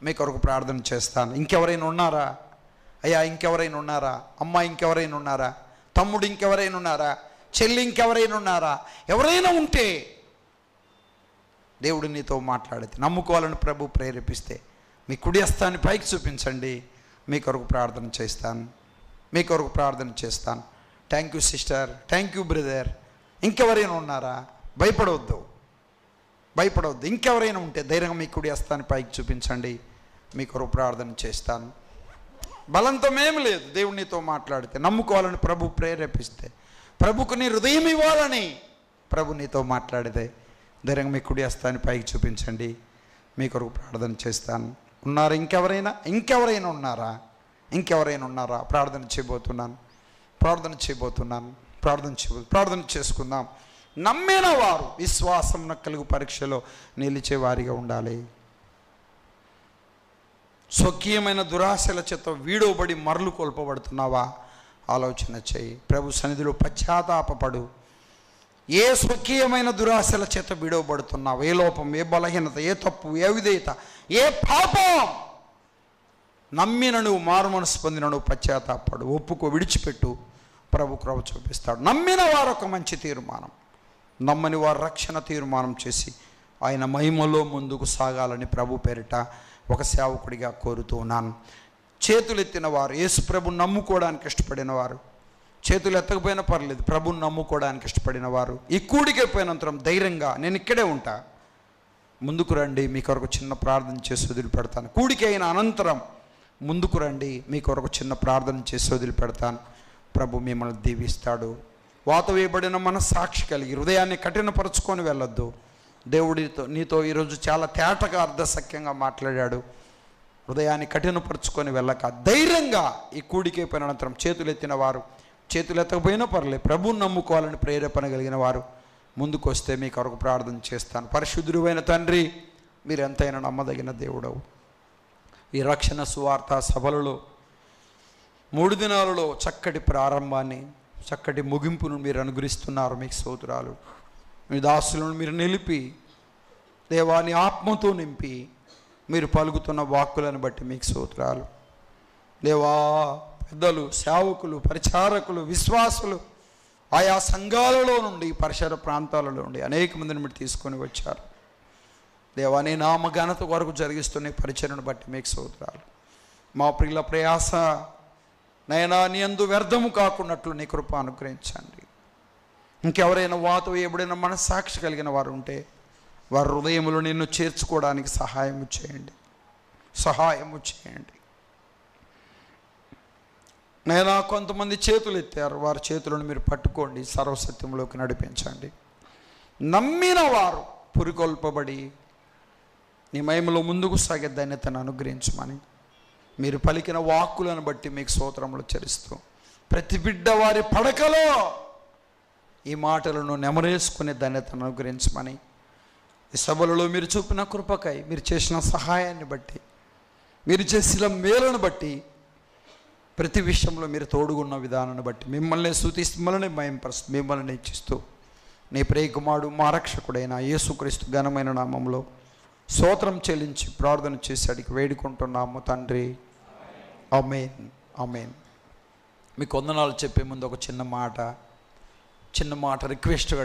మీ కొరకు ప్రార్థన చేస్తాను. ఇంకెవరైనా ఉన్నారా అయ్యా? ఇంకెవరైనా ఉన్నారా? అమ్మ ఇంకెవరైనా ఉన్నారా? తమ్ముడు ఇంకెవరైనా ఉన్నారా? చెల్లి ఇంకెవరైనా ఉన్నారా? ఎవరైనా ఉంటే దేవుడు నీతో మాట్లాడితే, నమ్ముకోవాలని ప్రభు ప్రేరేపిస్తే మీ కుడి హస్తాన్ని పైకి చూపించండి, మీ కొరకు ప్రార్థన చేస్తాను, మీ కొరకు ప్రార్థన చేస్తాను. Thank you sister, thank you brother. ఇంకెవరైనా ఉన్నారా? భయపడవద్దు, భయపడవద్దు. ఇంకెవరైనా ఉంటే ధైర్యంగా మీ కుడి హస్తాన్ని పైకి చూపించండి, మీ కొరకు ప్రార్థన చేస్తాను. బలంతం ఏమి లేదు, దేవుడు నీతో మాట్లాడితే, నమ్ముకోవాలని ప్రభు ప్రేరేపిస్తే, ప్రభుకు నీ హృదయం ఇవ్వాలని ప్రభు నీతో మాట్లాడితే ధైర్యంగా మీ కుడి హస్తాన్ని పైకి చూపించండి, మీ కొరకు ప్రార్థన చేస్తాను. ఉన్నారా? ఇంకెవరైనా? ఇంకెవరైనా ఉన్నారా? ఇంకెవరైనా ఉన్నారా? ప్రార్థన చేయబోతున్నాను, ప్రార్థన చేసుకుందాం. నమ్మిన వారు విశ్వాసం కలుగు పరీక్షలో నిలిచే వారిగా ఉండాలి. స్వకీయమైన దురాశల చేత వీడోబడి మరలు కోల్పబడుతున్నావా? ఆలోచన చేయి. ప్రభు సన్నిధిలో పశ్చాత్తాపపడు. ఏ స్వకీయమైన దురాశల చేత వీడవబడుతున్నావు? ఏ లోపం, ఏ బలహీనత, ఏ తప్పు, ఏ విధేయత, ఏ పాపం నమ్మిన నువ్వు, మారు మనసు పొందిన నువ్వు పశ్చాత్తాపడు, ఒప్పుకో, విడిచిపెట్టు. ప్రభు కృప చూపిస్తాడు. నమ్మిన వారు ఒక మంచి తీర్మానం, నమ్మని వారు రక్షణ తీర్మానం చేసి ఆయన మహిమలో ముందుకు సాగాలని ప్రభు పేరిట ఒక సేవకుడిగా కోరుతూ ఉన్నాను. చేతులెత్తిన వారు, యేసు ప్రభుని నమ్ముకోవడానికి ఇష్టపడిన వారు, చేతులు ఎత్తకపోయినా పర్లేదు, ప్రభుని నమ్ముకోవడానికి ఇష్టపడిన వారు ఈ కూడికి అయిపోయినంతరం ధైర్యంగా నేను ఇక్కడే ఉంటా, ముందుకు రండి, మీ కొరకు చిన్న ప్రార్థన చేసి వదిలిపెడతాను. కూడికి అయిన అనంతరం ముందుకు రండి, మీ కొరకు చిన్న ప్రార్థన చేసి వదిలిపెడతాను. ప్రభు మిమ్మల్ని దీవిస్తాడు. వాత వేయబడిన మనస్సాక్షి కలిగి హృదయాన్ని కఠినపరచుకొని వెళ్ళొద్దు. దేవుడితో నీతో ఈరోజు చాలా తేటగా అర్ధసఖ్యంగా మాట్లాడాడు. హృదయాన్ని కఠినపరచుకొని వెళ్ళక ధైర్యంగా ఈ కూడికి పైన అనంతరం చేతులు ఎత్తిన వారు, చేతులు ఎత్తకపోయినా పర్లేదు, ప్రభువుని నమ్ముకోవాలని ప్రేరేపణ కలిగిన వారు ముందుకు వస్తే మీ కొరకు ప్రార్థన చేస్తాను. పరిశుద్ధుడైన తండ్రి, మీరు ఎంతైనా నమ్మదగిన దేవుడవు. ఈ రక్షణ సువార్త సభలలో 3 దినాలలో చక్కటి ప్రారంభాన్ని, చక్కటి ముగింపును మీరు అనుగ్రహిస్తున్నారు. మీకు స్తోత్రాలు. మీ దాసులను మీరు నిలిపి, దేవాని ఆత్మతో నింపి మీరు పలుకుతున్న వాక్కులను బట్టి మీకు స్తోత్రాలు. దేవా, పెద్దలు, సేవకులు, పరిచారకులు, విశ్వాసులు ఆయా సంఘాలలో నుండి, పరిసర ప్రాంతాలలో నుండి అనేక మందిని మీరు తీసుకొని వచ్చారు. దేవా, నీ నామ ఘనత కొరకు జరిగిస్తున్న పరిచయను బట్టి మీకు స్తోత్రాలు. మా ప్రియుల ప్రయాస నైనా నీ యందు వ్యర్థము కాకున్నట్లు నీ కృప అనుగ్రహించండి. ఇంకెవరైనా వాత వేయబడిన మనస్సాక్షి కలిగిన వారు ఉంటే వారి హృదయములో నిన్ను చేర్చుకోవడానికి సహాయము చేయండి. నైనా కొంతమంది చేతులు ఎత్తారు, వారి చేతులను మీరు పట్టుకోండి, సర్వసత్యంలోకి నడిపించండి. నమ్మిన వారు పురికొల్పబడి నీ మహిమలో ముందుకు సాగే ధన్యతను అనుగ్రహించమని మీరు పలికిన వాక్కులను బట్టి మీకు స్తోత్రములు చెల్లిస్తూ, ప్రతి బిడ్డ వారి పడకలో ఈ మాటలను నెమరేసుకునే ధన్యతను అనుగ్రహించమని, ఈ సభలలో మీరు చూపిన కృపకై, మీరు చేసిన సహాయాన్ని బట్టి, మీరు చేసిన మేలును బట్టి, ప్రతి విషయంలో మీరు తోడుగున్న విధానాన్ని బట్టి మిమ్మల్ని స్తుతిస్తూ, మిమ్మల్ని మహింపరుస్తూ, మిమ్మల్ని ఇచ్చిస్తూ నీ ప్రియకుమారుడు మా రక్షకుడైన యేసుక్రీస్తు ఘనమైన నామంలో స్తోత్రం చెల్లించి ప్రార్థన చేసి అడిగి వేడుకుంటున్నాము తండ్రి. ఆమేన్, ఆమేన్. మీకు వందనాలు చెప్పే ముందు ఒక చిన్న మాట రిక్వెస్ట్గా